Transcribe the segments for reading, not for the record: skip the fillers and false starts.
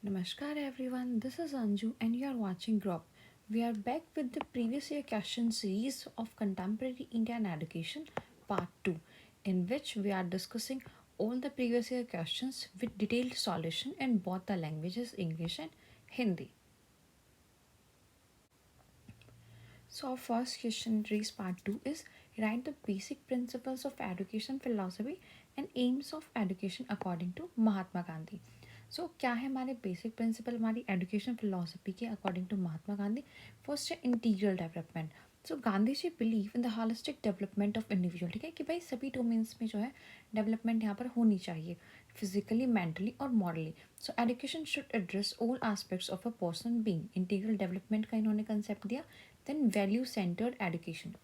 Namaskar everyone, this is Anju and you are watching Grok. We are back with the previous year question series of Contemporary Indian Education Part 2, in which we are discussing all the previous year questions with detailed solution in both the languages English and Hindi. So our first question race part 2 is write the basic principles of education philosophy and aims of education according to Mahatma Gandhi. सो क्या है हमारे basic principle हमारी education philosophy के according to Mahatma Gandhi. First है integral development. So Gandhi ji believe in the holistic development of individual. ठीक है कि भाई सभी डोमेन्स में जो है डेवलपमेंट यहाँ पर होनी चाहिए, फिजिकली, मेंटली और morally. So education should address all aspects of a person being. Integral development का इन्होंने कंसेप्ट दिया। Then value centred education,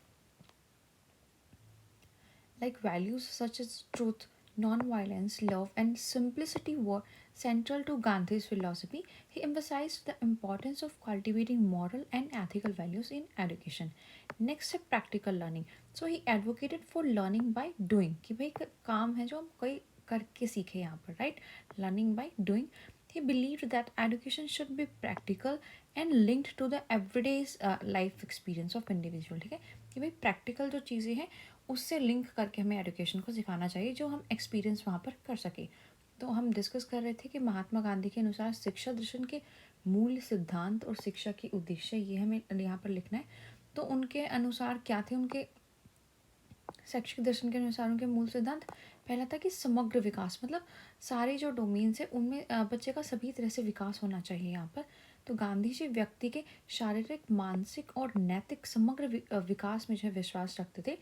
like values such as truth, non-violence, love, and simplicity were central to Gandhi's philosophy. He emphasized the importance of cultivating moral and ethical values in education. Next है practical learning. So he advocated for learning by doing, कि भाई काम है जो हम कोई करके सीखे यहाँ पर, right? Learning by doing. He believed that education should be practical and linked to the everyday life experience of individual. ठीक है कि भाई प्रैक्टिकल जो चीज़ें हैं उससे लिंक करके हमें एजुकेशन को सिखाना चाहिए जो हम एक्सपीरियंस वहाँ पर कर सके। तो हम डिस्कस कर रहे थे कि महात्मा गांधी के अनुसार शिक्षा दर्शन के मूल सिद्धांत और शिक्षा की उद्देश्य ये हमें यहाँ पर लिखना है। तो उनके अनुसार क्या थे, उनके शैक्षिक दर्शन के अनुसार उनके मूल सिद्धांत, पहला था कि समग्र विकास, मतलब सारे जो डोमेन्स है उनमें बच्चे का सभी तरह से विकास होना चाहिए यहाँ पर। तो गांधी जी व्यक्ति के शारीरिक, मानसिक और नैतिक समग्र विकास में जो है विश्वास रखते थे।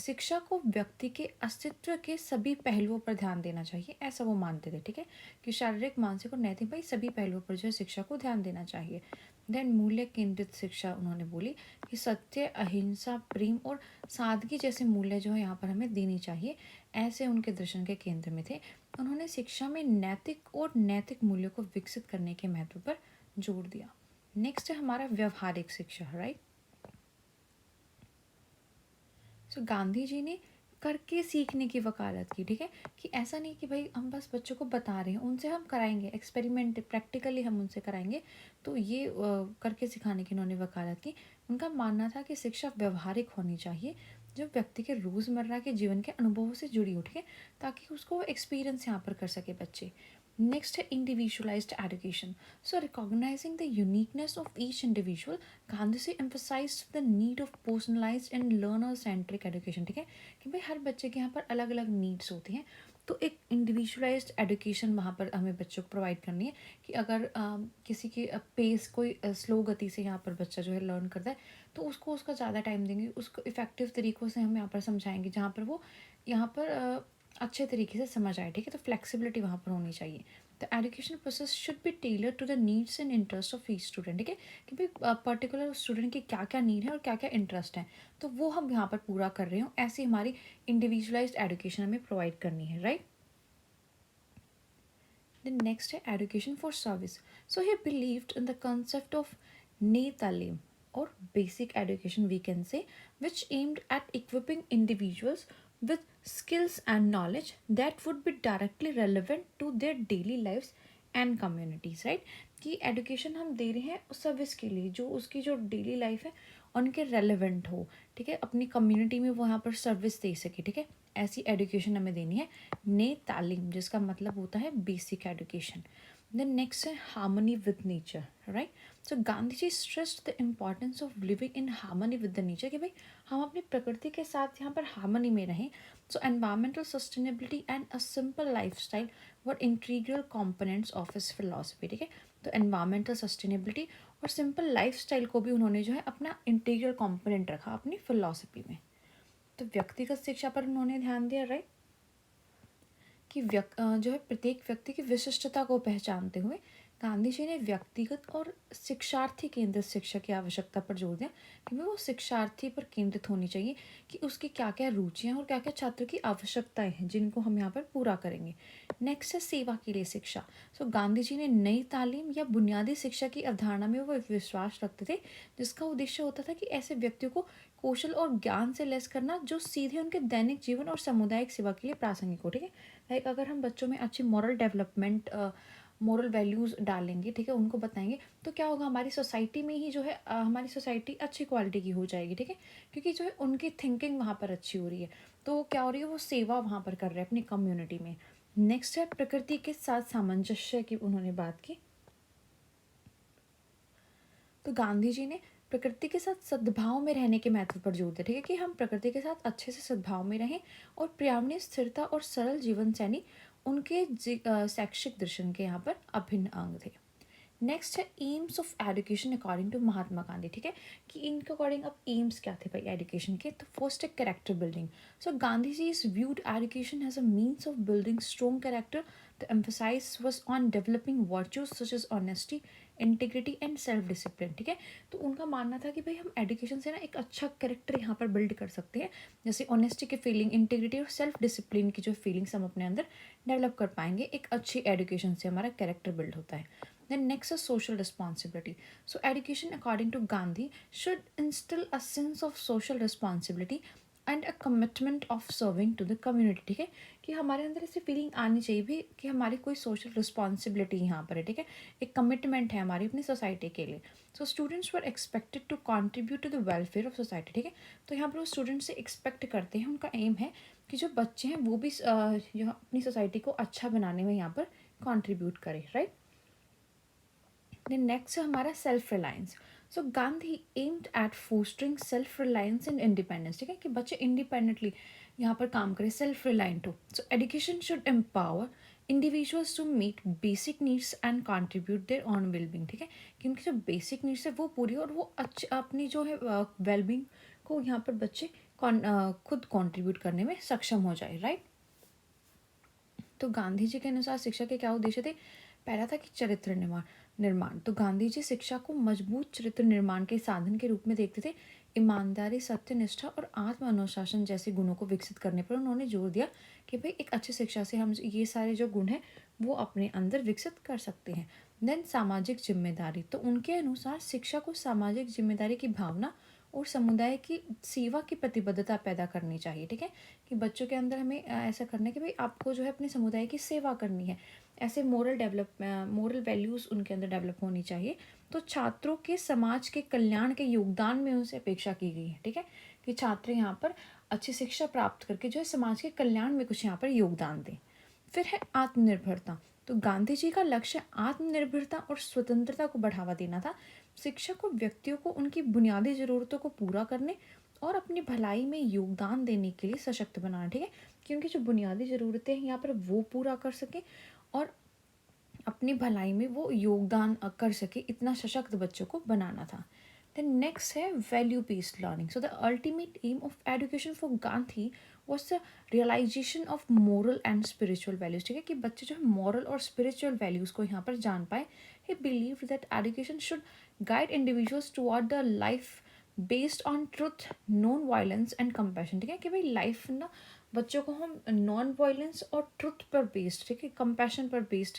शिक्षा को व्यक्ति के अस्तित्व के सभी पहलुओं पर ध्यान देना चाहिए, ऐसा वो मानते थे। ठीक है कि शारीरिक, मानसिक और नैतिक भाई सभी पहलुओं पर जो है शिक्षा को ध्यान देना चाहिए। देन मूल्य केंद्रित शिक्षा उन्होंने बोली कि सत्य, अहिंसा, प्रेम और सादगी जैसे मूल्य जो है यहाँ पर हमें देनी चाहिए, ऐसे उनके दर्शन के केंद्र में थे। उन्होंने शिक्षा में नैतिक और नैतिक मूल्यों को विकसित करने के महत्व पर जोर दिया। नेक्स्ट है हमारा व्यवहारिक शिक्षा, राइट। सो गांधी जी ने करके सीखने की वकालत की। ठीक है कि ऐसा नहीं कि भाई हम बस बच्चों को बता रहे हैं, उनसे हम कराएंगे एक्सपेरिमेंट, प्रैक्टिकली हम उनसे कराएंगे। तो ये करके सिखाने की उन्होंने वकालत की। उनका मानना था कि शिक्षा व्यवहारिक होनी चाहिए, जो व्यक्ति के रोज़मर्रा के जीवन के अनुभवों से जुड़ी हो। ठीक है ताकि उसको एक्सपीरियंस यहाँ पर कर सके बच्चे। Next है individualized education. So recognizing the uniqueness of each individual, Gandhi emphasized the need of personalized and learner-centric education. ठीक है कि भाई हर बच्चे के यहाँ पर अलग अलग नीड्स होती हैं, तो एक इंडिविजुअलाइज्ड एजुकेशन वहाँ पर हमें बच्चों को प्रोवाइड करनी है। कि अगर किसी की पेस कोई स्लो गति से यहाँ पर बच्चा जो है लर्न करता है, तो उसको उसका ज़्यादा टाइम देंगे, उसको इफ़ेक्टिव तरीक़ों से हम यहाँ पर समझाएंगे जहाँ पर वो यहाँ पर अच्छे तरीके से समझ आए। ठीक है तो फ्लेक्सिबिलिटी वहाँ पर होनी चाहिए। The education process should be tailor to the needs and interest of each student. ठीक है कि भाई पर्टिकुलर स्टूडेंट की क्या क्या नीड है और क्या क्या इंटरेस्ट है, तो वो हम यहाँ पर पूरा कर रहे हो, ऐसी हमारी इंडिविजुअलाइज्ड एजुकेशन हमें प्रोवाइड करनी है, राइट। Then next है education for service. So he believed in the concept of ne talim or basic education we can say, which aimed at equipping individuals with skills and knowledge that would be directly relevant to their daily lives and communities, right. कि education हम दे रहे हैं उस service के लिए जो उसकी जो डेली लाइफ है उनके रेलेवेंट हो। ठीक है अपनी कम्युनिटी में वो यहाँ पर सर्विस दे सके। ठीक है ऐसी एजुकेशन हमें देनी है, ने तालीम, जिसका मतलब होता है बेसिक एजुकेशन। देन नेक्स्ट है harmony with nature, right. So Gandhi ji stressed the importance of living in harmony with the nature, कि भाई हम अपनी प्रकृति के साथ यहाँ पर हार्मनी में रहें। सो environmental sustainability and a simple life style were integral components of his philosophy. ठीक है तो एनवायरमेंटल सस्टेनेबिलिटी और सिंपल लाइफ स्टाइल को भी उन्होंने जो है अपना इंटीग्रल कॉम्पोनेंट रखा अपनी फिलॉसफी में। तो व्यक्तिगत शिक्षा पर उन्होंने ध्यान दिया, राइट। कि जो है प्रत्येक व्यक्ति की विशिष्टता को पहचानते हुए गांधी जी ने व्यक्तिगत और शिक्षार्थी केंद्रित शिक्षा की आवश्यकता पर जोर दिया कि वो शिक्षार्थी पर केंद्रित होनी चाहिए कि उसकी क्या क्या रुचियाँ और क्या क्या छात्र की आवश्यकताएं हैं जिनको हम यहाँ पर पूरा करेंगे। नेक्स्ट है सेवा के लिए शिक्षा। सो गांधी जी ने नई तालीम या बुनियादी शिक्षा की अवधारणा में वो विश्वास रखते थे, जिसका उद्देश्य होता था कि ऐसे व्यक्तियों को कौशल और ज्ञान से लैस करना जो सीधे उनके दैनिक जीवन और सामुदायिक सेवा के लिए प्रासंगिक हो। ठीक है लाइक अगर हम बच्चों में अच्छी मॉरल डेवलपमेंट मोरल वैल्यूज़ डालेंगे, ठीक है, उनको बताएंगे, तो क्या होगा, हमारी सोसाइटी में ही जो है हमारी सोसाइटी अच्छी क्वालिटी की हो जाएगी, ठीक है, क्योंकि जो है उनकी थिंकिंग वहाँ पर अच्छी हो रही है, तो क्या हो रही है, वो सेवा वहाँ पर कर रहे हैं अपनी कम्युनिटी में। नेक्स्ट है प्रकृति के साथ सामंजस्य की उन्होंने बात की। तो गांधी जी ने प्रकृति के साथ सद्भाव में रहने के महत्व पर जोर दिया, ठीक है, कि हम प्रकृति के साथ अच्छे से सद्भाव में रहें, और पर्यावरणीय स्थिरता और सरल जीवन शैली उनके शैक्षिक दर्शन के यहाँ पर अभिन्न अंग थे। नेक्स्ट है aims of education according to Mahatma Gandhi, ठीक है, कि इनके अकॉर्डिंग अब एम्स क्या थे भाई एजुकेशन के, तो फर्स्ट है character building. So Gandhi ji is viewed education as a means of building strong character. The emphasis was on developing virtues such as honesty, integrity and self discipline, ठीक है, तो उनका मानना था कि भाई हम एजुकेशन से ना एक अच्छा कैरेक्टर यहाँ पर बिल्ड कर सकते हैं, जैसे ऑनेस्टी की फीलिंग, इंटीग्रिटी और सेल्फ डिसिप्लिन की जो फीलिंग्स हम अपने अंदर डेवलप कर पाएंगे, एक अच्छी एजुकेशन से हमारा कैरेक्टर बिल्ड होता है। Then next is social responsibility. So education according to Gandhi should instill a sense of social responsibility and a commitment of serving to the community, ठीक है, कि हमारे अंदर ऐसी फीलिंग आनी चाहिए भी कि हमारी कोई सोशल रिस्पॉन्सिबिलिटी यहाँ पर है, ठीक है, एक कमिटमेंट है हमारी अपनी सोसाइटी के लिए। So students were expected to contribute to the welfare of society, ठीक है, तो यहाँ पर वो स्टूडेंट्स से एक्सपेक्ट करते हैं, उनका एम है कि जो बच्चे हैं वो भी जो अपनी सोसाइटी को अच्छा बनाने में यहाँ पर कॉन्ट्रीब्यूट करें, राइट। Then next है हमारा self reliance. So Gandhi aimed at fostering self reliance and independence, ठीक है, कि बच्चे इंडिपेंडेंटली यहाँ पर काम करें, सेल्फ रिलायंट हो। So education should empower individuals to meet basic needs and contribute their own wellbeing, ठीक है, कि उनकी जो बेसिक नीड्स है वो पूरी और वो अच्छे अपनी जो है वेलबींग को यहाँ पर बच्चे खुद कॉन्ट्रीब्यूट करने में सक्षम हो जाए, राइट। तो गांधी जी के अनुसार शिक्षा के क्या उद्देश्य थे, पहला था कि चरित्र निर्माण। तो गांधी जी शिक्षा को मजबूत चरित्र निर्माण के साधन के रूप में देखते थे। ईमानदारी, सत्यनिष्ठा और आत्म अनुशासन जैसे गुणों को विकसित करने पर उन्होंने जोर दिया कि भाई एक अच्छी शिक्षा से हम ये सारे जो गुण हैं वो अपने अंदर विकसित कर सकते हैं। देन सामाजिक जिम्मेदारी, तो उनके अनुसार शिक्षा को सामाजिक जिम्मेदारी की भावना और समुदाय की सेवा की प्रतिबद्धता पैदा करनी चाहिए, ठीक है, कि बच्चों के अंदर हमें ऐसा करना है कि भाई आपको जो है अपने समुदाय की सेवा करनी है, ऐसे मोरल वैल्यूज़ उनके अंदर डेवलप होनी चाहिए। तो छात्रों के समाज के कल्याण के योगदान में उनसे अपेक्षा की गई है, ठीक है, कि छात्र यहाँ पर अच्छी शिक्षा प्राप्त करके जो है समाज के कल्याण में कुछ यहाँ पर योगदान दें। फिर है आत्मनिर्भरता। तो गांधी जी का लक्ष्य आत्मनिर्भरता और स्वतंत्रता को बढ़ावा देना था। शिक्षा को व्यक्तियों को उनकी बुनियादी ज़रूरतों को पूरा करने और अपनी भलाई में योगदान देने के लिए सशक्त बनाना, ठीक है, कि उनकी जो बुनियादी ज़रूरतें हैं यहाँ पर वो पूरा कर सके और अपनी भलाई में वो योगदान कर सके, इतना सशक्त बच्चों को बनाना था। देन नेक्स्ट है value based learning. So the ultimate aim of education for Gandhi was the realisation of moral and spiritual values, ठीक है, कि बच्चे जो है मॉरल और स्पिरिचुअल वैल्यूज को यहाँ पर जान पाए। ही believe that education should guide individuals toward the life based on truth, non violence and compassion, ठीक है, कि भाई लाइफ ना बच्चों को हम नॉन वायलेंस और ट्रुथ पर बेस्ड, ठीक है, कंपैशन पर बेस्ड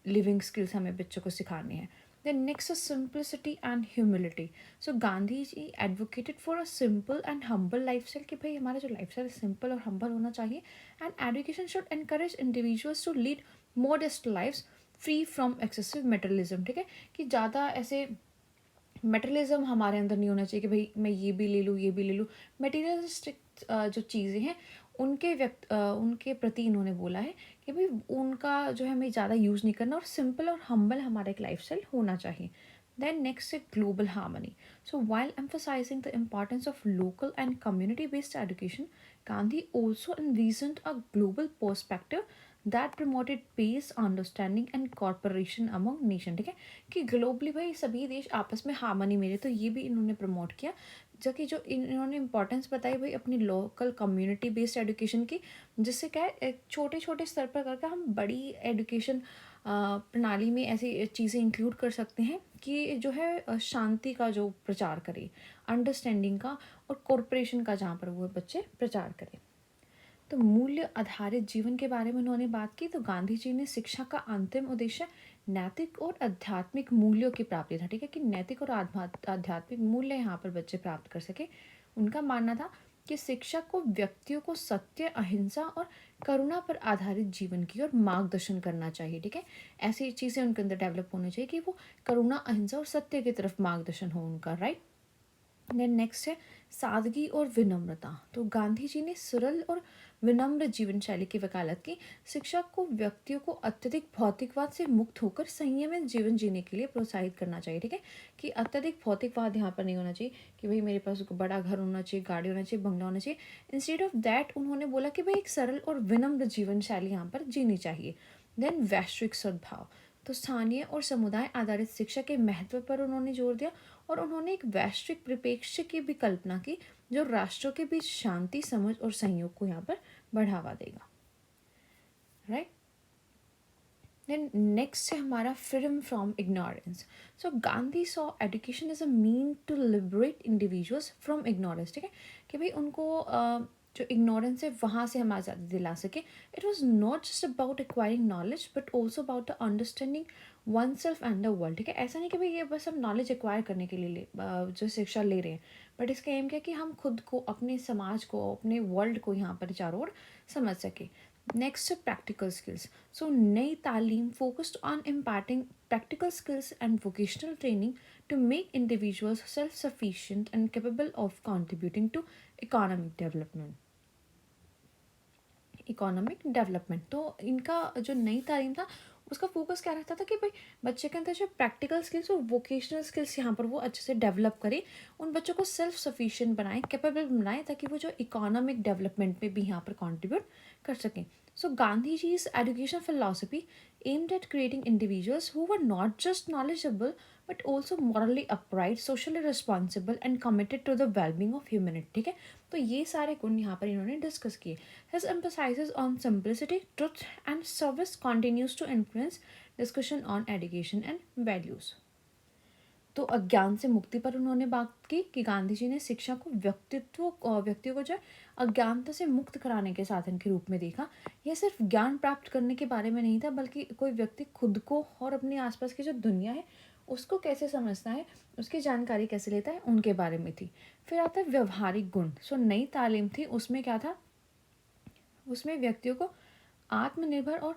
लिविंग स्किल्स हमें बच्चों को सिखानी है। Then next simplicity and humility. So Gandhi ji advocated for a simple and humble lifestyle, कि भाई हमारा जो लाइफ स्टाइल सिंपल और हम्बल होना चाहिए। And education should encourage individuals to lead modest lifes free from excessive materialism, ठीक है, कि ज़्यादा ऐसे मटेरियलिज्म हमारे अंदर नहीं होना चाहिए कि भाई मैं ये भी ले लूँ ये भी ले लूँ। मटेरियलिस्टिक जो चीज़ें हैं उनके प्रति इन्होंने बोला है कि भाई उनका जो है हमें ज़्यादा यूज़ नहीं करना और सिंपल और हम्बल हमारा एक लाइफस्टाइल होना चाहिए। Then next is global harmony. So while emphasizing the importance of local and community-based education, Gandhi also envisioned a global perspective that promoted peace, understanding and cooperation among nation, ठीक है, कि globally भाई सभी देश आपस में हार्मनी में रहे, तो ये भी इन्होंने प्रमोट किया। जो कि जो इन्होंने इंपॉर्टेंस बताई भाई अपनी लोकल कम्युनिटी बेस्ड एजुकेशन की, जिससे क्या है छोटे छोटे स्तर पर करके हम बड़ी एजुकेशन प्रणाली में ऐसी चीज़ें इंक्लूड कर सकते हैं कि जो है शांति का जो प्रचार करे, अंडरस्टैंडिंग का और कॉरपोरेशन का जहाँ पर वो बच्चे प्रचार करें। तो मूल्य आधारित जीवन के बारे में उन्होंने बात की। तो गांधी जी ने शिक्षा का अंतिम उद्देश्य नैतिक और आध्यात्मिक मूल्यों की प्राप्ति था, ठीक है, कि नैतिक और आध्यात्मिक मूल्य यहाँ पर बच्चे प्राप्त कर सके। उनका मानना था कि शिक्षा को व्यक्तियों को सत्य, अहिंसा और करुणा पर आधारित जीवन की ओर मार्गदर्शन करना चाहिए। ठीक है, ऐसी चीज़ें उनके अंदर डेवलप होनी चाहिए कि वो करुणा, अहिंसा और सत्य की तरफ मार्गदर्शन हो उनका, राइट। देन नेक्स्ट है सादगी और विनम्रता। तो गांधी जी ने सरल और विनम्र जीवन शैली की वकालत की। शिक्षा को व्यक्तियों को अत्यधिक भौतिकवाद से मुक्त होकर संयमित जीवन जीने के लिए प्रोत्साहित करना चाहिए। ठीक है, कि अत्यधिक भौतिकवाद यहाँ पर नहीं होना चाहिए कि भाई मेरे पास बड़ा घर होना चाहिए, गाड़ी होना चाहिए, बंगला होना चाहिए। इंस्टेड ऑफ दैट उन्होंने बोला कि भाई एक सरल और विनम्र जीवन शैली यहाँ पर जीनी चाहिए। देन वैश्विक सद्भाव। तो स्थानीय और समुदाय आधारित शिक्षा के महत्व पर उन्होंने जोर दिया और उन्होंने एक वैश्विक परिप्रेक्ष्य की भी कल्पना की जो राष्ट्रों के बीच शांति, समझ और सहयोग को यहाँ पर बढ़ावा देगा, राइट। देन नेक्स्ट है हमारा freedom from ignorance. So Gandhi saw education as a mean to liberate individuals from ignorance. ठीक है, कि भाई उनको जो इग्नोरेंस है वहाँ से हम आज़ादी दिला सके। It was not just about acquiring knowledge but also about the understanding one self and the world. ठीक है, ऐसा नहीं कि भाई ये बस हम नॉलेज एक्वायर करने के लिए जो शिक्षा ले रहे हैं, बट इसका एम क्या है कि हम खुद को, अपने समाज को, अपने वर्ल्ड को यहाँ पर चारों ओर समझ सके। नेक्स्ट है प्रैक्टिकल स्किल्स। सो नई तालीम focused on imparting practical skills and vocational training to make individuals self-sufficient and capable of contributing to economic development. Economic development. तो इनका जो नई तालीम था उसका फोकस क्या रहता था कि भाई बच्चे के अंदर जो प्रैक्टिकल स्किल्स और वोकेशनल स्किल्स यहाँ पर वो अच्छे से डेवलप करें, उन बच्चों को सेल्फ सफिशिएंट बनाएं, कैपेबल बनाएं, ताकि वो जो इकोनॉमिक डेवलपमेंट में भी यहाँ पर कंट्रीब्यूट कर सकें। So Gandhiji's education philosophy aimed at creating individuals who were not just knowledgeable but also morally upright, socially responsible and committed to the well-being of humanity। ठीक है, तो ये सारे गुण यहाँ पर इन्होंने डिस्कस किए। His emphasis on simplicity, truth and service continues to influence discussion on education and values। तो अज्ञान से मुक्ति पर उन्होंने बात की कि गांधी जी ने शिक्षा को व्यक्तियों को जो है अज्ञानता से मुक्त कराने के साधन के रूप में देखा। यह सिर्फ ज्ञान प्राप्त करने के बारे में नहीं था, बल्कि कोई व्यक्ति खुद को और अपने आसपास की जो दुनिया है उसको कैसे समझता है, उसकी जानकारी कैसे लेता है, उनके बारे में थी। फिर आता है व्यवहारिक गुण। सो नई तालीम थी, उसमें क्या था, उसमें व्यक्तियों को आत्मनिर्भर और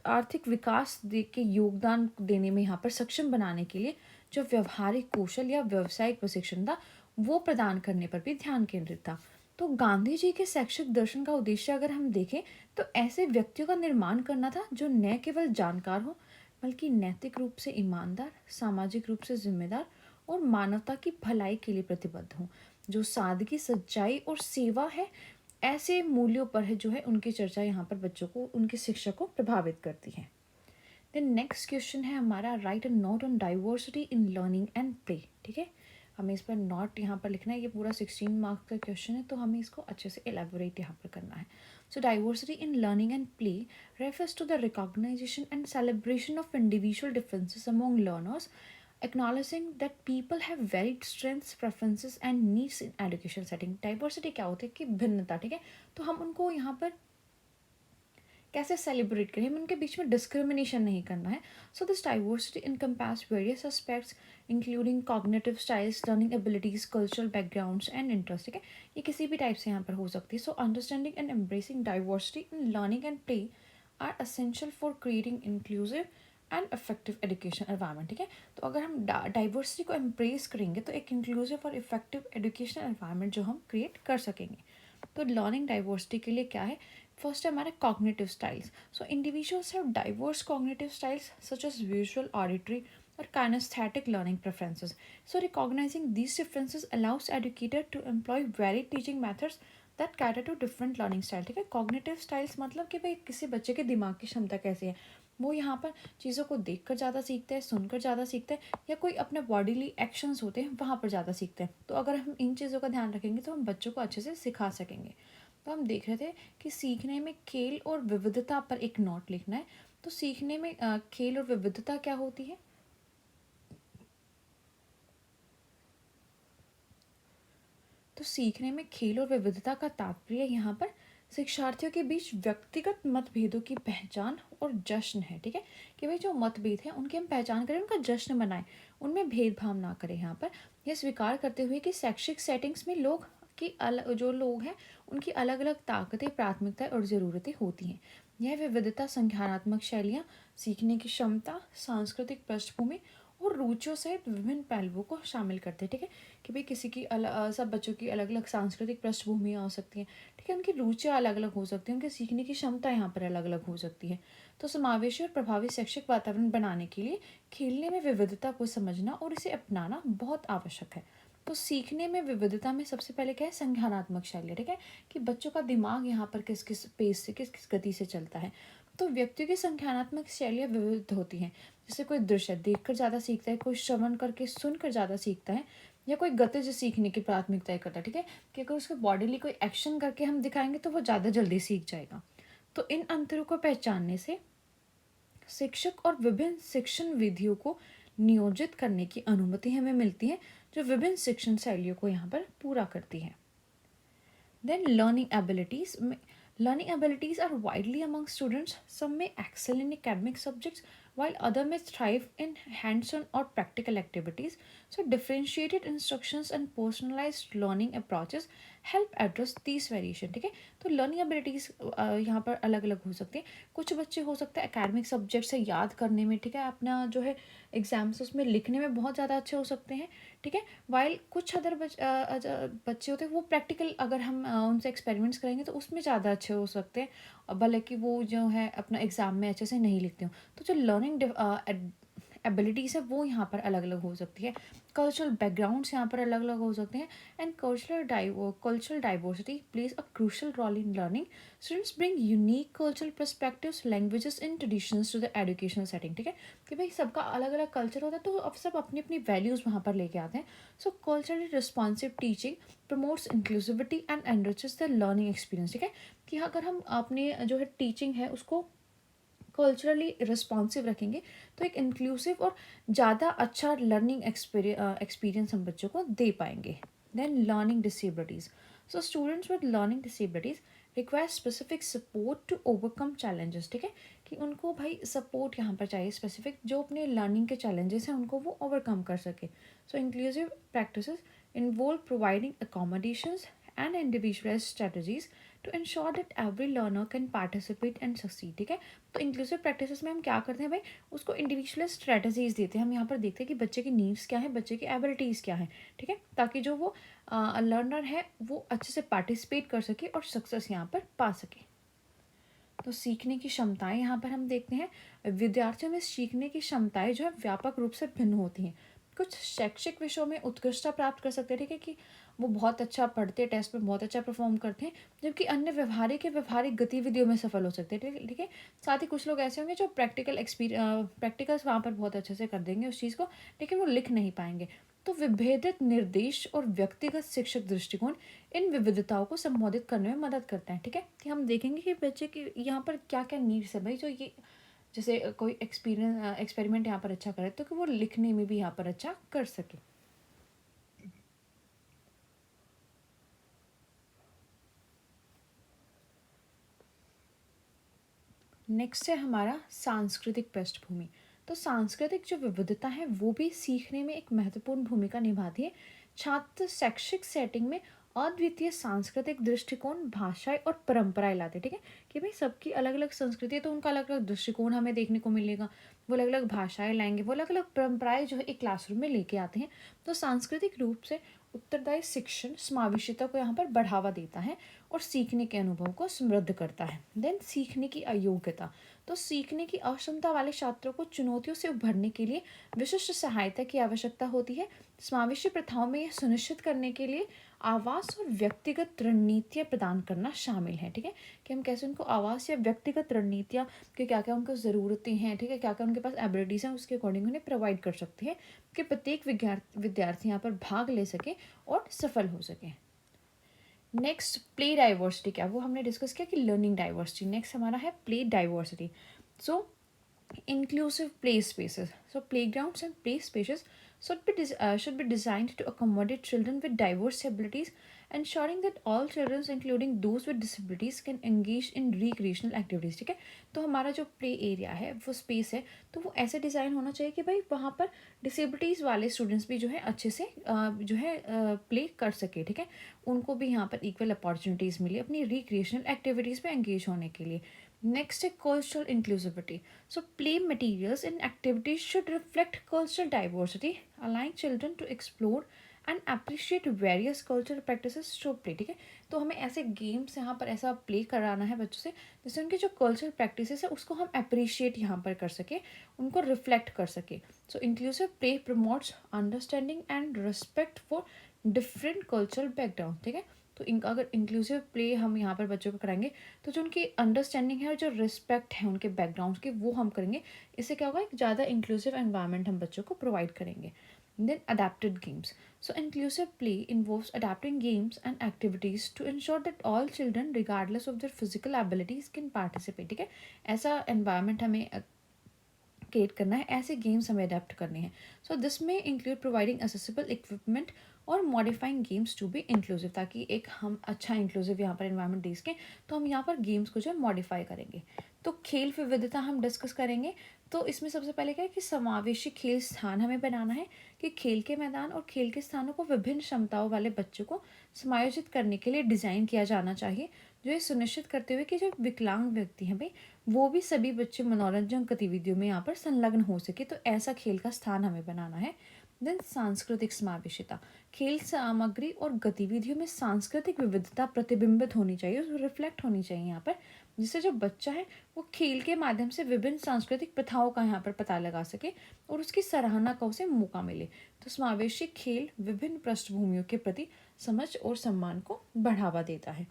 आर्थिक विकास के योगदान देने में यहाँ पर सक्षम बनाने के लिए जो व्यवहारिक कौशल या व्यावसायिक प्रशिक्षण था वो प्रदान करने पर भी ध्यान केंद्रित था। तो गांधी जी के शैक्षिक दर्शन का उद्देश्य अगर हम देखें तो ऐसे व्यक्तियों का निर्माण करना था जो न केवल जानकार हो बल्कि नैतिक रूप से ईमानदार, सामाजिक रूप से जिम्मेदार और मानवता की भलाई के लिए प्रतिबद्ध हों। जो सादगी, सच्चाई और सेवा है, ऐसे मूल्यों पर है जो है उनकी चर्चा यहाँ पर बच्चों को, उनकी शिक्षा को प्रभावित करती है। देन नेक्स्ट क्वेश्चन है हमारा, right a note on diversity in learning and play. ठीक है, हमें इस पर नोट यहाँ पर लिखना है। ये पूरा 16 मार्क्स का क्वेश्चन है, तो हमें इसको अच्छे से एलेबोरेट यहाँ पर करना है। So diversity in learning and play refers to the recognisation and celebration of individual differences among learners, acknowledging that people have varied strengths, preferences and needs in education setting। Diversity क्या होती है कि भिन्नता। ठीक है, तो हम उनको यहाँ पर कैसे सेलिब्रेट करें, हमें उनके बीच में डिस्क्रिमिनेशन नहीं करना है। So this diversity encompass various aspects including cognitive styles, learning abilities, cultural backgrounds and interest. ठीक है, ये किसी भी टाइप से यहाँ पर हो सकती है। So understanding and embracing diversity in learning and play are essential for creating inclusive and effective education environment. ठीक है, तो अगर हम डाइवर्सिटी को एम्ब्रेस करेंगे तो एक इंक्लूसिव और इफेक्टिव एजुकेशन एनवायरनमेंट जो हम क्रिएट कर सकेंगे। तो लर्निंग डाइवर्सिटी के लिए क्या है, फर्स्ट है हमारे cognitive styles. So individuals have diverse cognitive styles such as visual, auditory or kinesthetic learning preferences. So recognizing these differences allows educator to employ varied teaching methods that cater to different learning style। ठीक है, cognitive styles मतलब कि भाई किसी बच्चे के दिमाग की क्षमता कैसी है, वो यहाँ पर चीज़ों को देखकर ज़्यादा सीखता है, सुनकर ज़्यादा सीखता है, या कोई अपने बॉडीली एक्शंस होते हैं वहाँ पर ज़्यादा सीखते हैं। तो अगर हम इन चीज़ों का ध्यान रखेंगे तो हम बच्चों को अच्छे से सिखा सकेंगे। तो हम देख रहे थे कि सीखने में खेल और विविधता पर एक नोट लिखना है। तो सीखने में खेल और विविधता क्या होती है, तो सीखने में खेल और विविधता का तात्पर्य यहाँ पर शिक्षार्थियों के बीच व्यक्तिगत मतभेदों की पहचान और जश्न है। ठीक है, कि भाई जो मतभेद है उनकी हम पहचान करें, उनका जश्न मनाएं, उनमें भेदभाव ना करें यहाँ पर। यह स्वीकार करते हुए कि शैक्षिक सेटिंग्स में जो लोग हैं उनकी अलग अलग ताकतें, प्राथमिकताएं और ज़रूरतें होती हैं। यह विविधता संज्ञानात्मक शैलियाँ, सीखने की क्षमता, सांस्कृतिक पृष्ठभूमि और रुचियों सहित विभिन्न पहलुओं को शामिल करते हैं। ठीक है, कि भाई सब बच्चों की अलग अलग सांस्कृतिक पृष्ठभूमियाँ हो सकती हैं। ठीक है, उनकी रुचियाँ अलग अलग हो सकती हैं, उनके सीखने की क्षमता यहाँ पर अलग अलग हो सकती है। तो समावेशी और प्रभावी शैक्षिक वातावरण बनाने के लिए खेलने में विविधता को समझना और इसे अपनाना बहुत आवश्यक है। तो सीखने में विविधता में सबसे पहले क्या है, संज्ञानात्मक शैली। ठीक है, कि बच्चों का दिमाग यहाँ पर किस किस पेस से, किस किस गति से चलता है। तो व्यक्तियों की संज्ञानात्मक शैलियाँ विविध होती हैं। जैसे कोई दृश्य देखकर ज़्यादा सीखता है, कोई श्रवण करके सुनकर ज़्यादा सीखता है, या कोई गतिज सीखने की प्राथमिकता करता है। ठीक है, कि अगर उसको बॉडीली कोई एक्शन करके हम दिखाएंगे तो वो ज़्यादा जल्दी सीख जाएगा। तो इन अंतरों को पहचानने से शिक्षक और विभिन्न शिक्षण विधियों को नियोजित करने की अनुमति हमें मिलती है, जो विभिन्न शिक्षण शैलियों को यहाँ पर पूरा करती है। Then learning abilities are widely among students. Some may excel in academic subjects while others may thrive in hands-on or practical activities. So differentiated instructions and personalized learning approaches help address these variation. ठीक है, तो learning abilities यहाँ पर अलग अलग हो सकती हैं। कुछ बच्चे हो सकते हैं एकेडमिक सब्जेक्ट से याद करने में, ठीक है, अपना जो है एग्जाम्स उसमें लिखने में बहुत ज़्यादा अच्छे हो सकते हैं। ठीक है, वाइल कुछ बच्चे होते हैं वो प्रैक्टिकल, अगर हम उनसे एक्सपेरिमेंट्स करेंगे तो उसमें ज़्यादा अच्छे हो सकते हैं, भले कि वो जो है अपना एग्ज़ाम में अच्छे से नहीं लिखते हो। तो जो लर्निंग एबिलिटीज़ है वो यहाँ पर अलग अलग हो सकती है। कल्चरल बैकग्राउंड्स यहाँ पर अलग अलग हो सकते हैं। And cultural diversity plays a crucial role in learning. Students bring unique cultural perspectives, languages and traditions to the educational setting. ठीक है, कि भाई सबका अलग अलग कल्चर होता है, तो अब सब अपनी अपनी वैल्यूज़ वहाँ पर लेके आते हैं। So culturally responsive teaching promotes inclusivity and enriches the learning experience. ठीक है, कि अगर हम अपने जो है टीचिंग है उसको कल्चरली रिस्पॉन्सिव रखेंगे तो एक इंक्लूसिव और ज़्यादा अच्छा लर्निंग एक्सपीरियंस हम बच्चों को दे पाएंगे। Then learning disabilities. So students with learning disabilities require specific support to overcome challenges. ठीक है, कि उनको भाई सपोर्ट यहाँ पर चाहिए स्पेसिफिक, जो अपने लर्निंग के चैलेंजेस हैं उनको वो ओवरकम कर सके। So inclusive practices involve providing accommodations and individualized strategies to ensure that every learner can participate and succeed। ठीक है, तो इंक्लूसिव प्रैक्टिसेस में हम क्या करते हैं भाई, उसको इंडिविजुअल स्ट्रेटजीज देते हैं। हम यहाँ पर देखते हैं कि बच्चे की नीड्स क्या है, बच्चे की एबिलिटीज़ क्या है। ठीक है, ताकि जो वो लर्नर है वो अच्छे से पार्टिसिपेट कर सके और सक्सेस यहाँ पर पा सके। तो सीखने की क्षमताएं यहाँ पर हम देखते हैं, विद्यार्थियों में सीखने की क्षमताएं जो है व्यापक रूप से भिन्न होती हैं। कुछ शैक्षिक विषयों में उत्कृष्टता प्राप्त कर सकते हैं। ठीक है, कि वो बहुत अच्छा पढ़ते हैं, टेस्ट में बहुत अच्छा परफॉर्म करते हैं, जबकि अन्य व्यवहारिक गतिविधियों में सफल हो सकते हैं। ठीक है, ठीक है, साथ ही कुछ लोग ऐसे होंगे जो प्रैक्टिकल्स वहाँ पर बहुत अच्छे से कर देंगे उस चीज़ को, लेकिन वो लिख नहीं पाएंगे। तो विभेदित निर्देश और व्यक्तिगत शिक्षक दृष्टिकोण इन विविधताओं को संबोधित करने में मदद करता है। ठीक है, कि हम देखेंगे कि बच्चे की यहाँ पर क्या क्या नीड्स है भाई, जो ये जैसे कोई एक्सपेरिमेंट यहाँ पर अच्छा करे तो कि वो लिखने में भी यहाँ पर अच्छा कर सके। नेक्स्ट है हमारा सांस्कृतिक पृष्ठभूमि। तो सांस्कृतिक जो विविधता है वो भी सीखने में एक महत्वपूर्ण भूमिका निभाती है। छात्र शैक्षिक सेटिंग में अद्वितीय सांस्कृतिक दृष्टिकोण, भाषाएं और परंपराएं लाते हैं। ठीक है, कि भाई सबकी अलग अलग संस्कृति है तो उनका अलग अलग दृष्टिकोण हमें देखने को मिलेगा। वो अलग अलग भाषाएं लाएंगे, वो अलग अलग परंपराएं जो है एक क्लासरूम में लेके आते हैं। तो सांस्कृतिक रूप से उत्तरदायी शिक्षण समावेशिता को यहाँ पर बढ़ावा देता है और सीखने के अनुभव को समृद्ध करता है। देन सीखने की अयोग्यता। तो सीखने की अक्षमता वाले छात्रों को चुनौतियों से उभरने के लिए विशिष्ट सहायता की आवश्यकता होती है। समावेशी प्रथाओं में यह सुनिश्चित करने के लिए आवास और व्यक्तिगत रणनीतियाँ प्रदान करना शामिल है। ठीक है, कि हम कैसे उनको आवास या व्यक्तिगत रणनीतियाँ कि क्या क्या उनको ज़रूरतें हैं, ठीक है, क्या क्या उनके पास एबिलिटीज़ हैं, उसके अकॉर्डिंग उन्हें प्रोवाइड कर सकते हैं कि प्रत्येक विद्यार्थी यहाँ पर भाग ले सके और सफल हो सके। नेक्स्ट प्ले डाइवर्सिटी, क्या वो हमने डिस्कस किया कि लर्निंग डाइवर्सिटी। नेक्स्ट हमारा है play diversity. So Inclusive play spaces. So playgrounds and play spaces should be designed to accommodate children with diverse abilities, ensuring that all children, including those with disabilities, can engage in recreational activities. ठीक है, तो हमारा जो play area है वो space है, तो वो ऐसे डिज़ाइन होना चाहिए कि भाई वहाँ पर डिसेबिलिटीज़ वाले स्टूडेंट्स भी जो है अच्छे से जो है प्ले कर सके। ठीक है, उनको भी यहाँ पर इक्वल अपॉर्चुनिटीज़ मिली अपनी रिक्रिएशनल एक्टिविटीज़ में एंगेज होने के लिए। नेक्स्ट है cultural inclusivity. So, play materials and activities should reflect cultural diversity, allowing children to explore and appreciate various cultural practices through play. ठीक है, तो हमें ऐसे गेम्स यहाँ पर ऐसा प्ले कराना है बच्चों से जिससे उनकी जो कल्चरल प्रैक्टिसेस है उसको हम अप्रिशिएट यहाँ पर कर सके, उनको रिफ्लेक्ट कर सके. So inclusive play promotes understanding and respect for different cultural background. ठीक है, तो अगर इंक्लूसिव प्ले हम यहाँ पर बच्चों को कराएंगे तो जो उनकी अंडरस्टैंडिंग है और जो रिस्पेक्ट है उनके बैकग्राउंड की वो हम करेंगे. इससे क्या होगा, एक ज़्यादा इंक्लूसिव एनवायरनमेंट हम बच्चों को प्रोवाइड करेंगे. Then adapted games. So inclusive play involves adapting games and activities to ensure that all children regardless of their physical abilities can participate. ठीक है, ऐसा एनवायरनमेंट हमें क्रिएट करना है, ऐसे गेम्स हमें अडेप्ट करने हैं. सो दिस में इंक्लूड प्रोवाइडिंग असेसिबल इक्विपमेंट और modifying games to be inclusive, ताकि एक हम अच्छा इंक्लूसिव यहाँ पर एनवायरनमेंट दे सकें. तो हम यहाँ पर गेम्स को जो है मॉडिफाई करेंगे. तो खेल विविधता हम डिस्कस करेंगे. तो इसमें सबसे पहले क्या है कि समावेशी खेल स्थान हमें बनाना है कि खेल के मैदान और खेल के स्थानों को विभिन्न क्षमताओं वाले बच्चों को समायोजित करने के लिए डिज़ाइन किया जाना चाहिए, जो ये सुनिश्चित करते हुए कि जो विकलांग व्यक्ति हैं भाई वो भी सभी बच्चे मनोरंजन गतिविधियों में यहाँ पर संलग्न हो सके. तो ऐसा खेल का स्थान हमें बनाना है. देन सांस्कृतिक समावेशिता. खेल सामग्री और गतिविधियों में सांस्कृतिक विविधता प्रतिबिंबित होनी चाहिए, रिफ्लेक्ट होनी चाहिए यहाँ पर, जिससे जो बच्चा है वो खेल के माध्यम से विभिन्न सांस्कृतिक प्रथाओं का यहाँ पर पता लगा सके और उसकी सराहना का उसे मौका मिले. तो समावेशी खेल विभिन्न पृष्ठभूमियों के प्रति समझ और सम्मान को बढ़ावा देता है.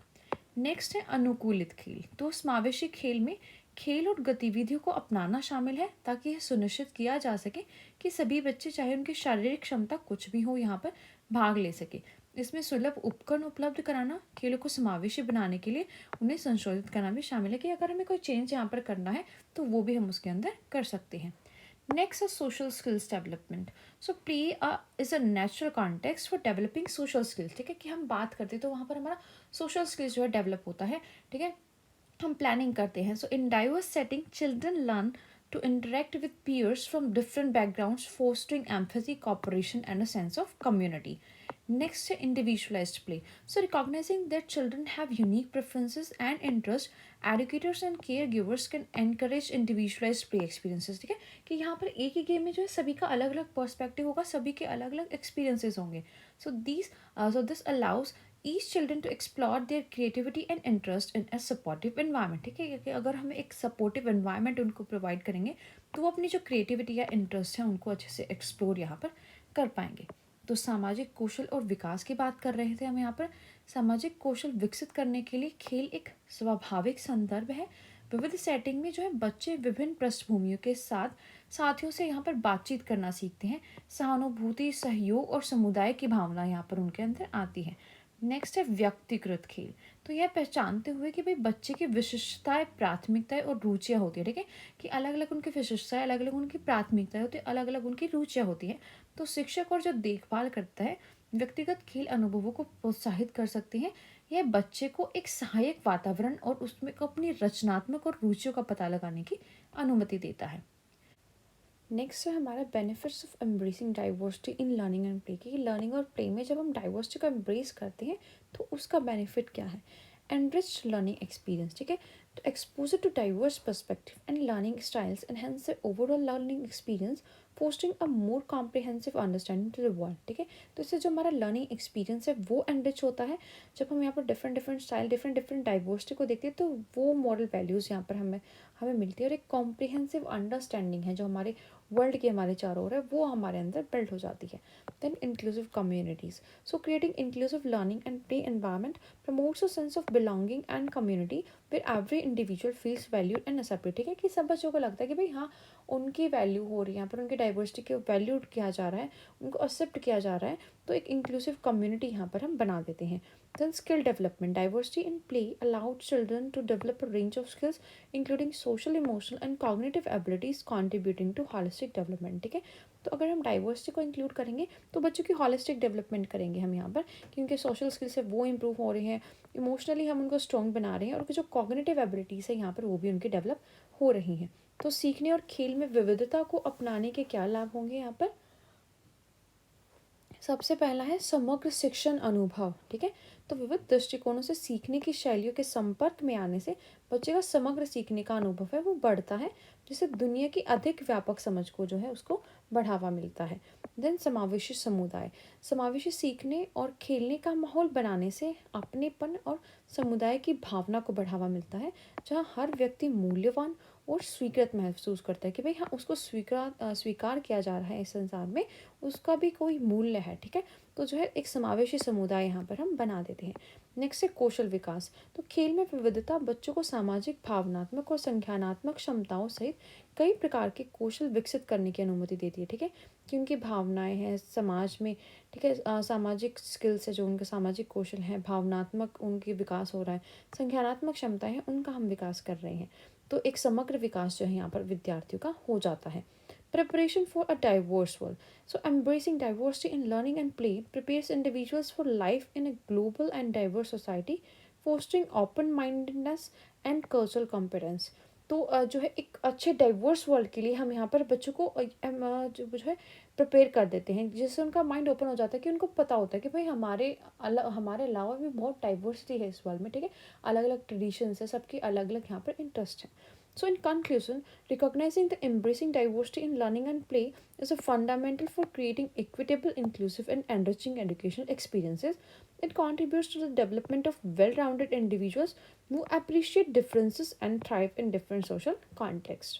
नेक्स्ट है अनुकूलित खेल. तो समावेशी खेल में खेल और गतिविधियों को अपनाना शामिल है ताकि यह सुनिश्चित किया जा सके कि सभी बच्चे, चाहे उनकी शारीरिक क्षमता कुछ भी हो, यहाँ पर भाग ले सके. इसमें सुलभ उपकरण उपलब्ध कराना, खेलों को समावेशी बनाने के लिए उन्हें संशोधित करना भी शामिल है कि अगर हमें कोई चेंज यहाँ पर करना है तो वो भी हम उसके अंदर कर सकते हैं. नेक्स्ट है social skills development. So play is a natural context for developing social skills. ठीक है, कि हम बात करते हैं तो वहाँ पर हमारा सोशल स्किल्स जो है डेवलप होता है. ठीक है, हम प्लानिंग करते हैं. So in diverse setting children learn to interact with peers from different backgrounds, fostering empathy, cooperation, and a sense of community. Next, individualized play. So, recognizing that children have unique preferences and interests, educators and caregivers can encourage individualized play experiences. ठीक है, कि यहाँ पर एक ही game में जो है सभी का अलग अलग पर्सपेक्टिव होगा, सभी के अलग अलग एक्सपीरियंसेस होंगे. So this allows each children to explore their creativity and interest in a supportive environment. ठीक है, कि अगर हम एक सपोर्टिव एनवायरनमेंट उनको प्रोवाइड करेंगे तो वो अपनी जो क्रिएटिविटी या इंटरेस्ट है उनको अच्छे से एक्सप्लोर यहाँ पर कर पाएंगे. तो सामाजिक कौशल और विकास की बात कर रहे थे हम यहाँ पर. सामाजिक कौशल विकसित करने के लिए खेल एक स्वाभाविक संदर्भ है. विविध सेटिंग में जो है बच्चे विभिन्न पृष्ठभूमियों के साथ साथियों से यहाँ पर बातचीत करना सीखते हैं. सहानुभूति, सहयोग और समुदाय की भावना यहाँ पर उनके अंदर आती है. नेक्स्ट है व्यक्तिगत खेल. तो यह पहचानते हुए कि भाई बच्चे की विशिष्टताएं, प्राथमिकताएं और रुचियां होती है. ठीक है, कि अलग अलग उनकी विशिष्टताएं, अलग अलग उनकी प्राथमिकताएं होती है, अलग अलग उनकी रुचियां होती हैं. तो शिक्षक और जो देखभाल करता है व्यक्तिगत खेल अनुभवों को प्रोत्साहित कर सकते हैं. यह बच्चे को एक सहायक वातावरण और उसमें को अपनी रचनात्मक और रुचियों का पता लगाने की अनुमति देता है. नेक्स्ट है हमारा benefits of embracing diversity in learning and play. कि लर्निंग और प्ले में जब हम डाइवर्सिटी को एम्ब्रेस करते हैं तो उसका बेनिफिट क्या है. Enrich learning experience. ठीक है, तो exposure to diverse perspective and learning styles enhance the overall learning experience, fostering a more comprehensive understanding to the world. ठीक है, तो इससे जो हमारा लर्निंग एक्सपीरियंस है वो एनरिच होता है. जब हम यहाँ पर different different style, different different diversity को देखते हैं तो वो मॉरल वैल्यूज़ यहाँ पर हमें हमें मिलती है और एक कॉम्प्रिहेंसिव अंडरस्टैंडिंग है जो हमारे वर्ल्ड के हमारे चारों ओर है वो हमारे अंदर बिल्ड हो जाती है. Then inclusive communities. So creating inclusive learning and play environment promotes a sense of belonging and community where every individual feels valued and accepted. ठीक है, कि सब बच्चों को लगता है कि भाई हाँ उनकी वैल्यू हो रही है यहाँ पर, उनकी डाइवर्सिटी को वैल्यूड किया जा रहा है, उनको एक्सेप्ट किया जा रहा है, तो एक इंक्लूसिव कम्युनिटी यहाँ पर हम बना देते हैं. Then skill development. Diversity in play allowed children to develop a range of skills including social, emotional and cognitive abilities contributing to holistic development. ठीक है, तो अगर हम डाइवर्सिटी को इंक्लूड करेंगे तो बच्चों की होलिस्टिक डेवलपमेंट करेंगे हम यहाँ पर, क्योंकि सोशल स्किल्स है वो इम्प्रूव हो रहे हैं, इमोशनली हम उनको स्ट्रॉन्ग बना रहे हैं, और जो कॉग्निटिव एबिलिटीज़ है यहाँ पर वो भी उनकी डेवलप हो रही हैं. तो सीखने और खेल में विविधता को अपनाने के क्या लाभ होंगे यहाँ पर? सबसे पहला है समग्र शिक्षण अनुभव. ठीक है, तो विविध दृष्टिकोणों से सीखने की शैलियों के संपर्क में आने से बच्चे का समग्र सीखने का अनुभव है वो बढ़ता है, जिससे दुनिया की अधिक व्यापक समझ को जो है उसको बढ़ावा मिलता है. देन समावेशी समुदाय. समावेशी सीखने और खेलने का माहौल बनाने से अपनेपन और समुदाय की भावना को बढ़ावा मिलता है, जहाँ हर व्यक्ति मूल्यवान और स्वीकृत महसूस करता है कि भाई हाँ, उसको स्वीकार किया जा रहा है इस संसार में, उसका भी कोई मूल्य है. ठीक है, तो जो है एक समावेशी समुदाय यहाँ पर हम बना देते हैं. नेक्स्ट है कौशल विकास. तो खेल में विविधता बच्चों को सामाजिक, भावनात्मक और संज्ञानात्मक क्षमताओं सहित कई प्रकार के कौशल विकसित करने की अनुमति देती है. ठीक है, क्योंकि भावनाएं हैं समाज में. ठीक है, सामाजिक स्किल्स है जो उनके सामाजिक कौशल हैं, भावनात्मक उनकी विकास हो रहा है, संज्ञानात्मक क्षमताएं हैं उनका हम विकास कर रहे हैं. तो एक समग्र विकास जो है यहाँ पर विद्यार्थियों का हो जाता है. Preparation for a diverse world. So, embracing diversity in learning and play prepares individuals for life in a global and diverse society, fostering open-mindedness and cultural competence. तो जो है एक अच्छे डाइवर्स वर्ल्ड के लिए हम यहाँ पर बच्चों को जो है प्रिपेयर कर देते हैं, जिससे उनका माइंड ओपन हो जाता है कि उनको पता होता है कि भाई हमारे अलावा भी बहुत डाइवर्सिटी है इस वर्ल्ड में. ठीक है, अलग अलग ट्रेडिशंस है, सबकी अलग अलग यहाँ पर इंटरेस्ट है. So, in conclusion, recognizing the embracing diversity in learning and play is a fundamental for creating equitable, inclusive, and enriching educational experiences. It contributes to the development of well-rounded individuals who appreciate differences and thrive in different social contexts.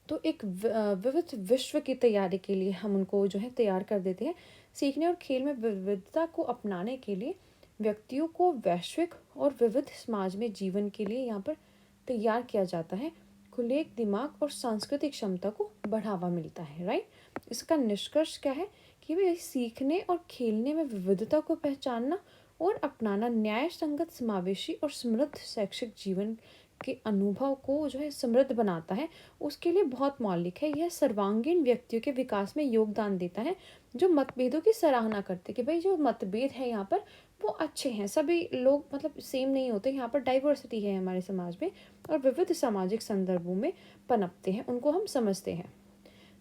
तो एक विविध विश्व की तैयारी के लिए हम उनको जो है तैयार कर देते हैं. सीखने और खेल में विविधता को अपनाने के लिए व्यक्तियों को वैश्विक और विविध समाज में जीवन के लिए यहाँ पर तैयार किया जाता है. खुले दिमाग और सांस्कृतिक क्षमता को बढ़ावा मिलता है. राइट, इसका निष्कर्ष क्या है कि भाई सीखने और खेलने में विविधता को पहचानना और अपनाना न्याय संगत, समावेशी और समृद्ध शैक्षिक जीवन के अनुभव को जो है समृद्ध बनाता है. उसके लिए बहुत मौलिक है. यह सर्वांगीण व्यक्तियों के विकास में योगदान देता है, जो मतभेदों की सराहना करते कि भाई जो मतभेद है यहाँ पर वो अच्छे हैं, सभी लोग मतलब सेम नहीं होते, यहाँ पर डाइवर्सिटी है हमारे समाज में और विविध सामाजिक संदर्भों में पनपते हैं, उनको हम समझते हैं.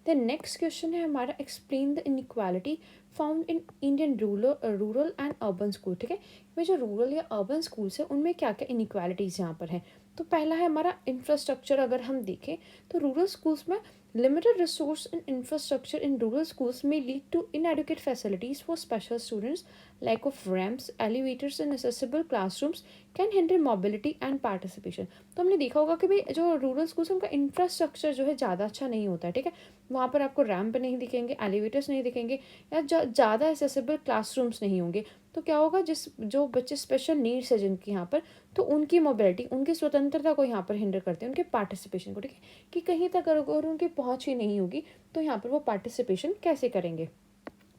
द नेक्स्ट क्वेश्चन है हमारा, explain the inequality found in Indian rural and urban school. ठीक है, वे जो रूरल या अर्बन स्कूल्स है उनमें क्या क्या इनइक्वालिटीज़ यहाँ पर है. तो पहला है हमारा इंफ्रास्ट्रक्चर. अगर हम देखें तो रूरल स्कूल्स में limited resource and infrastructure in rural schools may lead to inadequate facilities for special students. Lack of ramps, elevators and accessible classrooms can hinder mobility and participation. तो हमने देखा होगा कि भाई जो रूरल स्कूल्स उनका infrastructure जो है ज़्यादा अच्छा नहीं होता है. ठीक है, वहाँ पर आपको रैम्प नहीं दिखेंगे, एलिवेटर्स नहीं दिखेंगे, या ज़्यादा एक्सेसिबल क्लासरूम्स नहीं होंगे. तो क्या होगा, जो बच्चे स्पेशल नीड्स है जिनकी यहाँ पर, तो उनकी मोबिलिटी, उनकी स्वतंत्रता को यहाँ पर हिंडर करते हैं, उनके पार्टिसिपेशन को. ठीक है, कि कहीं तक अगर उनकी पहुँच ही नहीं होगी तो यहाँ पर वो पार्टिसिपेशन कैसे करेंगे.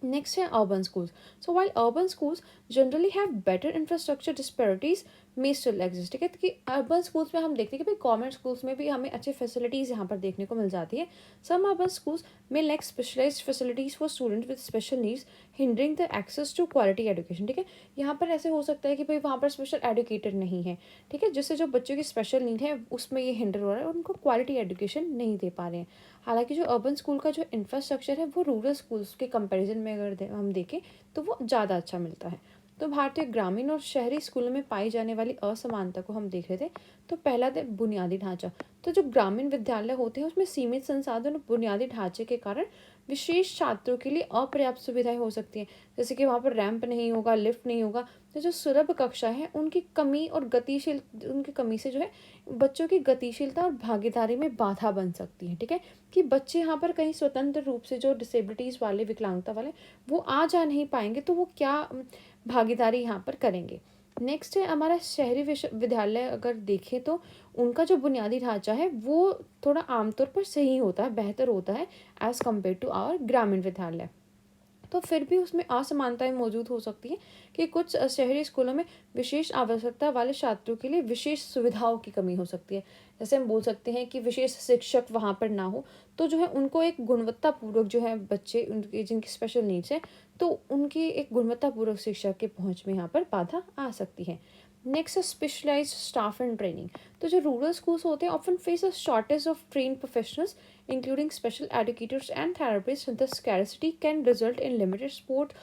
नेक्स्ट है urban schools. So while urban schools generally have better infrastructure, disparities may still exist. ठीक है, कि अर्बन स्कूल्स में हम देखते हैं कि भाई गवर्नमेंट स्कूल्स में भी हमें अच्छी फैसिलिटीज़ यहाँ पर देखने को मिल जाती है. सम अर्बन स्कूल्स में lack specialised facilities for student with special needs hindering the access to quality education. ठीक है, यहाँ पर ऐसे हो सकता है कि भाई वहाँ पर स्पेशल एजुकेटर नहीं है. ठीक है, जिससे जो बच्चों की स्पेशल नीड है उसमें ये हिंडर हो रहा है और उनको क्वालिटी एजुकेशन नहीं दे पा रहे हैं. हालांकि जो अर्बन स्कूल का जो इंफ्रास्ट्रक्चर है वो रूरल स्कूल्स के कंपैरिजन में अगर हम देखें तो वो ज़्यादा अच्छा मिलता है. तो भारतीय ग्रामीण और शहरी स्कूलों में पाई जाने वाली असमानता को हम देख रहे थे. तो पहला था बुनियादी ढांचा. तो जो ग्रामीण विद्यालय होते हैं उसमें सीमित संसाधन और बुनियादी ढांचे के कारण विशेष छात्रों के लिए अपर्याप्त सुविधाएं हो सकती हैं, जैसे कि वहाँ पर रैंप नहीं होगा, लिफ्ट नहीं होगा. तो जो सुलभ कक्षा है उनकी कमी और उनकी कमी से जो है बच्चों की गतिशीलता और भागीदारी में बाधा बन सकती है. ठीक है, कि बच्चे यहाँ पर कहीं स्वतंत्र रूप से जो डिसेबिलिटीज़ वाले, विकलांगता वाले, वो आ जा नहीं पाएंगे, तो वो क्या भागीदारी यहाँ पर करेंगे. नेक्स्ट है हमारा शहरी विश्वविद्यालय, अगर देखें तो उनका जो बुनियादी ढांचा है वो थोड़ा आमतौर पर सही होता है, बेहतर होता है एज़ कम्पेयर टू आवर ग्रामीण विद्यालय। तो फिर भी उसमें असमानताएं मौजूद हो सकती हैं कि कुछ शहरी स्कूलों में विशेष आवश्यकता वाले छात्रों के लिए विशेष सुविधाओं की कमी हो सकती है। जैसे हम बोल सकते हैं कि विशेष शिक्षक वहाँ पर ना हो, तो जो है उनको एक गुणवत्तापूर्वक जो है बच्चे उनके जिनकी स्पेशल नीड्स है, तो उनकी एक गुणवत्तापूर्वक शिक्षा के पहुँच में यहाँ पर बाधा आ सकती है। नेक्स्ट है स्पेशलाइज्ड स्टाफ एंड ट्रेनिंग। तो जो रूरल स्कूल्स होते हैं often face a shortage of train professionals including special educators and therapists. The scarcity can result in limited support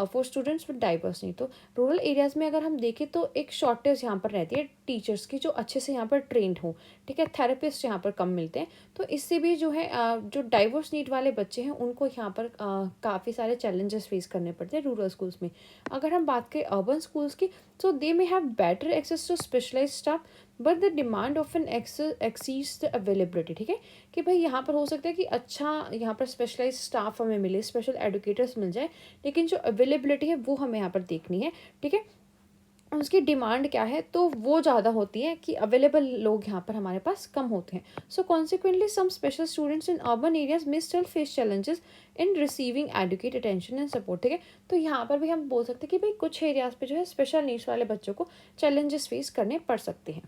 for students with diverse needs. तो rural areas में अगर हम देखें तो एक शॉर्टेज यहाँ पर रहती है टीचर्स की, जो अच्छे से यहाँ पर ट्रेंड हो, ठीक है। थेरेपिस्ट यहाँ पर कम मिलते हैं, तो इससे भी जो है जो डाइवर्स नीड वाले बच्चे हैं उनको यहाँ पर काफ़ी सारे चैलेंजेस फेस करने पड़ते हैं रूरल स्कूल्स में। अगर हम बात करें अर्बन स्कूल्स की, तो they may have better access to specialise staff, but the demand often exceeds the availability, ठीक है। कि भाई यहाँ पर हो सकता है कि अच्छा यहाँ पर स्पेशलाइज स्टाफ हमें मिले, स्पेशल एडुकेटर्स मिल जाए, लेकिन जो अवेलेबिलिटी है वो हमें यहाँ पर देखनी है, ठीक है। उसकी डिमांड क्या है, तो वो ज़्यादा होती है कि अवेलेबल लोग यहाँ पर हमारे पास कम होते हैं। So consequently some special students in urban areas may still face challenges in receiving adequate attention and support, ठीक है। तो यहाँ पर भी हम बोल सकते हैं कि भाई कुछ एरियाज पे जो है स्पेशल नीड्स वाले बच्चों को चैलेंजेस फेस करने पड़ सकते हैं,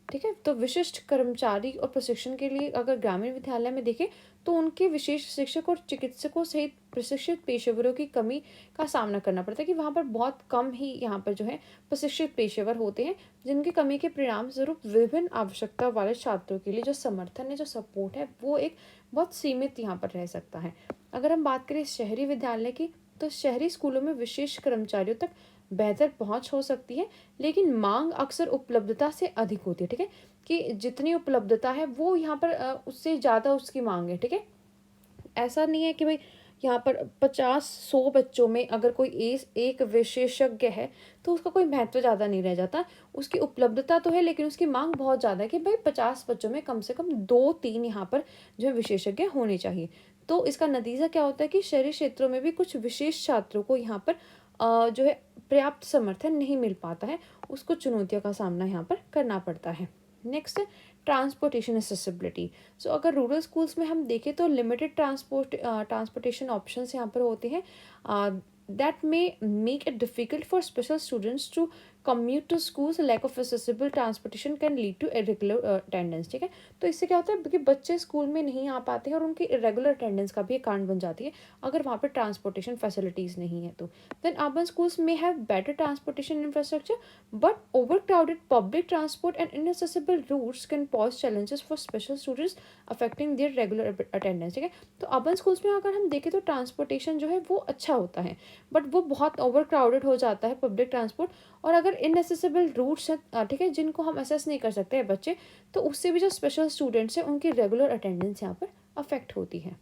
ठीक है। तो विशिष्ट कर्मचारी और प्रशिक्षण के लिए अगर ग्रामीण विद्यालय में देखें तो उनके विशेष शिक्षक और चिकित्सकों सहित प्रशिक्षित पेशेवरों की कमी का सामना करना पड़ता है, कि वहाँ पर बहुत कम ही यहाँ पर जो है प्रशिक्षित पेशेवर होते हैं, जिनकी कमी के परिणाम स्वरूप विभिन्न आवश्यकता वाले छात्रों के लिए जो समर्थन है, जो सपोर्ट है, वो एक बहुत सीमित यहाँ पर रह सकता है। अगर हम बात करें शहरी विद्यालय की, तो शहरी स्कूलों में विशेष कर्मचारियों तक बेहतर पहुंच हो सकती है, लेकिन मांग अक्सर उपलब्धता से अधिक होती है, ठीक है। कि जितनी उपलब्धता है वो यहाँ पर उससे ज़्यादा उसकी मांग है, ठीक है। ऐसा नहीं है कि भाई यहाँ पर 50-100 बच्चों में अगर कोई एक विशेषज्ञ है तो उसका कोई महत्व ज़्यादा नहीं रह जाता। उसकी उपलब्धता तो है लेकिन उसकी मांग बहुत ज़्यादा है कि भाई 50 बच्चों में कम से कम 2-3 यहाँ पर जो है विशेषज्ञ होने चाहिए। तो इसका नतीजा क्या होता है कि शहरी क्षेत्रों में भी कुछ विशेष छात्रों को यहाँ पर जो है पर्याप्त समर्थन नहीं मिल पाता है, उसको चुनौतियों का सामना यहाँ पर करना पड़ता है। नेक्स्ट है ट्रांसपोर्टेशन एक्सेसिबिलिटी। सो अगर रूरल स्कूल्स में हम देखें तो लिमिटेड ट्रांसपोर्टेशन ऑप्शंस यहाँ पर होते हैं, that may make it difficult for special students to commute to schools. Lack of accessible transportation can lead to irregular attendance, ठीक है। तो इससे क्या होता है कि बच्चे स्कूल में नहीं आ पाते हैं और उनकी इरेगुलर अटेंडेंस का भी एक कारण बन जाती है अगर वहाँ पर ट्रांसपोर्टेशन फैसिलिटीज़ नहीं है तो। देन अर्बन स्कूल्स में have better transportation infrastructure, but over crowded public transport and inaccessible routes can pose challenges for special students affecting their regular attendance, ठीक है। तो अर्बन स्कूल्स में अगर हम देखें तो ट्रांसपोर्टेशन जो है वो अच्छा होता है, बट वो बहुत ओवर क्राउडेड हो जाता है पब्लिक ट्रांसपोर्ट, और अगर इनएसेसिबल रूट्स हैं, ठीक है, जिनको हम असेस नहीं कर सकते हैं बच्चे, तो उससे भी जो स्पेशल स्टूडेंट्स हैं उनकी रेगुलर अटेंडेंस यहाँ पर अफेक्ट होती है,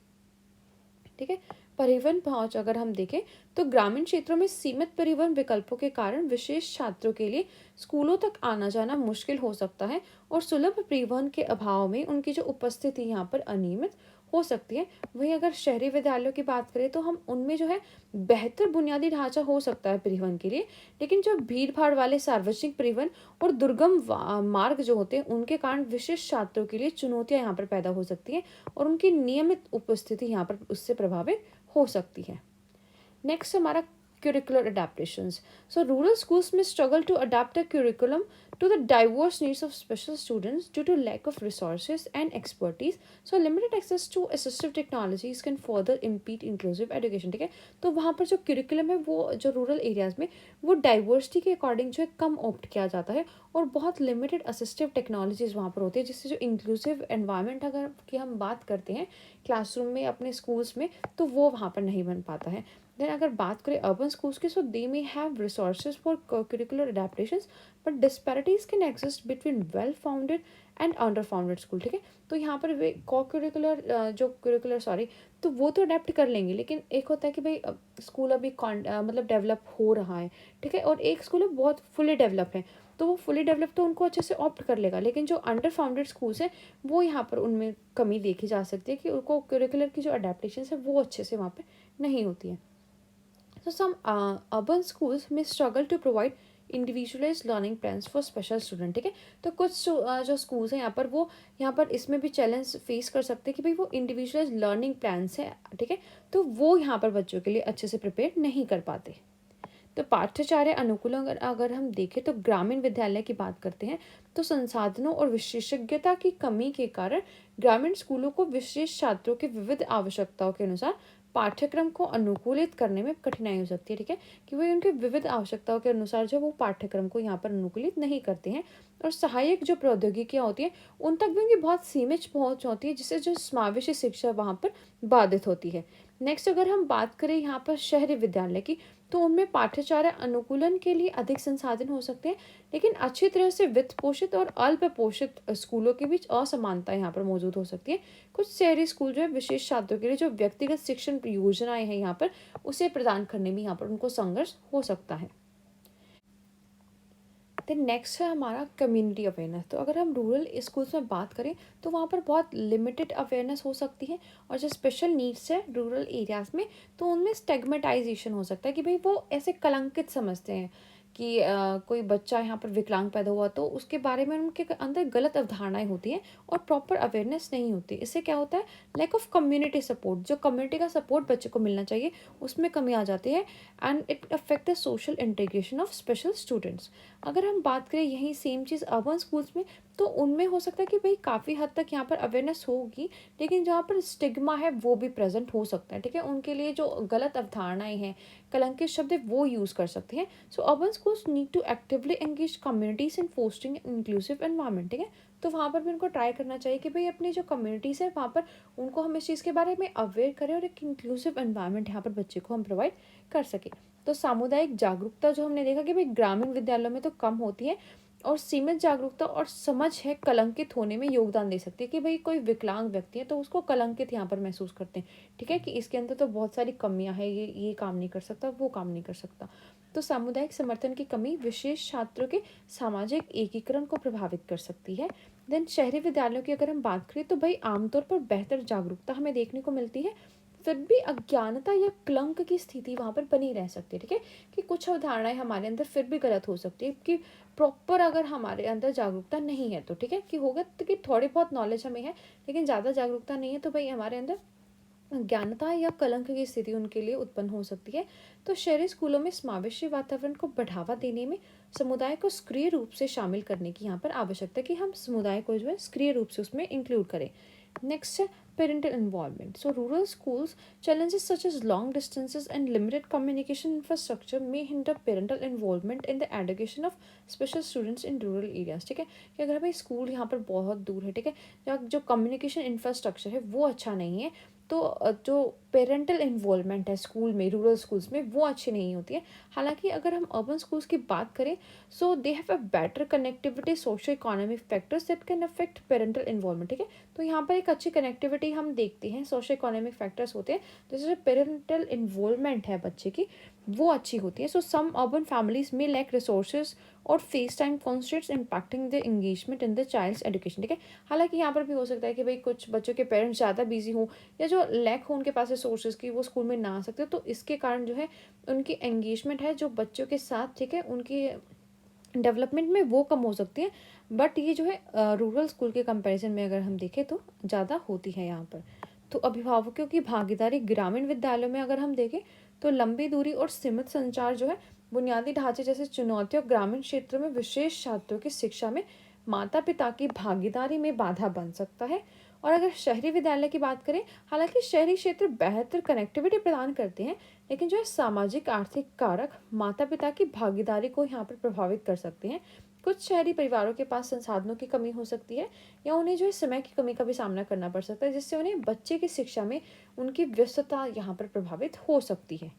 ठीक है। परिवहन पहुंच अगर हम देखें तो ग्रामीण क्षेत्रों में सीमित परिवहन विकल्पों के कारण विशेष छात्रों के लिए स्कूलों तक आना जाना मुश्किल हो सकता है, और सुलभ परिवहन के अभाव में उनकी जो उपस्थिति यहाँ पर अनियमित हो सकती है। वहीं अगर शहरी विद्यालयों की बात करें तो हम उनमें जो है बेहतर बुनियादी ढांचा हो सकता है परिवहन के लिए, लेकिन जो भीड़ भाड़ वाले सार्वजनिक परिवहन और दुर्गम मार्ग जो होते हैं उनके कारण विशेष छात्रों के लिए चुनौतियां यहाँ पर पैदा हो सकती हैं और उनकी नियमित उपस्थिति यहाँ पर उससे प्रभावित हो सकती है। नेक्स्ट हमारा curricular adaptations. So rural schools may struggle to adapt a curriculum to the diverse needs of special students due to lack of resources and expertise. So limited access to assistive technologies can further impede inclusive education, ठीक है। तो वहाँ पर जो curriculum है वो जो rural areas में वो डाइवर्सिटी के अकॉर्डिंग जो है कम ऑप्ट किया जाता है, और बहुत लिमिटेड असिस्टिव टेक्नोलॉजीज वहाँ पर होती है, जिससे जो इंक्लूसिव एनवायरनमेंट अगर की हम बात करते हैं क्लासरूम में अपने स्कूल्स में, तो वो वहाँ पर नहीं बन पाता है। देन अगर बात करें अर्बन स्कूल्स की, so they may have resources for curricular adaptations, but disparities can exist between well founded and under founded school, ठीक है। तो यहाँ पर वे करिकुलर जो करिकुलर तो वो तो अडेप्ट कर लेंगे, लेकिन एक होता है कि भाई स्कूल अभी मतलब डेवलप हो रहा है, ठीक है, और एक स्कूल बहुत फुली डेवलप है, तो वो फुली डेवलप तो उनको अच्छे से ऑप्ट कर लेगा, लेकिन जो अंडर फाउंडेड स्कूल्स हैं वो यहाँ पर उनमें कमी देखी जा सकती है कि उनको करिकुलर की जो अडेप्टेशन है वो अच्छे से वहाँ पर नहीं होती है। So some urban schools may struggle to provide individualise learning plans for special student, ठीक है। तो कुछ जो स्कूल्स हैं यहाँ पर, वो यहाँ पर इसमें भी चैलेंज फेस कर सकते हैं कि भाई वो इंडिविजुअलाइज लर्निंग प्लान्स है, ठीक है, तो वो यहाँ पर बच्चों के लिए अच्छे से प्रिपेयर नहीं कर पाते। तो पाठ्यचर्या अनुकूल अगर अगर हम देखें तो ग्रामीण विद्यालय की बात करते हैं, तो संसाधनों और विशेषज्ञता की कमी के कारण ग्रामीण स्कूलों को विशेष छात्रों की विविध आवश्यकताओं के अनुसार पाठ्यक्रम को अनुकूलित करने में कठिनाई हो सकती है, ठीक है, कि वे उनकी विविध आवश्यकताओं के अनुसार जो वो पाठ्यक्रम को यहाँ पर अनुकूलित नहीं करते हैं। और सहायक जो प्रौद्योगिकियाँ होती हैं उन तक भी उनकी बहुत सीमित पहुँच होती है, जिससे जो समावेशी शिक्षा वहाँ पर बाधित होती है। नेक्स्ट अगर हम बात करें यहाँ पर शहरी विद्यालय की, तो उनमें पाठ्यचर्या अनुकूलन के लिए अधिक संसाधन हो सकते हैं, लेकिन अच्छी तरह से वित्त पोषित और अल्प पोषित स्कूलों के बीच असमानता यहाँ पर मौजूद हो सकती है। कुछ शहरी स्कूल जो है विशेष छात्रों के लिए जो व्यक्तिगत शिक्षण योजनाएं हैं यहाँ पर, उसे प्रदान करने में यहाँ पर उनको संघर्ष हो सकता है। देन नेक्स्ट है हमारा कम्युनिटी अवेयरनेस। तो अगर हम रूरल स्कूल्स में बात करें तो वहाँ पर बहुत लिमिटेड अवेयरनेस हो सकती है, और जो स्पेशल नीड्स है रूरल एरियाज़ में, तो उनमें स्टेगमेटाइजेशन हो सकता है कि भाई वो ऐसे कलंकित समझते हैं कि कोई बच्चा यहाँ पर विकलांग पैदा हुआ तो उसके बारे में उनके अंदर गलत अवधारणाएं होती हैं और प्रॉपर अवेयरनेस नहीं होती। इससे क्या होता है, लैक ऑफ कम्युनिटी सपोर्ट, जो कम्युनिटी का सपोर्ट बच्चे को मिलना चाहिए उसमें कमी आ जाती है, and it affect the social integration of special students. अगर हम बात करें यही सेम चीज़ अर्बन स्कूल्स में, तो उनमें हो सकता है कि भाई काफ़ी हद तक यहाँ पर अवेयरनेस होगी, लेकिन जहाँ पर स्टिग्मा है वो भी प्रेजेंट हो सकता है, ठीक है, उनके लिए जो गलत अवधारणाएं हैं, कलंकित शब्द है, वो यूज़ कर सकते हैं। So urban schools need to actively engage communities in fostering inclusive environment, ठीक है। तो वहाँ पर भी उनको ट्राई करना चाहिए कि भाई अपनी जो कम्युनिटीज़ है वहाँ पर उनको हम इस चीज़ के बारे में अवेयर करें और एक इंक्लूसिव एनवायरनमेंट यहाँ पर बच्चे को हम प्रोवाइड कर सकें। तो सामुदायिक जागरूकता जो हमने देखा कि भाई ग्रामीण विद्यालयों में तो कम होती है, और सीमित जागरूकता और समझ है कलंकित होने में योगदान दे सकती है कि भाई कोई विकलांग व्यक्ति है तो उसको कलंकित यहाँ पर महसूस करते हैं, ठीक है, कि इसके अंदर तो बहुत सारी कमियां हैं, ये काम नहीं कर सकता, वो काम नहीं कर सकता। तो सामुदायिक समर्थन की कमी विशेष छात्रों के सामाजिक एकीकरण को प्रभावित कर सकती है। देन शहरी विद्यालयों की अगर हम बात करें तो भाई आमतौर पर बेहतर जागरूकता हमें देखने को मिलती है, फिर भी अज्ञानता या क्लंक की स्थिति वहाँ पर बनी रह सकती है, ठीक है, कि कुछ अवधारणाएं हमारे अंदर फिर भी गलत हो सकती है, कि प्रॉपर अगर हमारे अंदर जागरूकता नहीं है तो, ठीक है, कि होगा तो कि थोड़ी बहुत नॉलेज हमें है लेकिन ज़्यादा जागरूकता नहीं है, तो भाई हमारे अंदर अज्ञानता या कलंक की स्थिति उनके लिए उत्पन्न हो सकती है। तो शहरी स्कूलों में समावेशी वातावरण को बढ़ावा देने में समुदाय को सक्रिय रूप से शामिल करने की यहाँ पर आवश्यकता है कि हम समुदाय को जो है सक्रिय रूप से उसमें इंक्लूड करें। नेक्स्ट है parental involvement. So rural schools challenges such as long distances and limited communication infrastructure may hinder parental involvement in the education of special students in rural areas, ठीक है, कि अगर भाई स्कूल यहाँ पर बहुत दूर है, ठीक है, या जो कम्युनिकेशन इंफ्रास्ट्रक्चर है वो अच्छा नहीं है, तो जो पेरेंटल इन्वॉल्वमेंट है स्कूल में, रूरल स्कूल्स में, वो अच्छी नहीं होती है। हालांकि अगर हम अर्बन स्कूल्स की बात करें, so they have a better connectivity socio economic factors that can affect parental involvement, ठीक है, तो यहाँ पर एक अच्छी कनेक्टिविटी हम देखते हैं, सोशो इकोनॉमिक फैक्टर्स होते हैं, जैसे जो पेरेंटल इन्वॉल्वमेंट है बच्चे की वो अच्छी होती है। सो सम अर्बन फैमिलीज में लैक रिसोर्सेज और face time constraints impacting the engagement in the child's education, ठीक है। हालांकि यहाँ पर भी हो सकता है कि भाई कुछ बच्चों के पेरेंट्स ज़्यादा बिजी हों या जो लैक हो उनके पास रिसोर्सेज की, वो स्कूल में ना आ सकते, तो इसके कारण जो है उनकी एंगेजमेंट है जो बच्चों के साथ, ठीक है, उनकी डेवलपमेंट में वो कम हो सकती है। बट ये जो है रूरल स्कूल के कंपैरिजन में अगर हम देखें तो ज़्यादा होती है यहाँ पर। तो अभिभावकों की भागीदारी ग्रामीण विद्यालयों में अगर हम देखें तो लंबी दूरी और सीमित संचार जो है बुनियादी ढांचे जैसे चुनौतियों ग्रामीण क्षेत्रों में विशेष छात्रों की शिक्षा में माता पिता की भागीदारी में बाधा बन सकता है। और अगर शहरी विद्यालय की बात करें, हालांकि शहरी क्षेत्र बेहतर कनेक्टिविटी प्रदान करते हैं, लेकिन जो है सामाजिक आर्थिक कारक माता पिता की भागीदारी को यहाँ पर प्रभावित कर सकते हैं। कुछ शहरी परिवारों के पास संसाधनों की कमी हो सकती है या उन्हें जो है समय की कमी का भी सामना करना पड़ सकता है, जिससे उन्हें बच्चे की शिक्षा में उनकी व्यस्तता यहाँ पर प्रभावित हो सकती है।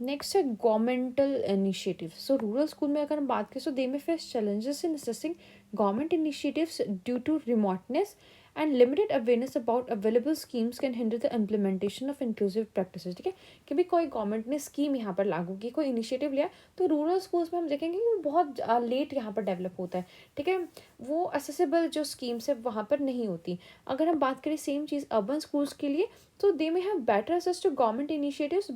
नेक्स्ट है governmental initiative. So rural school में अगर हम बात करें, सो दे में face challenges in accessing government initiatives due to remoteness and limited awareness about available schemes can hinder the implementation of inclusive practices, ठीक है, कि भी कोई गवर्नमेंट ने स्कीम यहाँ पर लागू की, कोई इनिशिएटिव लिया, तो रूरल स्कूल्स में हम देखेंगे कि वो बहुत लेट यहाँ पर डेवलप होता है, ठीक है, वो असेसेबल जो स्कीम्स है वहाँ पर नहीं होती। अगर हम बात करें सेम चीज़ अर्बन स्कूल्स के लिए, तो दे में have better access to government initiatives,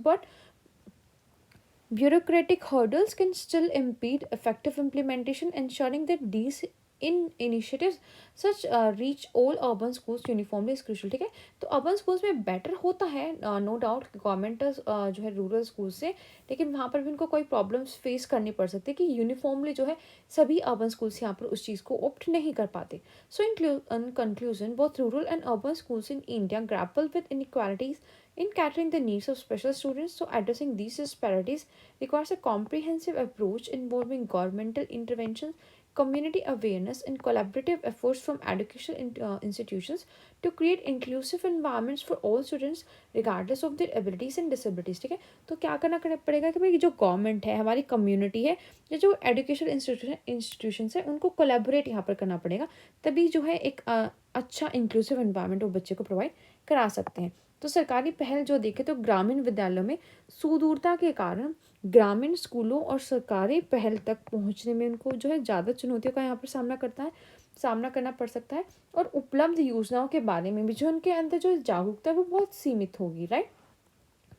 Bureaucratic hurdles can still impede effective implementation, ensuring that these in initiatives such reach all urban schools uniformly is crucial. ठीक है, तो अर्बन स्कूल्स में better होता है नो डाउट, गवर्नमेंट जो है rural school से, लेकिन वहाँ पर भी उनको कोई प्रॉब्लम्स फेस करनी पड़ सकती है कि यूनिफॉर्मली जो है सभी अर्बन स्कूल्स यहाँ पर उस चीज़ को ऑप्ट नहीं कर पाते. So in conclusion, both rural and urban schools in India grapple with inequalities in catering the needs of special students. So, addressing these disparities requires a comprehensive approach involving governmental interventions, community awareness, and collaborative efforts from educational institutions to create inclusive environments for all students regardless of their abilities and disabilities. ठीक है, तो क्या करना पड़ेगा कि भाई जो government है, हमारी कम्युनिटी है, या जो एजुकेशन इंस्टीट्यूशंस है, उनको कोलैबोरेट यहाँ पर करना पड़ेगा, तभी जो है एक अच्छा इंक्लूसिव एनवायरनमेंट वो बच्चे को प्रोवाइड करा सकते हैं. तो सरकारी पहल जो देखें तो ग्रामीण विद्यालयों में सुदूरता के कारण ग्रामीण स्कूलों और सरकारी पहल तक पहुंचने में उनको जो है ज़्यादा चुनौतियों का यहाँ पर सामना करना पड़ सकता है. और उपलब्ध योजनाओं के बारे में भी जो उनके अंदर जो जागरूकता है वो बहुत सीमित होगी, राइट.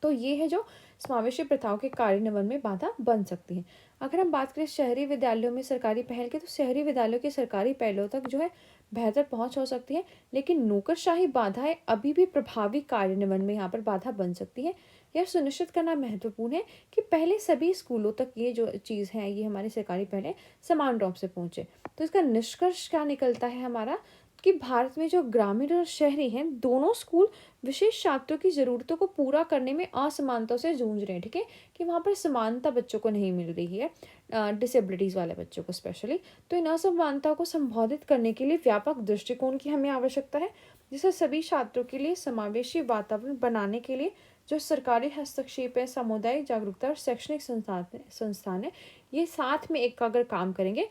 तो ये है जो समावेशी प्रथाओं के कार्यान्वयन में बाधा बन सकती है. अगर हम बात करें शहरी विद्यालयों में सरकारी पहल के, तो शहरी विद्यालयों के सरकारी पहलों तक जो है बेहतर पहुंच हो सकती है, लेकिन नौकरशाही बाधाएं अभी भी प्रभावी कार्यान्वयन में यहाँ पर बाधा बन सकती है. यह सुनिश्चित करना महत्वपूर्ण है कि पहले सभी स्कूलों तक ये जो चीज़ है, ये हमारी सरकारी पहलें समान रूप से पहुँचे. तो इसका निष्कर्ष क्या निकलता है हमारा, कि भारत में जो ग्रामीण और शहरी हैं, दोनों स्कूल विशेष छात्रों की ज़रूरतों को पूरा करने में असमानता से जूझ रहे हैं. ठीक है, कि वहाँ पर समानता बच्चों को नहीं मिल रही है, डिसेबिलिटीज़ वाले बच्चों को स्पेशली. तो इन असमानता को संबोधित करने के लिए व्यापक दृष्टिकोण की हमें आवश्यकता है, जिससे सभी छात्रों के लिए समावेशी वातावरण बनाने के लिए जो सरकारी हस्तक्षेप है, सामुदायिक जागरूकता और शैक्षणिक संस्थान है, ये साथ में एक अगर काम करेंगे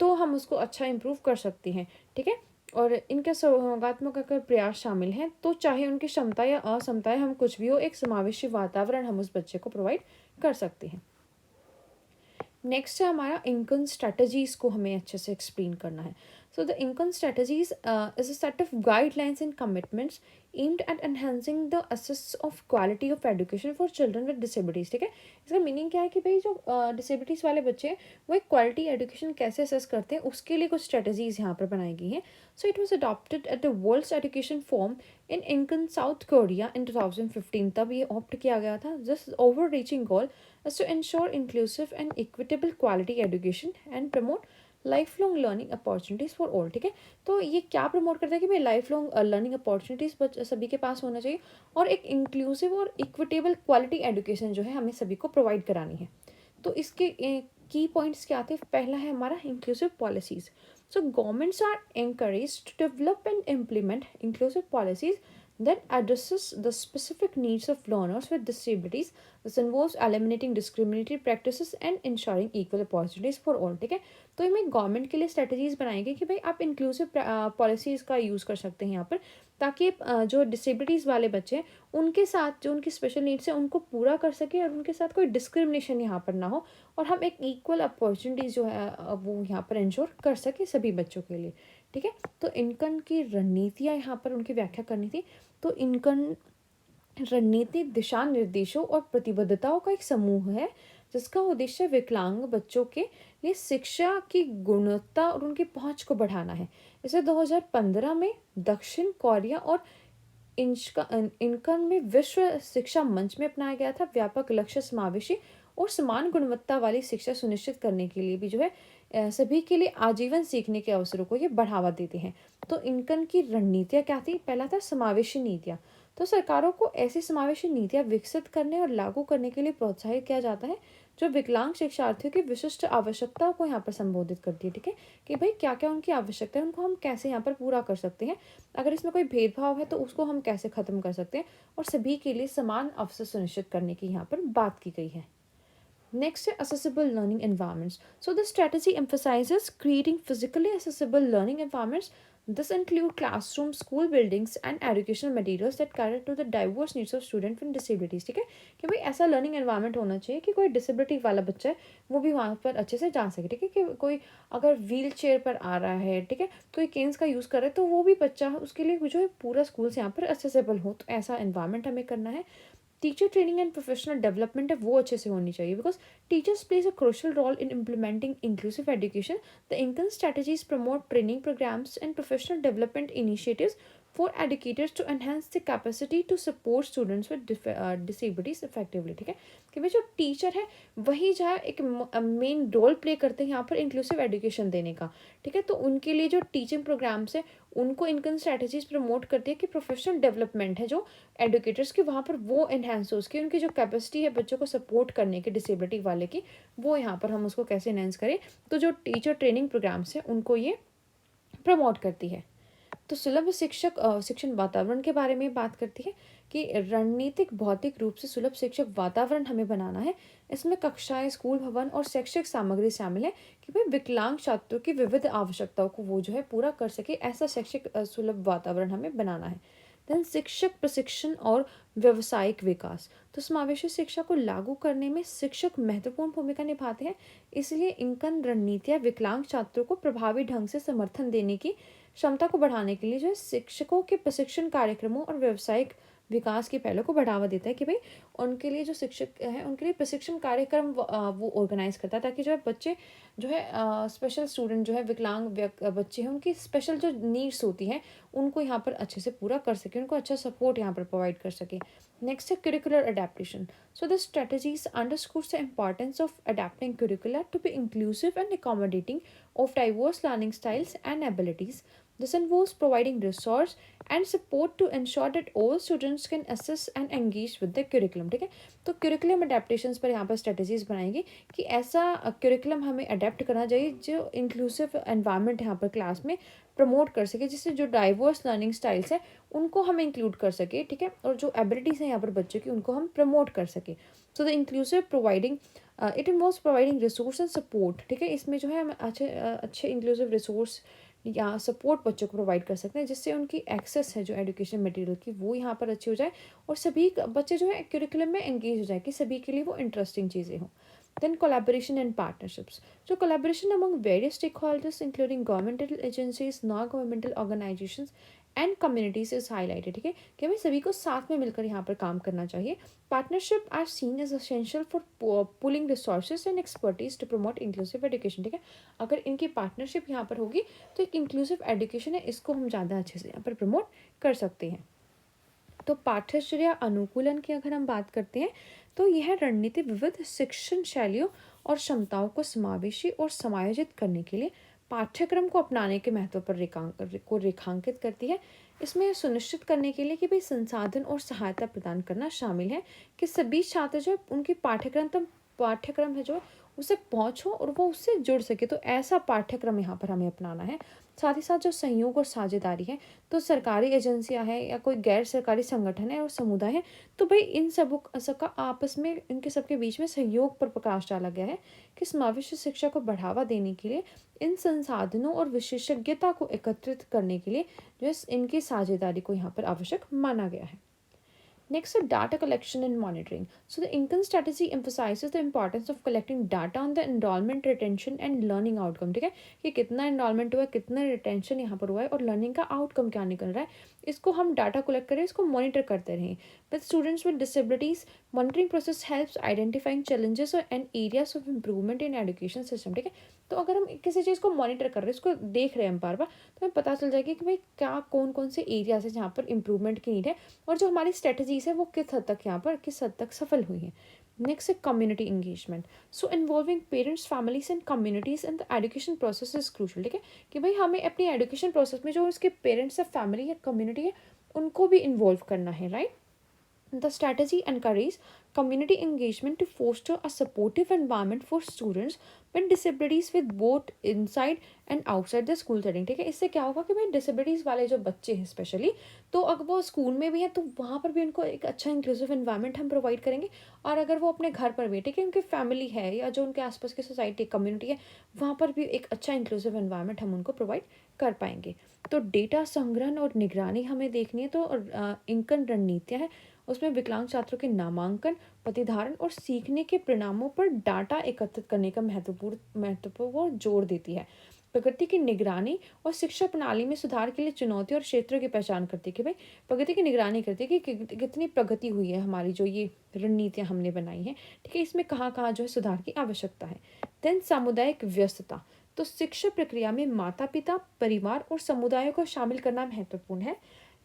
तो हम उसको अच्छा इम्प्रूव कर सकते हैं. ठीक है, और इनके सहयोगात्मक अगर प्रयास शामिल हैं, तो चाहे उनकी क्षमता या असमताएं हम कुछ भी हो, एक समावेशी वातावरण हम उस बच्चे को प्रोवाइड कर सकते हैं. नेक्स्ट है हमारा इनकम स्ट्रेटजीज को हमें अच्छे से एक्सप्लेन करना है. सो the Incheon strategies is a set of guidelines and commitments aimed at enhancing the assess of quality of education for children with disabilities. ठीक है, इसका मीनिंग क्या है कि भाई जो डिसेबिलिटीज़ वाले बच्चे हैं वो एक क्वालिटी एजुकेशन कैसे असेस करते हैं, उसके लिए कुछ स्ट्रेटजीज यहाँ पर बनाई गई हैं. So it was adopted at the world's education forum in Incheon South Korea in 2015. तब ये ऑप्ट किया गया था. This overreaching goal is to ensure inclusive and equitable quality education and promote life long learning opportunities for all. ठीक है, तो ये क्या प्रमोट करता है कि भाई लाइफ लॉन्ग लर्निंग अपॉर्चुनिटीज़ सभी के पास होना चाहिए, और एक इंक्लूसिव और इक्विटेबल क्वालिटी एजुकेशन जो है हमें सभी को प्रोवाइड करानी है. तो इसके की पॉइंट्स क्या आते हैं. पहला है हमारा inclusive policies. So governments are encourage to develop and implement inclusive policies that addresses the specific needs of learners with disabilities. This involves eliminating discriminatory practices and ensuring equal opportunities for all. ठीक है, तो इनमें government के लिए strategies बनाएंगे कि भाई आप इंक्लूसिव पॉलिसीज़ का यूज़ कर सकते हैं यहाँ पर, ताकि जो डिसेबिलिटीज़ वाले बच्चे हैं उनके साथ जो उनकी स्पेशल नीड्स है उनको पूरा कर सके, और उनके साथ कोई डिस्क्रिमिनेशन यहाँ पर ना हो, और हम एक इक्वल अपॉर्चुनिटीज़ जो है वो यहाँ पर इंश्योर कर सके सभी बच्चों के लिए. ठीक है, तो इनकम की रणनीतियाँ यहाँ पर उनकी व्याख्या करनी थी. तो इनकम रणनीति दिशा निर्देशों और प्रतिबद्धताओं का एक समूह है, जिसका उद्देश्य विकलांग बच्चों के लिए शिक्षा की गुणवत्ता और उनकी पहुंच को बढ़ाना है. इसे 2015 में दक्षिण कोरिया और इनकन में विश्व शिक्षा मंच में अपनाया गया था. व्यापक लक्ष्य समावेशी और समान गुणवत्ता वाली शिक्षा सुनिश्चित करने के लिए भी जो है सभी के लिए आजीवन सीखने के अवसरों को ये बढ़ावा देते हैं. तो इनकन की रणनीतियाँ क्या थी. पहला था समावेशी नीतियाँ. तो सरकारों को ऐसी समावेशी नीतियाँ विकसित करने और लागू करने के लिए प्रोत्साहित किया जाता है, जो विकलांग शिक्षार्थियों की विशिष्ट आवश्यकताओं को यहाँ पर संबोधित करती है. ठीक है, कि भाई क्या क्या उनकी आवश्यकता है, उनको हम कैसे यहाँ पर पूरा कर सकते हैं, अगर इसमें कोई भेदभाव है तो उसको हम कैसे ख़त्म कर सकते हैं, और सभी के लिए समान अवसर सुनिश्चित करने की यहाँ पर बात की गई है. Next, accessible learning environments. So the strategy emphasizes creating physically accessible learning environments. This include classrooms, school buildings, and educational materials that cater to the diverse needs of students with disabilities. ठीक है, कि भाई ऐसा learning environment होना चाहिए कि कोई disability वाला बच्चा है वो भी वहाँ पर अच्छे से जा सके. ठीक है, कि कोई अगर व्हील चेयर पर आ रहा है, ठीक है, कोई केन्स का यूज़ कर रहा है, तो वो भी बच्चा उसके लिए जो है पूरा स्कूल से यहाँ पर एक्सेसिबल हो, तो ऐसा एनवायरनमेंट हमें करना है. Teacher training and professional development है वो अच्छे से होनी चाहिए, because teachers plays a crucial role in implementing inclusive education. The Incheon strategies promote training programmes and professional development initiatives for educators to enhance the capacity to support students with disabilities effectively. ठीक है, कि भाई जो teacher है वही जो है एक मेन रोल प्ले करते हैं यहाँ पर इंक्लूसिव एजुकेशन देने का. ठीक है, तो उनके लिए जो टीचिंग प्रोग्राम्स है उनको इनकम स्ट्रेटजीज प्रमोट करती है कि प्रोफेशनल डेवलपमेंट है जो एडुकेटर्स की वहाँ पर वो एनहेंस हो, उसकी उनकी जो कैपेसिटी है बच्चों को सपोर्ट करने की डिसेबिलिटी वाले की, वो यहाँ पर हम उसको कैसे एनहेंस करें. तो जो टीचर ट्रेनिंग प्रोग्राम्स है उनको ये प्रमोट करती है. तो सुलभ शिक्षण वातावरण के बारे में बात करती है कि रणनीतिक भौतिक रूप से सुलभ शिक्षक वातावरण हमें बनाना है. इसमें कक्षाएं, स्कूल भवन और शैक्षिक सामग्री शामिल है कि भाई विकलांग छात्रों की विविध आवश्यकताओं को वो जो है पूरा कर सके, ऐसा शैक्षिक सुलभ वातावरण हमें बनाना है. देन शिक्षक प्रशिक्षण और व्यवसायिक विकास. तो समावेशी शिक्षा को लागू करने में शिक्षक महत्वपूर्ण भूमिका निभाते हैं, इसलिए इनकन रणनीतियाँ विकलांग छात्रों को प्रभावी ढंग से समर्थन देने की क्षमता को बढ़ाने के लिए जो है शिक्षकों के प्रशिक्षण कार्यक्रमों और व्यावसायिक विकास के पहलों को बढ़ावा देता है कि भाई उनके लिए जो शिक्षक हैं उनके लिए प्रशिक्षण कार्यक्रम वो ऑर्गेनाइज करता है, ताकि जो है बच्चे जो है स्पेशल स्टूडेंट जो है विकलांग बच्चे हैं उनकी स्पेशल जो नीड्स होती हैं उनको यहाँ पर अच्छे से पूरा कर सके, उनको अच्छा सपोर्ट यहाँ पर प्रोवाइड कर सके. नेक्स्ट है curricular adaptation. So the strategies underscores the importance of adapting curricula to be inclusive and accommodating of diverse learning styles and abilities. This involves providing resource and support to ensure that all students can access and engage with the curriculum. ठीक है, तो curriculum adaptations पर यहाँ पर strategies बनाएंगे कि ऐसा curriculum हमें adapt करना चाहिए जो inclusive environment यहाँ पर क्लास में प्रमोट कर सके, जिससे जो डाइवर्स लर्निंग स्टाइल्स है उनको हम इंक्लूड कर सके. ठीक है, और जो एबिलिटीज़ हैं यहाँ पर बच्चों की उनको हम प्रमोट कर सके. So the inclusive providing it involves providing resource and support. ठीक है, इसमें जो है हम अच्छे इंक्लूसिव रिसोर्स या सपोर्ट बच्चों को प्रोवाइड कर सकते हैं, जिससे उनकी एक्सेस है जो एजुकेशन मटेरियल की वो यहाँ पर अच्छी हो जाए और सभी बच्चे जो है करिकुलम में एंगेज हो जाए कि सभी के लिए वो इंटरेस्टिंग चीज़ें हों. Then collaboration and partnerships. So collaboration among various stakeholders including governmental agencies, non-governmental organizations and communities is highlighted. ठीक है, कि हमें सभी को साथ में मिलकर यहाँ पर काम करना चाहिए. Partnership are seen as essential for pooling resources and expertise to promote inclusive education. ठीक है, अगर इनकी पार्टनरशिप यहाँ पर होगी तो एक इंक्लूसिव एजुकेशन है इसको हम ज़्यादा अच्छे से यहाँ पर प्रमोट कर सकते हैं. तो पाठ्यचर्या अनुकूलन की अगर हम बात करते हैं तो यह रणनीति विविध शिक्षण शैलियों और क्षमताओं को समावेशी और समायोजित करने के लिए पाठ्यक्रम को अपनाने के महत्व पर रेखांकित करती है. इसमें सुनिश्चित करने के लिए कि भाई संसाधन और सहायता प्रदान करना शामिल है कि सभी छात्र जो उनकी पाठ्यक्रम है जो उसे पहुँच हो और वो उससे जुड़ सके, तो ऐसा पाठ्यक्रम यहाँ पर हमें अपनाना है. साथ ही साथ जो सहयोग और साझेदारी है, तो सरकारी एजेंसियां हैं या कोई गैर सरकारी संगठन है और समुदाय है, तो भाई इन सबका आपस में इनके सबके बीच में सहयोग पर प्रकाश डाला गया है कि समावेशी शिक्षा को बढ़ावा देने के लिए इन संसाधनों और विशेषज्ञता को एकत्रित करने के लिए जो है इनकी साझेदारी को यहाँ पर आवश्यक माना गया है. Next, data collection and monitoring. So the income strategy emphasizes the importance of collecting data on the enrollment, retention and learning outcome. ठीक है, कि कितना enrollment हुआ है, कितना retention यहाँ पर हुआ है और learning का outcome क्या निकल रहा है, इसको हम data collect करें, इसको monitor करते रहें. With students with disabilities, monitoring process helps identifying challenges and areas of improvement in education system. ठीक है, तो अगर हम किसी चीज़ को मॉनिटर कर रहे हैं, इसको देख रहे हैं हम बार बार, तो हमें पता चल जाएगा कि भाई क्या कौन कौन से एरियाज है जहाँ पर इम्प्रूवमेंट की नीड है और जो हमारी स्ट्रेटजीज है वो किस हद तक यहाँ पर किस हद तक सफल हुई है. नेक्स्ट है community engagement. So involving parents, families and communities in the education process is crucial. ठीक है, कि भाई हमें अपनी एजुकेशन प्रोसेस में जो उसके पेरेंट्स है, फैमिली है, कम्युनिटी है, उनको भी इन्वॉल्व करना है. Right, the strategy encourages community engagement to foster a supportive environment for students with disabilities with both inside and outside the school setting. ठीक है, इससे क्या होगा कि भाई डिसेबिलिटीज़ वाले जो बच्चे हैं स्पेशली, तो अगर वो स्कूल में भी हैं तो वहाँ पर भी उनको एक अच्छा इंक्लूसिव एनवायरनमेंट हम प्रोवाइड करेंगे, और अगर वो अपने घर पर भी, ठीक है, उनकी फैमिली है या जो उनके आसपास की सोसाइटी कम्युनिटी है वहाँ पर भी एक अच्छा इंक्लूसिव एनवायरनमेंट हम उनको प्रोवाइड कर पाएंगे. तो डेटा संग्रहण और निगरानी हमें देखनी है, तो इनकन रणनीतियाँ हैं उसमें विकलांग छात्रों के नामांकन, प्रतिधारण और सीखने के परिणामों पर डाटा एकत्रित करने का महत्वपूर्ण जोर देती है. प्रगति की निगरानी और शिक्षा प्रणाली में सुधार के लिए चुनौती और क्षेत्रों की पहचान करती है कि भाई प्रगति की निगरानी करती है कि कितनी प्रगति हुई है हमारी जो ये रणनीतियाँ हमने बनाई हैं, ठीक है, इसमें कहाँ कहाँ जो है सुधार की आवश्यकता है। देन सामुदायिक व्यस्तता, तो शिक्षा प्रक्रिया में माता पिता, परिवार और समुदायों को शामिल करना महत्वपूर्ण है।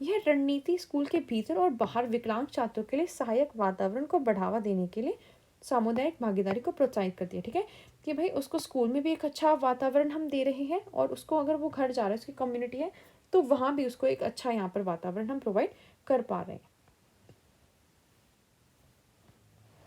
यह रणनीति स्कूल के भीतर और बाहर विकलांग छात्रों के लिए सहायक वातावरण को बढ़ावा देने के लिए सामुदायिक भागीदारी को प्रोत्साहित करती है, ठीक है, कि भाई उसको स्कूल में भी एक अच्छा वातावरण हम दे रहे हैं और उसको अगर वो घर जा रहा है, उसकी कम्युनिटी है, तो वहाँ भी उसको एक अच्छा यहाँ पर वातावरण हम प्रोवाइड कर पा रहे हैं।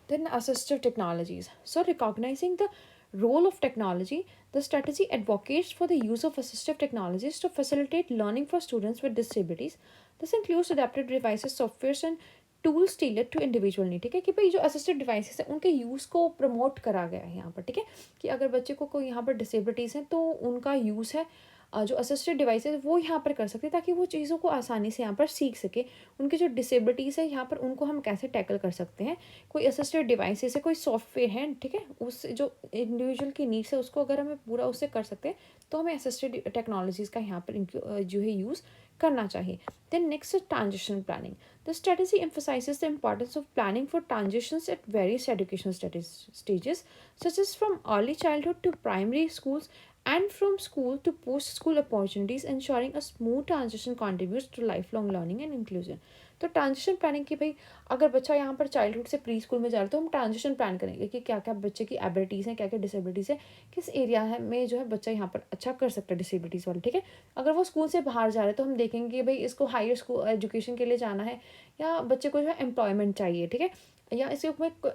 Then assistive technologies. So recognizing the role of technology, the strategy advocates for the use of assistive technologies to facilitate learning for students with disabilities. This includes adapted devices, softwares and tools tailor to individual need, ठीक है, कि भाई जो assisted devices हैं उनके use को promote करा गया है यहाँ पर, ठीक है, कि अगर बच्चे को कोई यहाँ पर डिसेबिलिटीज़ हैं तो उनका यूज़ है जो असिस्टेड डिवाइसेस वो यहाँ पर कर सकते हैं ताकि वो चीज़ों को आसानी से यहाँ पर सीख सके। उनकी जो डिसेबिलिटीज़ है यहाँ पर उनको हम कैसे टैकल कर सकते हैं, कोई असिस्टेड डिवाइसेस है, कोई सॉफ्टवेयर है, ठीक है, उस जो इंडिविजुअल की नीड्स है उसको अगर हमें पूरा उससे कर सकते हैं तो हमें असिस्टेड टेक्नोलॉजीज़ का यहाँ पर जो है यूज़ करना चाहिए। Then next transition planning, the strategy emphasizes the importance of planning for transitions at various educational stages, such as from early childhood to primary schools and from school to post school opportunities, ensuring a smooth transition contributes to lifelong learning and inclusion. तो transition planning की भाई अगर बच्चा यहाँ पर childhood से pre school में जा रहा है तो हम ट्रांजिशन प्लान करेंगे कि क्या क्या बच्चे की एबिलिटीज़ हैं, क्या क्या डिसेबिलिटीज़ है, किस एरिया है में जो है बच्चा यहाँ पर अच्छा कर सकता है डिसेबिलिटीज़ वाले, ठीक है। अगर वो स्कूल से बाहर जा रहा है तो हम देखेंगे कि भाई इसको हायर स्कूल एजुकेशन के लिए जाना है या बच्चे को जो है एम्प्लॉयमेंट चाहिए, ठीक है, या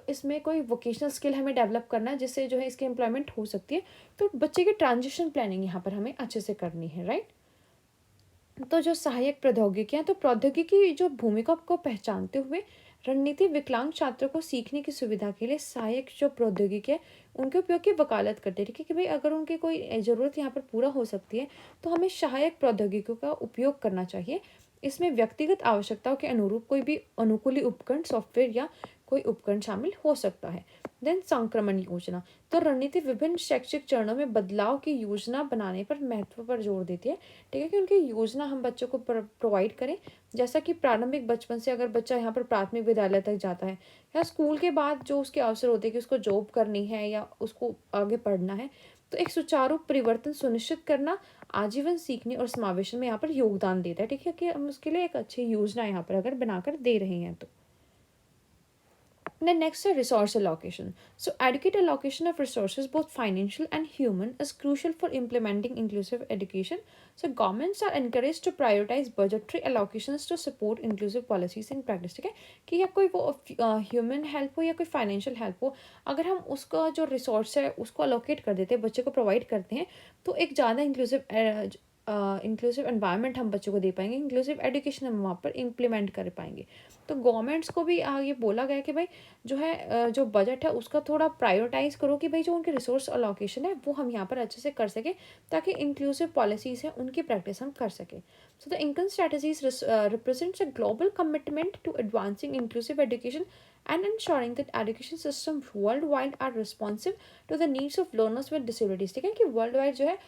इसमें कोई वोकेशनल स्किल हमें डेवलप करना है जिससे जो है इसकी एम्प्लॉयमेंट हो सकती है। तो बच्चे की ट्रांजिशन प्लानिंग यहाँ पर हमें अच्छे से करनी है, राइट। तो जो सहायक प्रौद्योगिकियाँ, तो प्रौद्योगिकी जो भूमिका को पहचानते हुए रणनीति विकलांग छात्रों को सीखने की सुविधा के लिए सहायक जो प्रौद्योगिकी है उनके उपयोग की वकालत करते हैं, ठीक है, कि भाई अगर उनकी कोई ज़रूरत यहाँ पर पूरा हो सकती है तो हमें सहायक प्रौद्योगिकियों का उपयोग करना चाहिए। इसमें व्यक्तिगत आवश्यकताओं के अनुरूप कोई भी अनुकूली उपकरण, सॉफ्टवेयर या कोई उपकरण शामिल हो सकता है। देन संक्रमण योजना, तो रणनीति विभिन्न शैक्षिक चरणों में बदलाव की योजना बनाने पर महत्व पर जोर देती है, ठीक है, कि उनकी योजना हम बच्चों को प्रोवाइड करें। जैसा कि प्रारंभिक बचपन से अगर बच्चा यहाँ पर प्राथमिक विद्यालय तक जाता है या स्कूल के बाद जो उसके अवसर होते हैं कि उसको जॉब करनी है या उसको आगे पढ़ना है, तो एक सुचारू परिवर्तन सुनिश्चित करना आजीवन सीखने और समावेशन में यहाँ पर योगदान देता है, ठीक है, कि हम उसके लिए एक अच्छी योजना यहाँ पर अगर बनाकर दे रहे हैं तो। Then next is resource allocation. So adequate allocation of resources, both financial and human, is crucial for implementing inclusive education. So governments are encouraged to prioritize budgetary allocations to support inclusive policies in practice, ठीक है, कि या कोई वो human help हो या कोई financial help हो, अगर हम उसका जो रिसोर्स है उसको अलोकेट कर देते हैं, बच्चे को प्रोवाइड करते हैं, तो एक ज़्यादा इंक्लूसिव एनवायरनमेंट हम बच्चों को दे पाएंगे, इंक्लूसिव एजुकेशन हम वहाँ पर इम्प्लीमेंट कर पाएंगे। तो गवर्नमेंट्स को भी ये बोला गया कि भाई जो है जो बजट है उसका थोड़ा प्रायोरिटाइज करो कि भाई जो उनके रिसोर्स अलोकेशन है वो हम यहाँ पर अच्छे से कर सकें ताकि इंक्लूसिव पॉलिसीज़ हैं उनकी प्रैक्टिस हम कर सकें। So the Incheon strategies represents a global commitment to advancing inclusive education and ensuring that education systems worldwide are responsive to the needs of learners with disabilities, ठीक है, कि worldwide जो है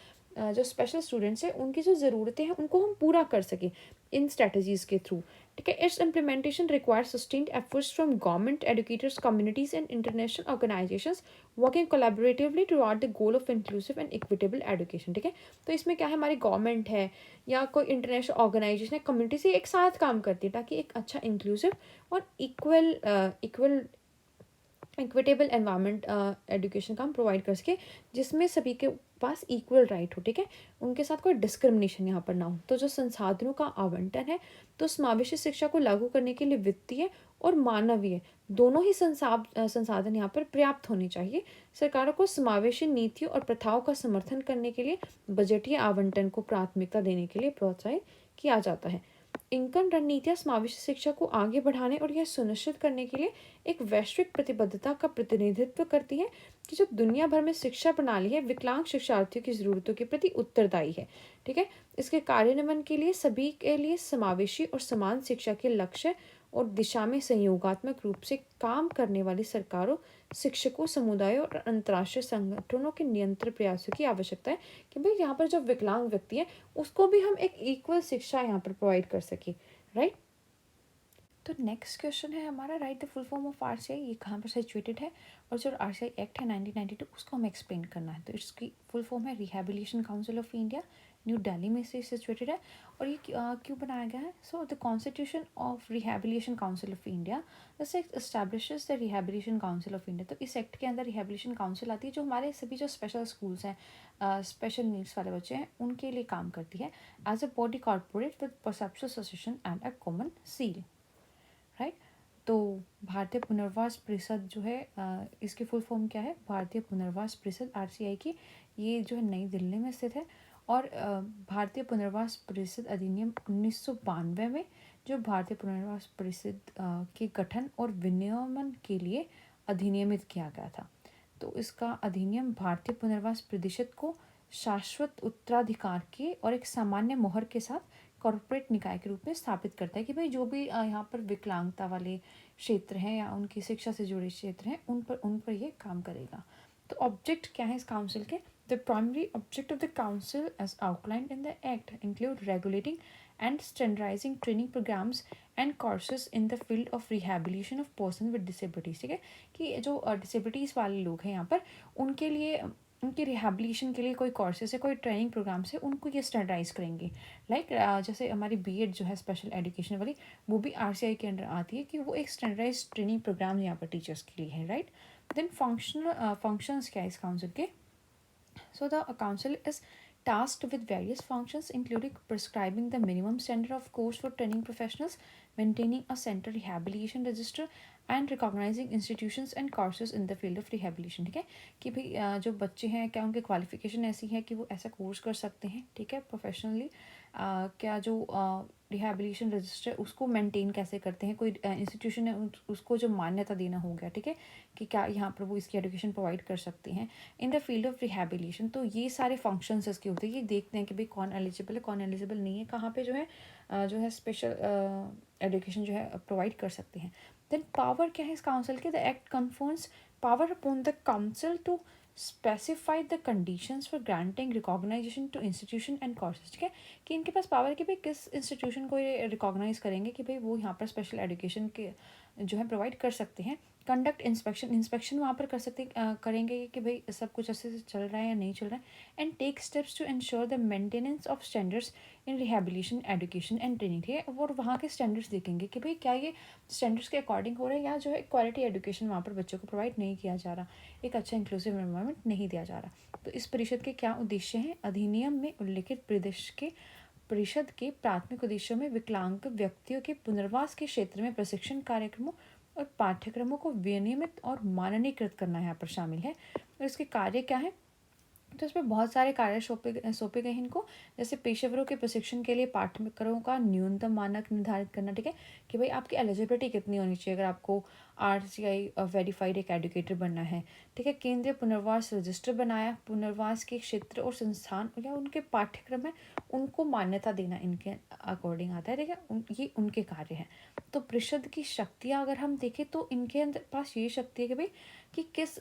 जो स्पेशल स्टूडेंट्स हैं उनकी जो ज़रूरतें हैं उनको हम पूरा कर सकें इन स्ट्रेटजीज़ के थ्रू, ठीक है। It's implementation requires sustained efforts from government, educators, communities and international organisations working collaboratively toward the goal of inclusive and equitable education, ठीक है। तो इसमें क्या है, हमारी गवर्नमेंट है या कोई इंटरनेशनल ऑर्गेनाइजेशन है, कम्युनिटी से एक साथ काम करती है ताकि एक अच्छा इंक्लूसिव और इक्विटेबल एनवायरनमेंट एजुकेशन का हम प्रोवाइड कर सके जिसमें सभी के पास इक्वल राइट हो, ठीक है, उनके साथ कोई डिस्क्रिमिनेशन यहाँ पर ना हो। तो जो संसाधनों का आवंटन है तो समावेशी शिक्षा को लागू करने के लिए वित्तीय और मानवीय दोनों ही संसाधन यहाँ पर पर्याप्त होने चाहिए। सरकारों को समावेशी नीतियों और प्रथाओं का समर्थन करने के लिए बजटीय आवंटन को प्राथमिकता देने के लिए प्रोत्साहित किया जाता है। इनकम रणनीतियाँ समावेशी शिक्षा को आगे बढ़ाने और यह सुनिश्चित करने के लिए एक वैश्विक प्रतिबद्धता का प्रतिनिधित्व करती है कि जो दुनिया भर में शिक्षा प्रणाली है विकलांग शिक्षार्थियों की ज़रूरतों के प्रति उत्तरदायी है। ठीक है, इसके कार्यान्वयन के लिए सभी के लिए समावेशी और समान शिक्षा के लक्ष्य और दिशा में सहयोगात्मक रूप से काम करने वाली सरकारों, शिक्षकों, समुदायों और अंतर्राष्ट्रीय संगठनों के निरंतर प्रयासों की आवश्यकता है कि भाई यहाँ पर जो विकलांग व्यक्ति है उसको भी हम एक इक्वल शिक्षा यहाँ पर प्रोवाइड कर सके। राइट। तो नेक्स्ट क्वेश्चन है हमारा, right the full form of RCI, ये कहाँ पर सिचुएटेड है, और जो आरसीआई एक्ट है 1992 उसको हमें एक्सप्लेन करना है। तो इसकी फुल फॉर्म है rehabilitation council of India, new Delhi में से सिचुएटेड है। और ये क्यों बनाया गया है? So the constitution of rehabilitation council of India this act establishes the rehabilitation council of India. तो इस एक्ट के अंदर रिहैबिलिटेशन काउंसिल आती है जो हमारे सभी जो स्पेशल स्कूल्स हैं, स्पेशल नीड्स वाले बच्चे हैं उनके लिए काम करती है as a body corporate with perception association and a common seal. Right. तो भारतीय पुनर्वास परिषद जो है, इसकी फुल फॉर्म क्या है? भारतीय पुनर्वास परिषद आरसीआई की, ये जो है नई दिल्ली में स्थित है। और भारतीय पुनर्वास परिषद अधिनियम 1992 में जो भारतीय पुनर्वास परिषद के गठन और विनियमन के लिए अधिनियमित किया गया था। तो इसका अधिनियम भारतीय पुनर्वास परिषद को शाश्वत उत्तराधिकार के और एक सामान्य मोहर के साथ कॉरपोरेट निकाय के रूप में स्थापित करता है कि भाई जो भी यहाँ पर विकलांगता वाले क्षेत्र हैं या उनकी शिक्षा से जुड़े क्षेत्र हैं उन पर ये काम करेगा। तो ऑब्जेक्ट क्या है इस काउंसिल के? The primary object of the council as outlined in the act include regulating and standardising training programmes and courses in the field of rehabilitation of person with disabilities. ठीक है, कि जो डिसेबिलिटीज़ वाले लोग हैं यहाँ पर उनके लिए उनके रिहैबिलिटेशन के लिए कोई कोर्सेज है, कोई ट्रेनिंग प्रोग्राम्स है, उनको ये स्टैंडर्डाइज करेंगे। लाइक जैसे हमारी बीएड जो है स्पेशल एजुकेशन वाली, वो भी आरसीआई के अंडर आती है कि वो एक स्टैंडर्डाइज ट्रेनिंग प्रोग्राम यहाँ पर टीचर्स के लिए है। राइट। देन फंक्शंस क्या है इस काउंसिल के? So the council is tasked with various functions including prescribing the minimum standard of course for training professionals, maintaining a center rehabilitation register and recognizing institutions and courses in the field of rehabilitation। ठीक है, कि भाई जो बच्चे हैं क्या उनकी qualification ऐसी है कि वो ऐसा कोर्स कर सकते हैं, ठीक है, प्रोफेशनली। क्या जो रिहैबिलिटेशन रजिस्टर उसको मेंटेन कैसे करते हैं, कोई इंस्टीट्यूशन है उसको जो मान्यता देना हो गया, ठीक है, कि क्या यहाँ पर वो इसकी एजुकेशन प्रोवाइड कर सकते हैं इन द फील्ड ऑफ रिहैबिलिटेशन। तो ये सारे फंक्शंस इसके होते हैं कि देखते हैं कि भाई कौन एलिजिबल है कौन एलिजिबल नहीं है, कहाँ पे जो है स्पेशल एजुकेशन जो है प्रोवाइड कर सकते हैं। देन पावर क्या है इस काउंसिल के? The act confers power upon the council to specify the conditions for granting recognition to institution and courses. ठीक है, कि इनके पास पावर है कि भाई किस इंस्टीट्यूशन को ये रिकॉग्नाइज करेंगे कि भाई वो यहाँ पर स्पेशल एजुकेशन के जो है प्रोवाइड कर सकते हैं। कंडक्ट इंस्पेक्शन वहाँ पर कर सकते करेंगे कि भाई सब कुछ अच्छे से चल रहा है या नहीं चल रहा है। And take steps to ensure the maintenance of standards in rehabilitation education and training. ठीक है, और वहाँ के स्टैंडर्ड्स देखेंगे कि भाई क्या ये स्टैंडर्ड्स के अकॉर्डिंग हो रहे हैं या जो है क्वालिटी एजुकेशन वहाँ पर बच्चों को प्रोवाइड नहीं किया जा रहा, एक अच्छा इंक्लूसिव एनवायरनमेंट नहीं दिया जा रहा। तो इस परिषद के क्या उद्देश्य हैं? अधिनियम में उल्लिखित परिषद के प्राथमिक उद्देश्यों में विकलांग व्यक्तियों के पुनर्वास के क्षेत्र में प्रशिक्षण कार्यक्रमों और पाठ्यक्रमों को विनियमित और माननीकृत करना यहाँ पर शामिल है। और इसके कार्य क्या है? तो इसमें बहुत सारे कार्य सौंपे गए इनको, जैसे पेशेवरों के प्रशिक्षण के लिए पाठ्यक्रमों का न्यूनतम मानक निर्धारित करना। ठीक है, कि भाई आपकी एलिजिबिलिटी कितनी होनी चाहिए अगर आपको आरसीआई वेरीफाइड एक एजुकेटर बनना है। ठीक है, केंद्रीय पुनर्वास रजिस्टर बनाया, पुनर्वास के क्षेत्र और संस्थान या उनके पाठ्यक्रम है उनको मान्यता देना इनके अकॉर्डिंग आता है। ठीक है, ये उनके कार्य हैं। तो परिषद की शक्तियाँ अगर हम देखें तो इनके अंदर पास ये शक्ति है कि भाई कि किस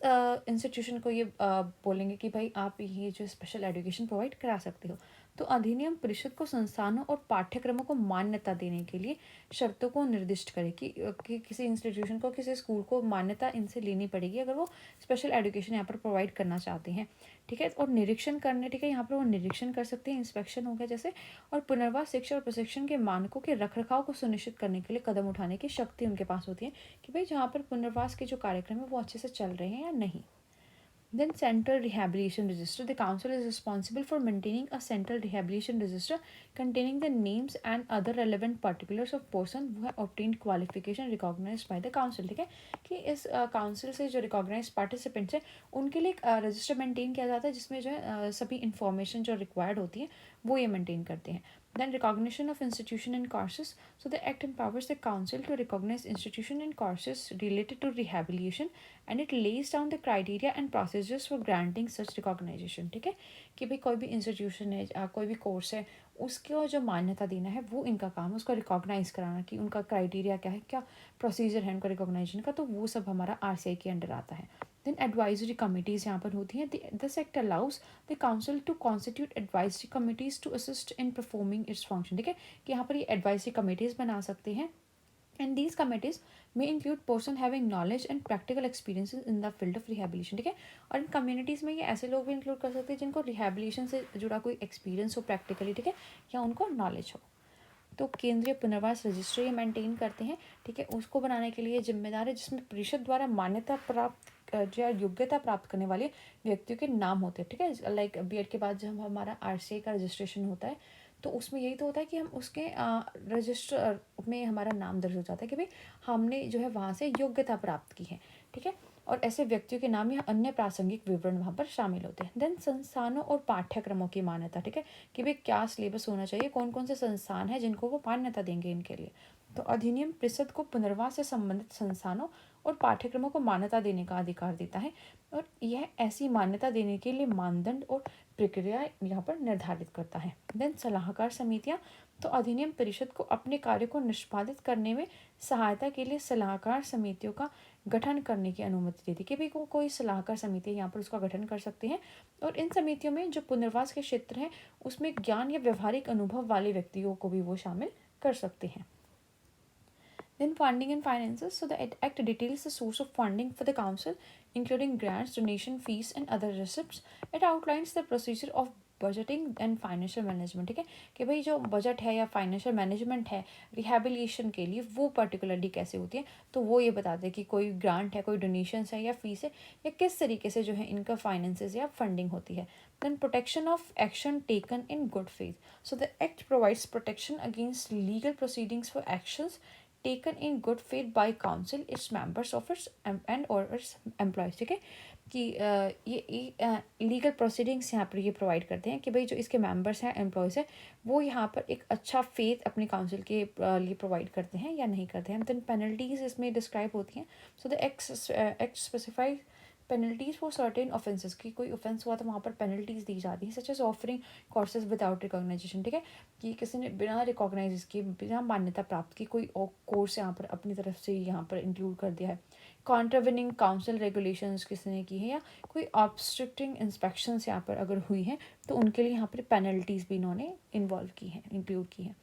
इंस्टीट्यूशन को ये बोलेंगे कि भाई आप ये जो स्पेशल एजुकेशन प्रोवाइड करा सकते हो। तो अधिनियम परिषद को संस्थानों और पाठ्यक्रमों को मान्यता देने के लिए शर्तों को निर्दिष्ट करे कि किसी इंस्टीट्यूशन को किसी स्कूल को मान्यता इनसे लेनी पड़ेगी अगर वो स्पेशल एजुकेशन यहाँ पर प्रोवाइड करना चाहते हैं। ठीक है, और निरीक्षण करने, ठीक है, यहाँ पर वो निरीक्षण कर सकते हैं, इंस्पेक्शन हो गया जैसे, और पुनर्वास शिक्षा और प्रशिक्षण के मानकों के रखरखाव को सुनिश्चित करने के लिए कदम उठाने की शक्ति उनके पास होती है कि भाई जहाँ पर पुनर्वास के जो कार्यक्रम है वो अच्छे से चल रहे हैं या नहीं। Then Central Rehabilitation Register. The Council is responsible for maintaining a Central Rehabilitation Register containing the names and other relevant particulars of person who have obtained qualification recognized by the Council. ठीक है, कि इस council से जो recognise participants हैं उनके लिए एक रजिस्टर मेंटेन किया जाता है जिसमें जो है सभी इंफॉर्मेशन जो रिक्वायर्ड होती है वो ये मेंटेन करते हैं। Then recognition of institution and courses. So the act empowers the council to recognize institution and courses related to rehabilitation, and it lays down the criteria and procedures for granting such recognition. ठीक है कि भाई कोई भी institution है कोई भी course है उसको जो मान्यता देना है वो इनका काम है, उसको रिकॉग्नाइज कराना कि उनका क्राइटेरिया क्या है, क्या प्रोसीजर है उनका रिकॉग्नाइजेशन का, तो वो सब हमारा RCI के अंडर आता है. देन एडवाइजरी कमिटीज़ यहाँ पर होती हैं. This act allows the council to constitute advisory committees to assist in performing its function. ठीक है कि यहाँ पर ये एडवाइजरी कमिटीज़ बना सकते हैं. And these committees may include person having knowledge and practical experiences in the field of rehabilitation. ठीक है और इन कम्युनिटीज़ में ये ऐसे लोग भी इंक्लूड कर सकते हैं जिनको रिहेबिलिटेशन से जुड़ा कोई एक्सपीरियंस हो प्रैक्टिकली. ठीक है या उनको नॉलेज हो. तो केंद्रीय पुनर्वास रजिस्ट्री मेंटेन करते हैं. ठीक है उसको बनाने के लिए जिम्मेदार है जिसमें परिषद द्वारा मान्यता प्राप्त या योग्यता प्राप्त करने वाले व्यक्तियों के नाम होते हैं. ठीक है लाइक BEd के बाद जब हमारा RCI का रजिस्ट्रेशन होता है तो उसमें यही तो होता है कि हम उसके रजिस्टर में हमारा नाम दर्ज हो जाता है कि भाई हमने जो है वहाँ से योग्यता प्राप्त की है. ठीक है और ऐसे व्यक्तियों के नाम या अन्य प्रासंगिक विवरण वहाँ पर शामिल होते हैं. देन संस्थानों और पाठ्यक्रमों की मान्यता. ठीक है कि भाई क्या सिलेबस होना चाहिए, कौन कौन से संस्थान हैं जिनको वो मान्यता देंगे इनके लिए. तो अधिनियम परिषद को पुनर्वास से संबंधित संस्थानों और पाठ्यक्रमों को मान्यता देने का अधिकार देता है और यह ऐसी मान्यता देने के लिए मानदंड और प्रक्रिया यहाँ पर निर्धारित करता है. देन सलाहकार समितियाँ. तो अधिनियम परिषद को अपने कार्य को निष्पादित करने में सहायता के लिए सलाहकार समितियों का गठन करने की अनुमति देती है कि भाई कोई सलाहकार समिति यहाँ पर उसका गठन कर सकते हैं और इन समितियों में जो पुनर्वास के क्षेत्र हैं उसमें ज्ञान या व्यवहारिक अनुभव वाले व्यक्तियों को भी वो शामिल कर सकते हैं. Then funding and finances. So the act details the source of funding for the council, including grants, donation, fees, and other receipts. It outlines the procedure of budgeting and financial management. ठीक है कि भाई जो budget है या financial management है rehabilitation के लिए वो पर्टिकुलरली कैसे होती है, तो वो ये बताते हैं कि कोई ग्रांट है, कोई डोनेशंस है या फीस है या किस तरीके से जो है इनका फाइनेंसेस या फंडिंग होती है. Then protection of action taken in good faith. So the act provides protection against legal proceedings for actions taken in good faith by council, its members of its and or its employees. ठीक है कि ये legal proceedings यहाँ पर ये provide करते हैं कि भाई जो इसके मेंबर्स हैं एम्प्लॉयज़ हैं वो यहाँ पर एक अच्छा फेथ अपनी काउंसिल के लिए प्रोवाइड करते हैं या नहीं करते हैं. देन पेनल्टीज इसमें डिस्क्राइब होती हैं. सो the act specifies penalties for certain offences की कोई ऑफेंस हुआ तो वहाँ पर पेनल्टीज दी जाती हैं such as offering courses without recognization. ठीक है कि किसी ने बिना रिकॉग्नाइज किए बिना मान्यता प्राप्त की कोई कोर्स यहाँ पर अपनी तरफ से यहाँ पर इंक्लूड कर दिया है. कॉन्ट्राविनिंग काउंसिल रेगुलेशंस किसी ने की है या कोई ऑब्स्ट्रक्टिंग इंस्पेक्शंस यहाँ पर अगर हुई हैं तो उनके लिए यहाँ पर पेनल्टीज भी इन्होंने इन्वॉल्व की हैं, इंक्लूड की हैं.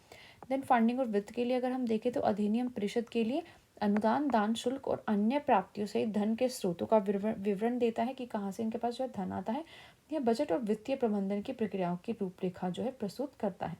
देन फंडिंग और वित्त के लिए अगर हम देखें तो अधिनियम परिषद के लिए अनुदान, दान शुल्क और अन्य प्राप्तियों से धन के स्रोतों का विवरण देता है कि कहाँ से इनके पास जो है धन आता है. यह बजट और वित्तीय प्रबंधन की प्रक्रियाओं की रूपरेखा जो है प्रस्तुत करता है.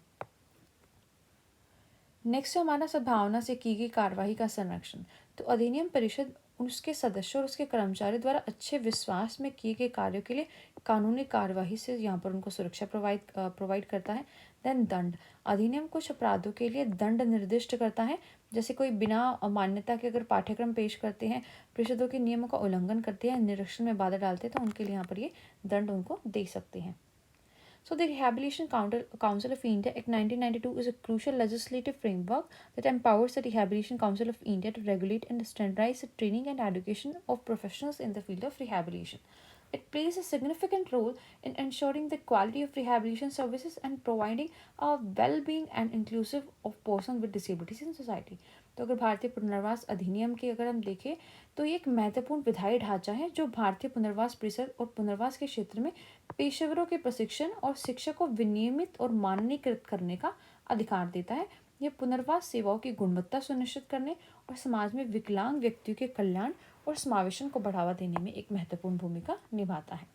नेक्स्ट है हमारा सद्भावना से की गई कार्यवाही का संरक्षण. तो अधिनियम परिषद उसके सदस्यों और उसके कर्मचारियों द्वारा अच्छे विश्वास में किए गए कार्यों के लिए कानूनी कार्यवाही से यहाँ पर उनको सुरक्षा प्रोवाइड करता है. देन दंड. अधिनियम कुछ अपराधों के लिए दंड निर्दिष्ट करता है. जैसे कोई बिना मान्यता के अगर पाठ्यक्रम पेश करते हैं, परिषदों के नियमों का उल्लंघन करते हैं, निरीक्षण में बाधा डालते हैं तो उनके लिए यहाँ पर ये दंड उनको दे सकते हैं. So the Rehabilitation Council of India Act 1992 is a crucial legislative framework that empowers the Rehabilitation Council of India to regulate and standardize the training and education of professionals in the field of rehabilitation. It plays a significant role in ensuring the quality of rehabilitation services and providing a well-being and inclusive of persons with disabilities in society. तो अगर भारतीय पुनर्वास अधिनियम की अगर हम देखें तो ये एक महत्वपूर्ण विधायी ढांचा है जो भारतीय पुनर्वास परिषद और पुनर्वास के क्षेत्र में पेशेवरों के प्रशिक्षण और शिक्षा को विनियमित और मानकीकृत करने का अधिकार देता है. यह पुनर्वास सेवाओं की गुणवत्ता सुनिश्चित करने और समाज में विकलांग व्यक्तियों के कल्याण और समावेशन को बढ़ावा देने में एक महत्वपूर्ण भूमिका निभाता है.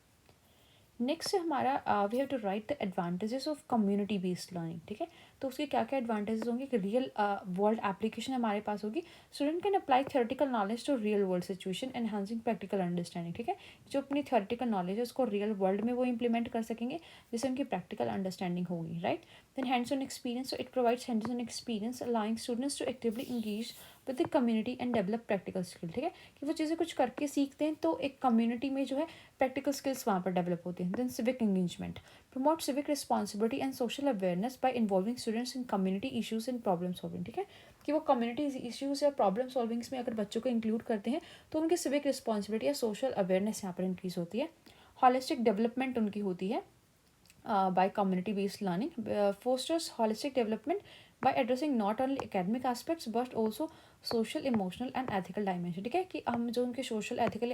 नेक्स्ट हमारा we have to write the advantages of community based learning. ठीक है तो उसके क्या क्या एडवांटेजेस होंगे कि रियल वर्ल्ड एप्लीकेशन हमारे पास होगी. Student can apply theoretical knowledge to real world situation enhancing practical understanding. ठीक है जो अपनी थ्योरेटिकल नॉलेज है उसको रियल वर्ल्ड में वो इंप्लीमेंट कर सकेंगे जिससे उनकी प्रैक्टिकल अंडरस्टैंडिंग होगी. Right then hands on experience. So it provides hands on experience allowing students to actively engage with the community and develop practical skill. ठीक है कि वो चीज़ें कुछ करके सीखते हैं तो एक कम्युनिटी में जो है प्रैक्टिकल स्किल्स वहाँ पर डेवलप होते हैं. Then civic engagement. Promote civic responsibility and social awareness by involving students in community issues in problem solving, ठीक है, कि वो कम्युनिटी इशूज़ या प्रॉब्लम सॉल्विंग्स में अगर बच्चों को इंक्लूड करते हैं तो उनकी सिविक रिस्पॉन्सिबिलिटी या सोशल अवेयरनेस यहाँ पर इंक्रीज़ होती है। हॉलिस्टिक डेवलपमेंट उनकी होती है by community-based learning, fosters holistic development by addressing not only academic aspects but also social, emotional and ethical dimension, ठीक है, कि हम जो उनके सोशल एथिकल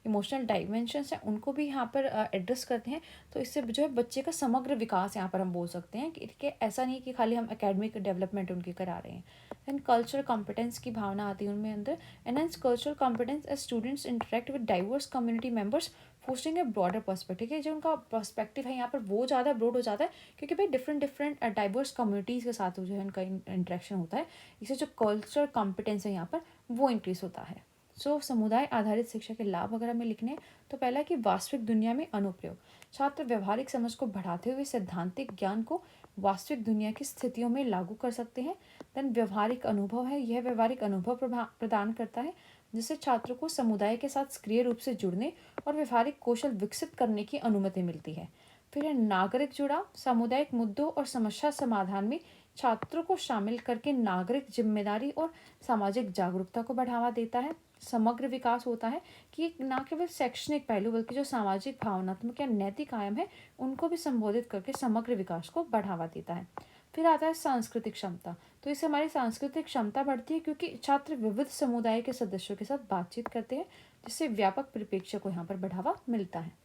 इमोशनल डायमेंशंस हैं उनको भी यहाँ पर एड्रेस करते हैं। तो इससे जो है बच्चे का समग्र विकास यहाँ पर हम बोल सकते हैं कि ऐसा नहीं कि खाली हम एकेडमिक डेवलपमेंट उनकी करा रहे हैं। एंड कल्चरल कॉम्पिटेंस की भावना आती है उनमें अंदर। Enhance cultural competence as students interact with diverse community members fostering a broader perspective, है जो उनका पर्सपेक्टिव है यहाँ पर वो ज़्यादा ब्रॉड हो जाता है क्योंकि भाई डिफरेंट डिफरेंट डाइवर्स कम्युनिटीज़ के साथ जो है उनका इंटरेक्शन होता है। इससे जो कल्चरल कॉम्पिटेंस है यहाँ पर वो इंक्रीज होता है। सो समुदाय आधारित शिक्षा के लाभ अगर हमें लिखने हैं तो पहला कि वास्तविक दुनिया में अनुप्रयोग, छात्र व्यवहारिक समझ को बढ़ाते हुए सैद्धांतिक ज्ञान को वास्तविक दुनिया की स्थितियों में लागू कर सकते हैं। देन व्यवहारिक अनुभव है, यह व्यवहारिक अनुभव प्रदान करता है जिससे छात्रों को समुदाय के साथ सक्रिय रूप से जुड़ने और व्यवहारिक कौशल विकसित करने की अनुमति मिलती है। फिर है नागरिक जुड़ाव, सामुदायिक मुद्दों और समस्या समाधान में छात्रों को शामिल करके नागरिक जिम्मेदारी और सामाजिक जागरूकता को बढ़ावा देता है। समग्र विकास होता है कि न केवल शैक्षणिक पहलू बल्कि जो सामाजिक, भावनात्मक या नैतिक आयाम है उनको भी संबोधित करके समग्र विकास को बढ़ावा देता है। फिर आता है सांस्कृतिक क्षमता, तो इससे हमारी सांस्कृतिक क्षमता बढ़ती है क्योंकि छात्र विविध समुदाय के सदस्यों के साथ बातचीत करते हैं जिससे व्यापक परिप्रेक्ष्य को यहाँ पर बढ़ावा मिलता है।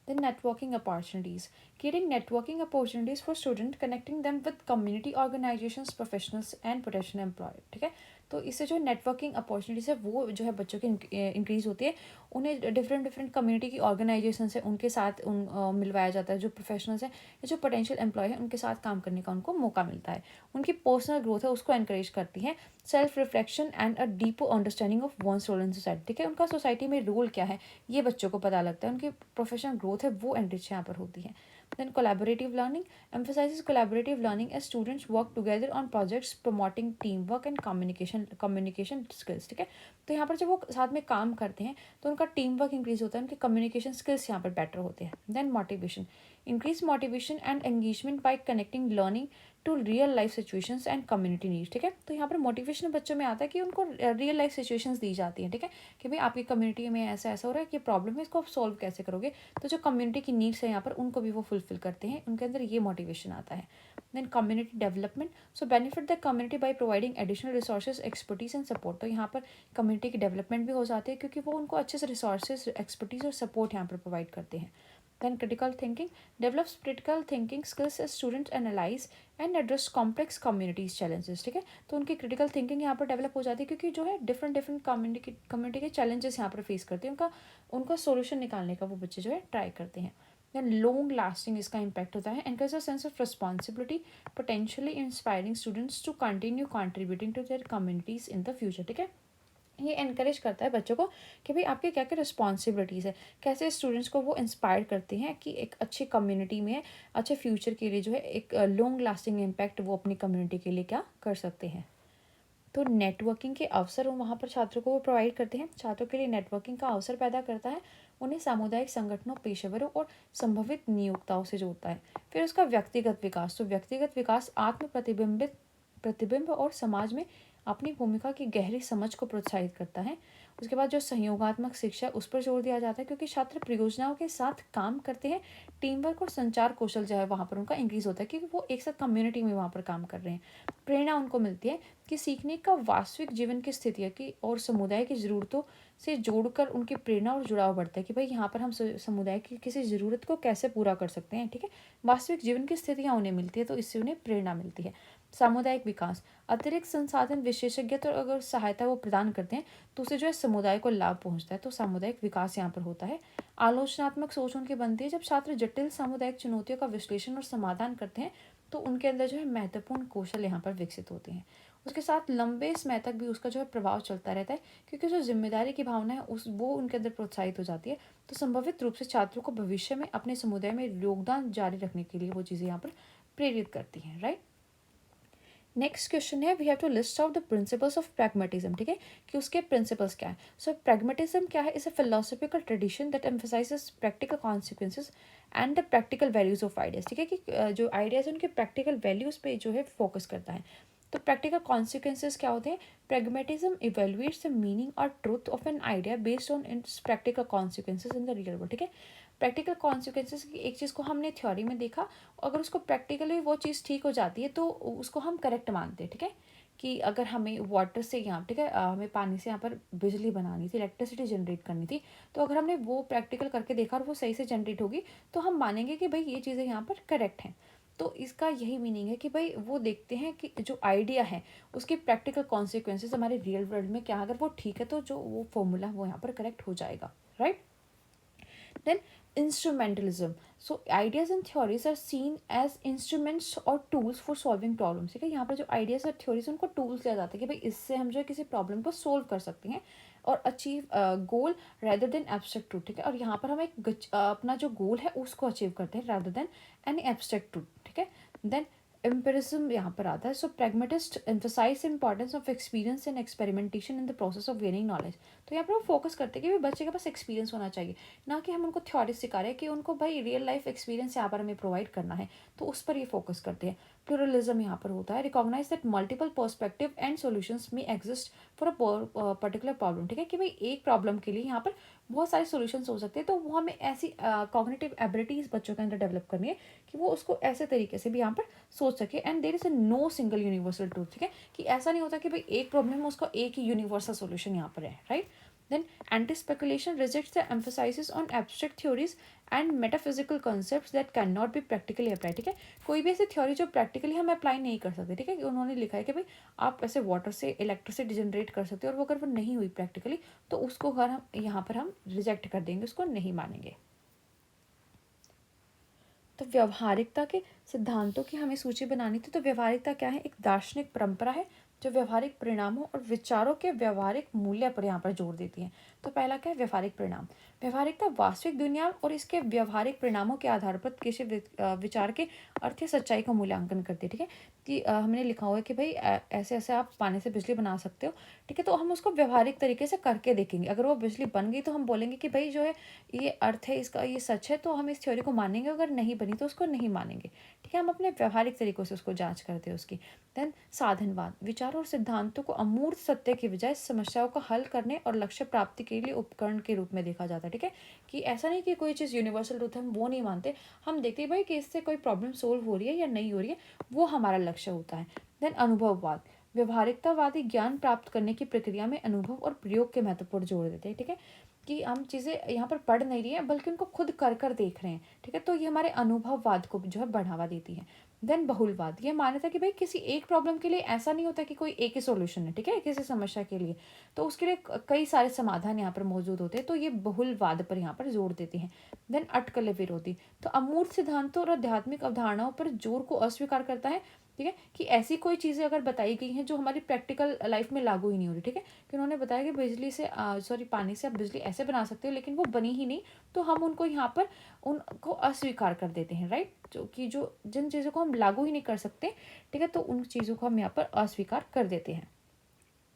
Then networking opportunities, creating networking opportunities for student, connecting them with community organizations, professionals and potential employer, ठीक है, तो इससे जो नेटवर्किंग अपॉर्चुनिटीज है वो जो है बच्चों की इंक्रीज होती है। उन्हें डिफरेंट डिफरेंट कम्युनिटी की ऑर्गेनाइजेशन है उनके साथ मिलवाया जाता है, जो प्रोफेशनल्स हैं या जो पोटेंशियल एम्प्लॉय है उनके साथ काम करने का उनको मौका मिलता है। उनकी पर्सनल ग्रोथ है उसको एनकरेज करती है। Self reflection and a deeper understanding of one's role in society, ठीक है, उनका सोसाइटी में रोल क्या है ये बच्चों को पता लगता है, उनकी प्रोफेशनल ग्रोथ है वो एनरिच यहाँ पर होती है। Then collaborative learning emphasizes collaborative learning as students work together on projects promoting teamwork and communication skills, ठीक है, तो यहाँ पर जब वो साथ में काम करते हैं तो उनका टीम वर्क इंक्रीज होता है, उनके कम्युनिकेशन स्किल्स यहाँ पर बेटर होते हैं। Then motivation, increase motivation and engagement by connecting learning to real life situations and community needs, ठीक है, तो यहाँ पर मोटिवेशन बच्चों में आता है कि उनको रियल लाइफ सिचुएशंस दी जाती हैं, ठीक है, कि भाई आपकी कम्युनिटी में ऐसा ऐसा हो रहा है कि प्रॉब्लम है, इसको आप सॉल्व कैसे करोगे, तो जो कम्युनिटी की नीड्स है यहाँ पर उनको भी वो फुलफिल करते हैं, उनके अंदर ये मोटिवेशन आता है। Then community development, so benefit the community by providing additional resources, expertise and support, तो यहाँ पर कम्युनिटी की डेवलपमेंट भी हो जाती है क्योंकि वो उनको अच्छे से रिसोर्सेज, एक्सपर्टीज और सपोर्ट यहाँ पर प्रोवाइड करते हैं। Then critical thinking develops critical thinking skills as students analyze and address complex communities challenges, ठीक है, तो उनकी critical thinking यहाँ पर डेवलप हो जाती है क्योंकि जो है डिफरेंट डिफरेंट कम्युनिटी के challenges यहाँ पर फेस करते हैं, उनका सोल्यूशन निकालने का वो बच्चे जो है ट्राई करते हैं। देन लॉन्ग लास्टिंग इसका इम्पैक्ट होता है, encourage a sense of responsibility, potentially inspiring students to continue contributing to their communities in the future, ठीक है, ये एनकरेज करता है बच्चों को कि भाई आपके क्या क्या रिस्पॉन्सिबिलिटीज़ है, कैसे स्टूडेंट्स को वो इंस्पायर करते हैं कि एक अच्छी कम्युनिटी में अच्छे फ्यूचर के लिए जो है एक लॉन्ग लास्टिंग इम्पैक्ट वो अपनी कम्युनिटी के लिए क्या कर सकते हैं। तो नेटवर्किंग के अवसर वहाँ पर छात्रों को वो प्रोवाइड करते हैं, छात्रों के लिए नेटवर्किंग का अवसर पैदा करता है, उन्हें सामुदायिक संगठनों, पेशेवरों और संभावित नियोक्ताओं से जोड़ता है। फिर उसका व्यक्तिगत विकास, तो व्यक्तिगत विकास आत्म प्रतिबिंब और समाज में अपनी भूमिका की गहरी समझ को प्रोत्साहित करता है। उसके बाद जो सहयोगात्मक शिक्षा उस पर जोर दिया जाता है क्योंकि छात्र परियोजनाओं के साथ काम करते हैं, टीम वर्क और संचार कौशल जो है वहाँ पर उनका इंक्रीज होता है क्योंकि वो एक साथ कम्युनिटी में वहाँ पर काम कर रहे हैं। प्रेरणा उनको मिलती है कि सीखने का वास्तविक जीवन की स्थितियों की और समुदाय की ज़रूरतों से जोड़कर उनकी प्रेरणा और जुड़ाव बढ़ता है कि भाई यहाँ पर हम समुदाय की किसी ज़रूरत को कैसे पूरा कर सकते हैं, ठीक है, वास्तविक जीवन की स्थितियाँ उन्हें मिलती है तो इससे उन्हें प्रेरणा मिलती है। सामुदायिक विकास, अतिरिक्त संसाधन, विशेषज्ञता और अगर सहायता वो प्रदान करते हैं तो उससे जो है समुदाय को लाभ पहुंचता है, तो सामुदायिक विकास यहाँ पर होता है। आलोचनात्मक सोच उनकी बनती है, जब छात्र जटिल सामुदायिक चुनौतियों का विश्लेषण और समाधान करते हैं तो उनके अंदर जो है महत्वपूर्ण कौशल यहाँ पर विकसित होते हैं। उसके साथ लंबे समय तक भी उसका जो है प्रभाव चलता रहता है क्योंकि जो जिम्मेदारी की भावना है वो उनके अंदर प्रोत्साहित हो जाती है, तो संभावित रूप से छात्रों को भविष्य में अपने समुदाय में योगदान जारी रखने के लिए वो चीज़ें यहाँ पर प्रेरित करती हैं, राइट। नेक्स्ट क्वेश्चन है, we have to list out the principles of pragmatism, ठीक है, कि उसके प्रिंसिपल्स क्या है। सो प्रैग्मेटिज्म क्या है, is a philosophical tradition that emphasises practical consequences and the practical values of ideas, ठीक है, कि जो आइडियाज़ उनके प्रैक्टिकल वैल्यूज़ पे जो है फोकस करता है। तो प्रैक्टिकल कॉन्सिक्वेंसेज क्या होते हैं? प्रैग्मेटिज्म इवेल्युएट्स द मीनिंग और truth of an idea based on it's practical consequences in the real world, ठीक है। प्रैक्टिकल कॉन्सिक्वेंसेज की एक चीज़ को हमने थ्योरी में देखा, अगर उसको प्रैक्टिकली वो चीज़ ठीक हो जाती है तो उसको हम करेक्ट मानते हैं, ठीक है। कि अगर हमें वाटर से यहाँ, ठीक है, हमें पानी से यहाँ पर बिजली बनानी थी, इलेक्ट्रिसिटी जनरेट करनी थी, तो अगर हमने वो प्रैक्टिकल करके देखा और वो सही से जनरेट होगी तो हम मानेंगे कि भाई ये चीज़ें यहाँ पर करेक्ट हैं। तो इसका यही मीनिंग है कि भाई वो देखते हैं कि जो आइडिया है उसके प्रैक्टिकल कॉन्सिक्वेंसेज हमारे रियल वर्ल्ड में क्या, अगर वो ठीक है तो जो वो फॉर्मूला वो यहाँ पर करेक्ट हो जाएगा, right. Then instrumentalism. So ideas and theories are seen as instruments or tools for solving problems, ठीक है। यहाँ पर जो ideas और theories उनको tools लिया जाता है कि भाई इससे हम जो है किसी problem को solve कर सकते हैं और achieve goal rather than abstract truth, ठीक है। और यहाँ पर हम एक अपना जो goal है उसको achieve करते हैं rather than any abstract truth, ठीक है। Then एम्पिरिज्म यहाँ पर आता है। So pragmatist emphasise importance of experience and experimentation in the process of gaining knowledge. तो यहाँ पर वो फोकस करते हैं कि भाई बच्चे के पास एक्सपीरियंस होना चाहिए, ना कि हम उनको थ्योरी सिखा रहे हैं कि उनको भाई रियल लाइफ एक्सपीरियंस यहाँ पर हमें प्रोवाइड करना है, तो उस पर ये फोकस करते हैं। प्लूरलिज्म यहाँ पर होता है। Recognise that multiple perspective and solutions may exist for a particular problem, ठीक है, कि भाई एक प्रॉब्लम के लिए यहाँ पर बहुत सारे सॉल्यूशंस हो सकते हैं, तो वो हमें ऐसी कॉग्निटिव एबिलिटीज बच्चों के अंदर डेवलप करनी है कि वो उसको ऐसे तरीके से भी यहाँ पर सोच सके। And there is a no single universal truth, ठीक है, कि ऐसा नहीं होता कि भाई एक प्रॉब्लम में उसका एक ही यूनिवर्सल सॉल्यूशन यहाँ पर है, right. Then anti speculation rejects the emphasis on abstract theories and metaphysical concepts that can not be practically apply, ठीक है। कोई भी ऐसी थ्योरी जो प्रैक्टिकली हम अप्लाई नहीं कर सकते, ठीक है, कि उन्होंने लिखा है कि भाई आप ऐसे वाटर से इलेक्ट्रिसिटी जनरेट कर सकते हो और वो अगर वो नहीं हुई प्रैक्टिकली तो उसको अगर हम यहाँ पर हम रिजेक्ट कर देंगे, उसको नहीं मानेंगे। तो व्यवहारिकता के सिद्धांतों की हमें सूची बनानी थी। तो व्यवहारिकता क्या है? एक दार्शनिक परंपरा है जो व्यवहारिक परिणामों और विचारों के व्यवहारिक मूल्य पर यहाँ पर जोर देती है। तो पहला क्या है? व्यवहारिक परिणाम। व्यवहारिकता वास्तविक दुनिया और इसके व्यवहारिक परिणामों के आधार पर किसी विचार के अर्थ या सच्चाई का मूल्यांकन करती है, ठीक है। कि हमने लिखा हुआ है कि भाई ऐसे ऐसे आप पानी से बिजली बना सकते हो, ठीक है, तो हम उसको व्यवहारिक तरीके से करके देखेंगे। अगर वो बिजली बन गई तो हम बोलेंगे कि भाई जो है ये अर्थ है इसका, ये सच है, तो हम इस थ्योरी को मानेंगे। अगर नहीं बनी तो उसको नहीं मानेंगे, ठीक है। हम अपने व्यवहारिक तरीकों से उसको जांच करते हैं उसकी। देन साधनवाद। विचारों और सिद्धांतों को अमूर्त सत्य की बजाय समस्याओं को हल करने और लक्ष्य प्राप्ति के लिए उपकरण के रूप में देखा जाता है, ठीक है। कि ऐसा नहीं कि कोई चीज़ यूनिवर्सल ट्रूथ है हम वो नहीं मानते, हम देखते हैं भाई कि इससे कोई प्रॉब्लम सोल्व हो रही है या नहीं हो रही है, वो हमारा लक्ष्य होता है। देन अनुभववाद। व्यवहारिकतावादी ज्ञान प्राप्त करने की प्रक्रिया में अनुभव और प्रयोग के महत्व पर जोर देते हैं, ठीक है। कि हम चीज़ें यहाँ पर पढ़ नहीं रही हैं बल्कि उनको खुद कर कर देख रहे हैं, ठीक है। तो ये हमारे अनुभववाद को जो है बढ़ावा देती है। देन बहुलवाद। ये मान्यता कि भाई किसी एक प्रॉब्लम के लिए ऐसा नहीं होता कि कोई एक ही सॉल्यूशन है, ठीक है, किसी समस्या के लिए, तो उसके लिए कई सारे समाधान यहाँ पर मौजूद होते हैं। तो ये बहुलवाद पर यहाँ पर जोर देती हैं। देन अटकलें विरोधी। तो अमूर्त सिद्धांतों और आध्यात्मिक अवधारणाओं पर जोर को अस्वीकार करता है, ठीक है, कि ऐसी कोई चीज़ें अगर बताई गई हैं जो हमारी प्रैक्टिकल लाइफ में लागू ही नहीं हो रही, ठीक है, कि उन्होंने बताया कि बिजली से पानी से आप बिजली ऐसे बना सकते हो, लेकिन वो बनी ही नहीं, तो हम उनको यहाँ पर उनको अस्वीकार कर देते हैं, राइट। जो जिन चीज़ों को हम लागू ही नहीं कर सकते, ठीक है, तो उन चीज़ों को हम यहाँ पर अस्वीकार कर देते हैं।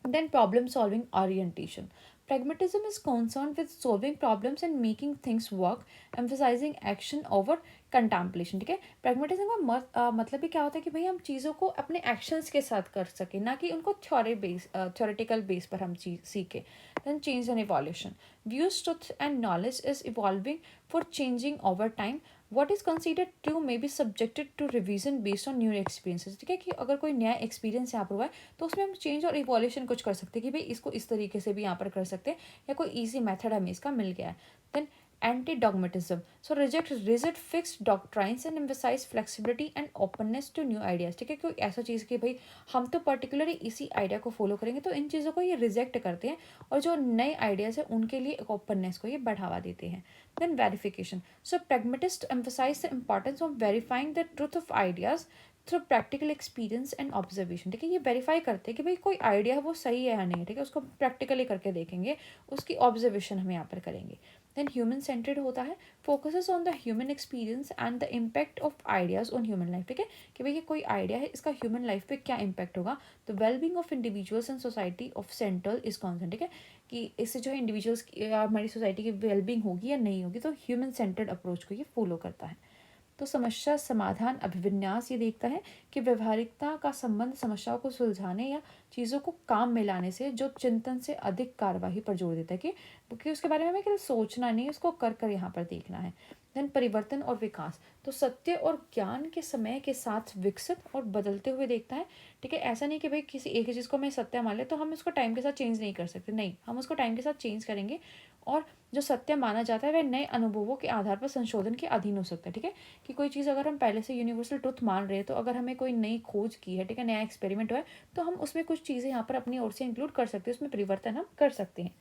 Then problem solving orientation. Pragmatism is concerned with solving problems and making things work, emphasizing action over contemplation, ठीक है। pragmatism का मतलब ही क्या होता है कि भाई हम चीज़ों को अपने एक्शंस के साथ कर सकें, ना कि उनको थ्योरेटिकल बेस पर हम चीज सीखें। then change and evolution. Views, truth and knowledge is evolving for changing over time. What is considered true may be subjected to revision based on new experiences, ठीक है, कि अगर कोई नया एक्सपीरियंस यहाँ पर हुआ है तो उसमें हम चेंज और इवोल्यूशन कुछ कर सकते हैं कि भाई इसको इस तरीके से भी यहाँ पर कर सकते हैं, या कोई ईजी मेथड हमें इसका मिल गया है। Then anti dogmatism. So reject rigid fixed doctrines and emphasise flexibility and openness to new ideas, ठीक है। कोई ऐसा चीज़ कि भाई हम तो पर्टिकुलरली इसी आइडिया को फॉलो करेंगे, तो इन चीज़ों को ये रिजेक्ट करते हैं और जो नए आइडियाज़ है उनके लिए एक ओपननेस को ये बढ़ावा देते हैं। Then verification. So pragmatists emphasize the importance of verifying the truth of ideas through practical experience and observation. ठीक है, ये वेरीफाई करते हैं कि भाई कोई आइडिया है वो सही है या नहीं। ठीक है, उसको प्रैक्टिकली करके देखेंगे, उसकी ऑब्जर्वेशन हम यहाँ पर करेंगे। देन ह्यूमन सेंटर्ड होता है, focuses on the human experience and the impact of ideas on human life. ठीक है, कि भाई ये कोई आइडिया है, इसका ह्यूमन लाइफ पे क्या इम्पैक्ट होगा। तो wellbeing of individuals and society of central is consent. ठीक है, कि इससे जो है इंडिविजुअल्स या हमारी सोसाइटी की वेलबींग होगी या नहीं होगी, तो ह्यूमन सेंटर्ड अप्रोच को ये फॉलो करता है। तो समस्या समाधान अभिविन्यास ये देखता है कि व्यवहारिकता का संबंध समस्याओं को सुलझाने या चीज़ों को काम में लाने से, जो चिंतन से अधिक कार्यवाही पर जोर देता है कि उसके बारे में हमें केवल सोचना नहीं, उसको कर कर यहाँ पर देखना है। देन परिवर्तन और विकास, तो सत्य और ज्ञान के समय के साथ विकसित और बदलते हुए देखता है। ठीक है, ऐसा नहीं कि भाई किसी एक ही चीज़ को हमें सत्य मान ले तो हम उसको टाइम के साथ चेंज नहीं कर सकते, नहीं, हम उसको टाइम के साथ चेंज करेंगे। और जो सत्य माना जाता है वह नए अनुभवों के आधार पर संशोधन के अधीन हो सकता है। ठीक है, कि कोई चीज़ अगर हम पहले से यूनिवर्सल ट्रुथ मान रहे हैं, तो अगर हमें कोई नई खोज की है, ठीक है, नया एक्सपेरिमेंट हुआ है, तो हम उसमें कुछ चीज़ें यहाँ पर अपनी ओर से इंक्लूड कर सकते हैं, उसमें परिवर्तन हम कर सकते हैं।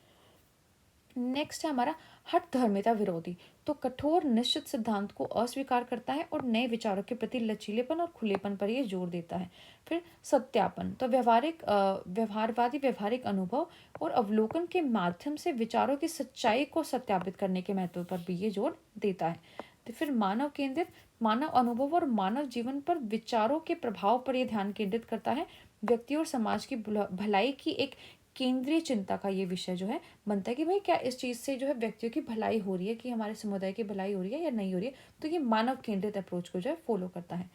नेक्स्ट है हमारा हठ धर्मिता विरोधी, तो कठोर निश्चित सिद्धांत को अस्वीकार करता है और नए विचारों के प्रति लचीलेपन और खुलेपन पर यह जोर देता है। फिर सत्यापन, तो व्यवहारवादी व्यवहारिक अनुभव और अवलोकन के माध्यम से विचारों की सच्चाई को सत्यापित करने के महत्व पर भी ये जोर देता है। तो फिर मानव केंद्रित, मानव अनुभव और मानव जीवन पर विचारों के प्रभाव पर यह ध्यान केंद्रित करता है। व्यक्ति और समाज की भलाई की एक केंद्रीय चिंता का ये विषय जो है बनता है कि भाई क्या इस चीज़ से जो है व्यक्तियों की भलाई हो रही है, कि हमारे समुदाय की भलाई हो रही है या नहीं हो रही है। तो ये मानव केंद्रित अप्रोच को जो है फॉलो करता है।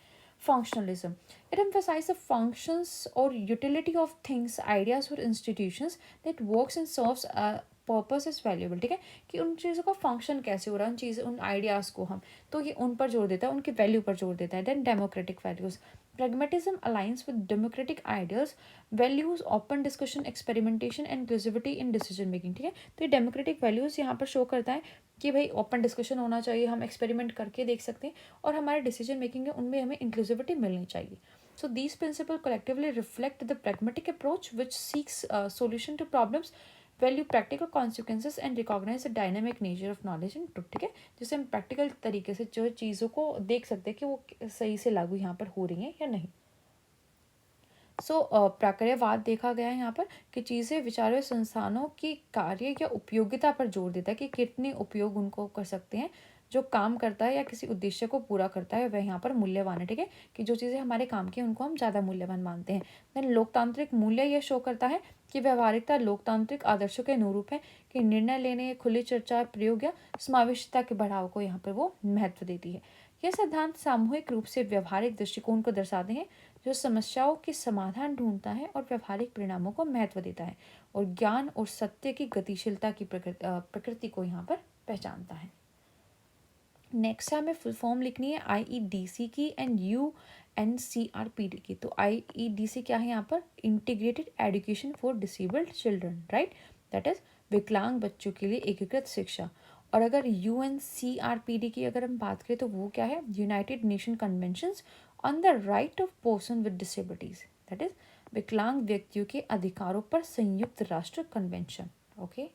Functionalism, it emphasizes the functions or utility of things, ideas or institutions that works and serves a purpose is valuable। ठीक है, कि उन चीज़ों का फंक्शन कैसे हो रहा है, उन चीज़ उन आइडियाज़ को हम, तो ये उन पर जोर देता है, उनकी वैल्यू पर जोर देता है। Then democratic values, pragmatism aligns with democratic ideals, values open discussion, experimentation and inclusivity in decision making। ठीक है, तो ये डेमोक्रेटिक वैल्यूज यहाँ पर शो करता है कि भाई ओपन डिस्कशन होना चाहिए, हम एक्सपेरिमेंट करके देख सकते हैं, और हमारे डिसीजन मेकिंग है उनमें हमें इंक्लूसिविटी मिलनी चाहिए। So these principles collectively reflect the pragmatic approach which seeks a solution to problems, value practical consequences and recognize the dynamic nature of knowledge and truth। ठीक है, जिससे हम प्रैक्टिकल तरीके से जो चीज़ों को देख सकते हैं कि वो सही से लागू यहाँ पर हो रही हैं या नहीं। प्रक्रियावाद देखा गया है यहाँ पर कि चीज़ें विचारों संस्थानों की कार्य या उपयोगिता पर जोर देता है कि कितने उपयोग उनको कर सकते हैं, जो काम करता है या किसी उद्देश्य को पूरा करता है वह यहाँ पर मूल्यवान है। ठीक है, कि जो चीज़ें हमारे काम की उनको हम ज़्यादा मूल्यवान मानते हैं। देन लोकतांत्रिक मूल्य यह शो करता है कि व्यवहारिकता लोकतांत्रिक आदर्शों के अनुरूप है, कि निर्णय लेने, खुली चर्चा, प्रयोग या समावेशिता के बढ़ाव को यहाँ पर वो महत्व देती है। यह सिद्धांत सामूहिक रूप से व्यवहारिक दृष्टिकोण को दर्शाते हैं, जो समस्याओं के समाधान ढूंढता है और व्यवहारिक परिणामों को महत्व देता है, और ज्ञान और सत्य की गतिशीलता की प्रकृति को यहाँ पर पहचानता है। नेक्स्ट है हमें फुल फॉर्म लिखनी है IEDC की एंड UNCRPD की। तो IEDC क्या है यहाँ पर, integrated education for disabled children, right, that is विकलांग बच्चों के लिए एकीकृत शिक्षा। और अगर UNCRPD की अगर हम बात करें तो वो क्या है, United Nation conventions on the right of person with disabilities, that is विकलांग व्यक्तियों के अधिकारों पर संयुक्त राष्ट्र कन्वेंशन। ओके,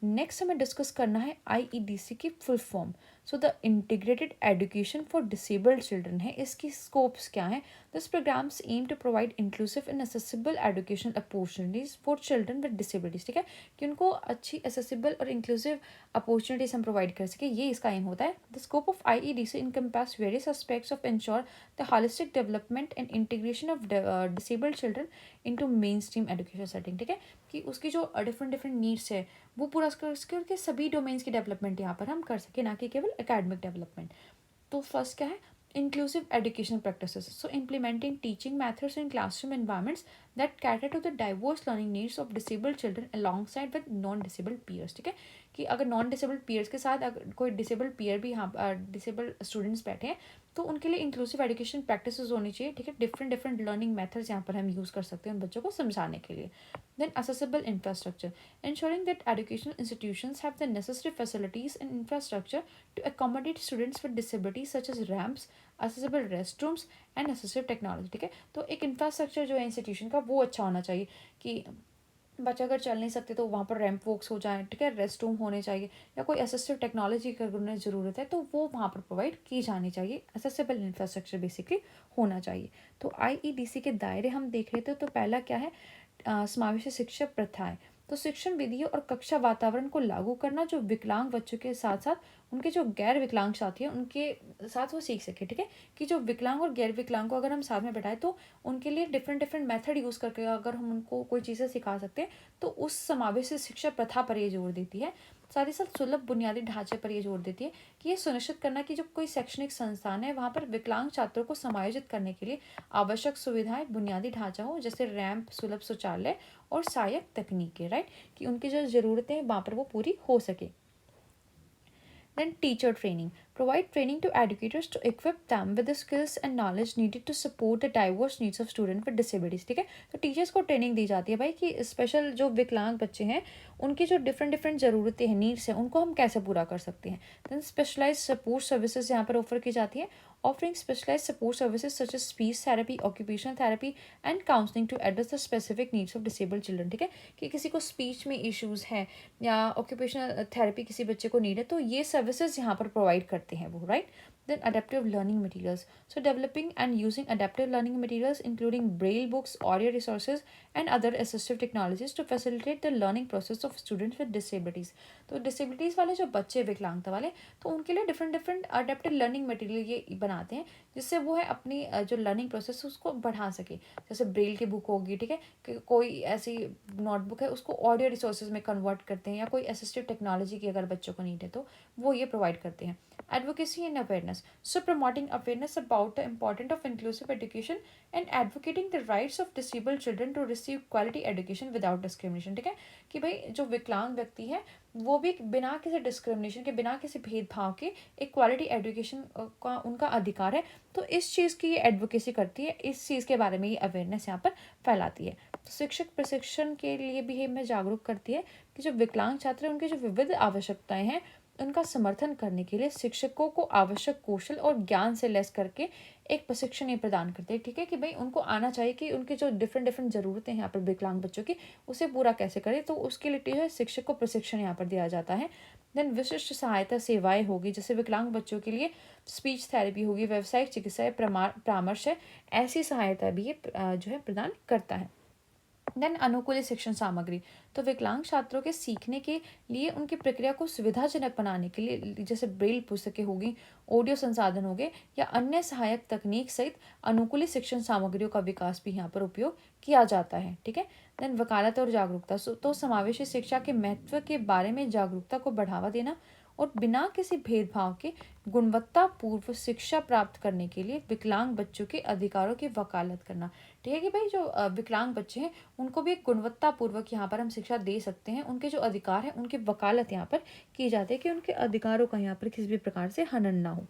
नेक्स्ट हमें डिस्कस करना है IEDC की full form. So the integrated education for disabled children है, इसकी स्कोप्स क्या है। This programs aim to provide inclusive and accessible education opportunities for children with disabilities. ठीक है, कि उनको अच्छी एसेसिबल और इंक्लूसिव अपॉर्चुनिटीज हम प्रोवाइड कर सके, ये इसका एम होता है। The scope of IEDC encompass various aspects of ensure the holistic development and integration of disabled children into main stream education setting. ठीक है, कि उसकी जो डिफरेंट डिफरेंट नीड्स है वो पूरा कर सके, उनके सभी डोमेन्स की डेवलपमेंट यहाँ पर हम कर सके, ना कि केवल एकेडमिक डेवलपमेंट। तो फर्स्ट क्या है, inclusive education practices, so implementing teaching methods in classroom environments that cater to the diverse learning needs of disabled children alongside with non disabled peers. ठीक है, कि अगर नॉन डिसेबल्ड पीयर्स के साथ अगर कोई डिसेबल्ड पीयर भी यहाँ डिसेबल्ड स्टूडेंट्स बैठे हैं, तो उनके लिए इंक्लूसिव एजुकेशन प्रैक्टिसेस होनी चाहिए। ठीक है, डिफरेंट डिफरेंट लर्निंग मेथड्स यहाँ पर हम यूज़ कर सकते हैं उन बच्चों को समझाने के लिए। Then accessible infrastructure, ensuring that educational institutions have the necessary facilities and infrastructure to accommodate students with disabilities such as ramps, accessible restrooms and accessible technology। ठीक है, तो एक इंफ्रास्ट्रक्चर जो है इंस्टीट्यूशन का वो अच्छा होना चाहिए, कि बच्चे अगर चल नहीं सकते तो वहाँ पर रैंप वॉक्स हो जाएँ, ठीक है, रेस्ट रूम होने चाहिए, या कोई असिस्टिव टेक्नोलॉजी की अगर उन्हें ज़रूरत है तो वो वहाँ पर प्रोवाइड की जानी चाहिए। एक्सेसिबल इंफ्रास्ट्रक्चर बेसिकली होना चाहिए। तो आईईडीसी के दायरे हम देख रहे थे, तो पहला क्या है, समावेशी शिक्षा प्रथाएं। तो शिक्षण विधियों और कक्षा वातावरण को लागू करना जो विकलांग बच्चों के साथ साथ उनके जो गैर विकलांग साथी हैं उनके साथ वो सीख सके, ठीक है, कि जो विकलांग और गैर विकलांग को अगर हम साथ में बैठाएं तो उनके लिए डिफरेंट डिफरेंट मेथड यूज़ करके अगर हम उनको कोई चीज़ें सिखा सकते हैं, तो उस समावेशी शिक्षा प्रथा पर ये जोर देती है। साथ ही साथ सुलभ बुनियादी ढांचे पर ये जोर देती है कि ये सुनिश्चित करना कि जब कोई शैक्षणिक संस्थान है वहाँ पर विकलांग छात्रों को समायोजित करने के लिए आवश्यक सुविधाएं बुनियादी ढांचा हो, जैसे रैंप, सुलभ शौचालय और सहायक तकनीकें, राइट, कि उनकी जो ज़रूरतें हैं वहाँ पर वो पूरी हो सके। Then teacher training. Provide training to educators to equip them with the skills and knowledge needed to support the diverse needs of students with disabilities. ठीक है, तो टीचर्स को ट्रेनिंग दी जाती है भाई कि स्पेशल जो विकलांग बच्चे हैं उनकी जो डिफरेंट डिफरेंट ज़रूरतें हैं, नीड्स हैं, उनको हम कैसे पूरा कर सकते हैं। देन स्पेशलाइज सपोर्ट सर्विसेज यहाँ पर ऑफर की जाती है, offering specialized support services such as speech therapy, occupational therapy and counseling to address the specific needs of disabled children। ठीक है, कि किसी को स्पीच में इश्यूज हैं या ऑक्यूपेशनल थेरेपी किसी बच्चे को नीड है, तो ये सर्विसेज यहाँ पर प्रोवाइड करते हैं वो, right. Then adaptive learning materials. So developing and using adaptive learning materials including braille books, audio resources and other assistive technologies to facilitate the learning process of students with disabilities। तो disabilities वाले जो बच्चे विकलांगता वाले, तो उनके लिए different different adaptive learning material ये बनाते हैं, जिससे वो है अपनी जो लर्निंग प्रोसेस उसको बढ़ा सके। जैसे ब्रेल की बुक होगी, ठीक है, कि कोई ऐसी नोटबुक है उसको ऑडियो रिसोर्सेज में कन्वर्ट करते हैं, या कोई असिस्टिव टेक्नोलॉजी की अगर बच्चों को नीड है तो वो ये प्रोवाइड करते हैं। Advocacy and awareness. So promoting awareness about the importance of inclusive education and advocating the rights of disabled children to receive quality education without discrimination। ठीक है, कि भाई जो विकलांग व्यक्ति है वो भी बिना किसी डिस्क्रिमिनेशन के, बिना किसी भेदभाव के एक क्वालिटी एजुकेशन का उनका अधिकार है। तो इस चीज़ की ये एडवोकेसी करती है, इस चीज़ के बारे में ये अवेयरनेस यहाँ पर फैलाती है। तो शिक्षक प्रशिक्षण के लिए भी हमें जागरूक करती है कि जो विकलांग छात्र हैं उनकी जो विविध आवश्यकताएं हैं उनका समर्थन करने के लिए शिक्षकों को आवश्यक कौशल और ज्ञान से लैस करके एक प्रशिक्षण ये प्रदान करते हैं। ठीक है, कि भाई उनको आना चाहिए कि उनकी जो डिफरेंट डिफरेंट ज़रूरतें हैं यहाँ पर विकलांग बच्चों की, उसे पूरा कैसे करें, तो उसके लिए जो है शिक्षक को प्रशिक्षण यहाँ पर दिया जाता है। देन विशिष्ट सहायता सेवाएं होगी, जैसे विकलांग बच्चों के लिए स्पीच थेरेपी होगी, व्यावसायिक चिकित्सा परामर्श है, ऐसी सहायता भी ये जो है प्रदान करता है। देन अनुकूलित शिक्षण सामग्री। तो विकलांग छात्रों के सीखने के लिए उनकी प्रक्रिया को सुविधाजनक बनाने के लिए जैसे ब्रेल पुस्तकें होगी, ऑडियो संसाधन हो गए या अन्य सहायक तकनीक सहित अनुकूलित शिक्षण सामग्रियों का विकास भी यहाँ पर उपयोग किया जाता है। ठीक है, देन वकालत और जागरूकता। तो समावेशी शिक्षा के महत्व के बारे में जागरूकता को बढ़ावा देना और बिना किसी भेदभाव के गुणवत्तापूर्व शिक्षा प्राप्त करने के लिए विकलांग बच्चों के अधिकारों की वकालत करना। ठीक है, कि भाई जो विकलांग बच्चे हैं उनको भी एक गुणवत्तापूर्वक यहाँ पर हम शिक्षा दे सकते हैं, उनके जो अधिकार हैं उनकी वकालत यहाँ पर की जाती है कि उनके अधिकारों का यहाँ पर किसी भी प्रकार से हनन ना हो।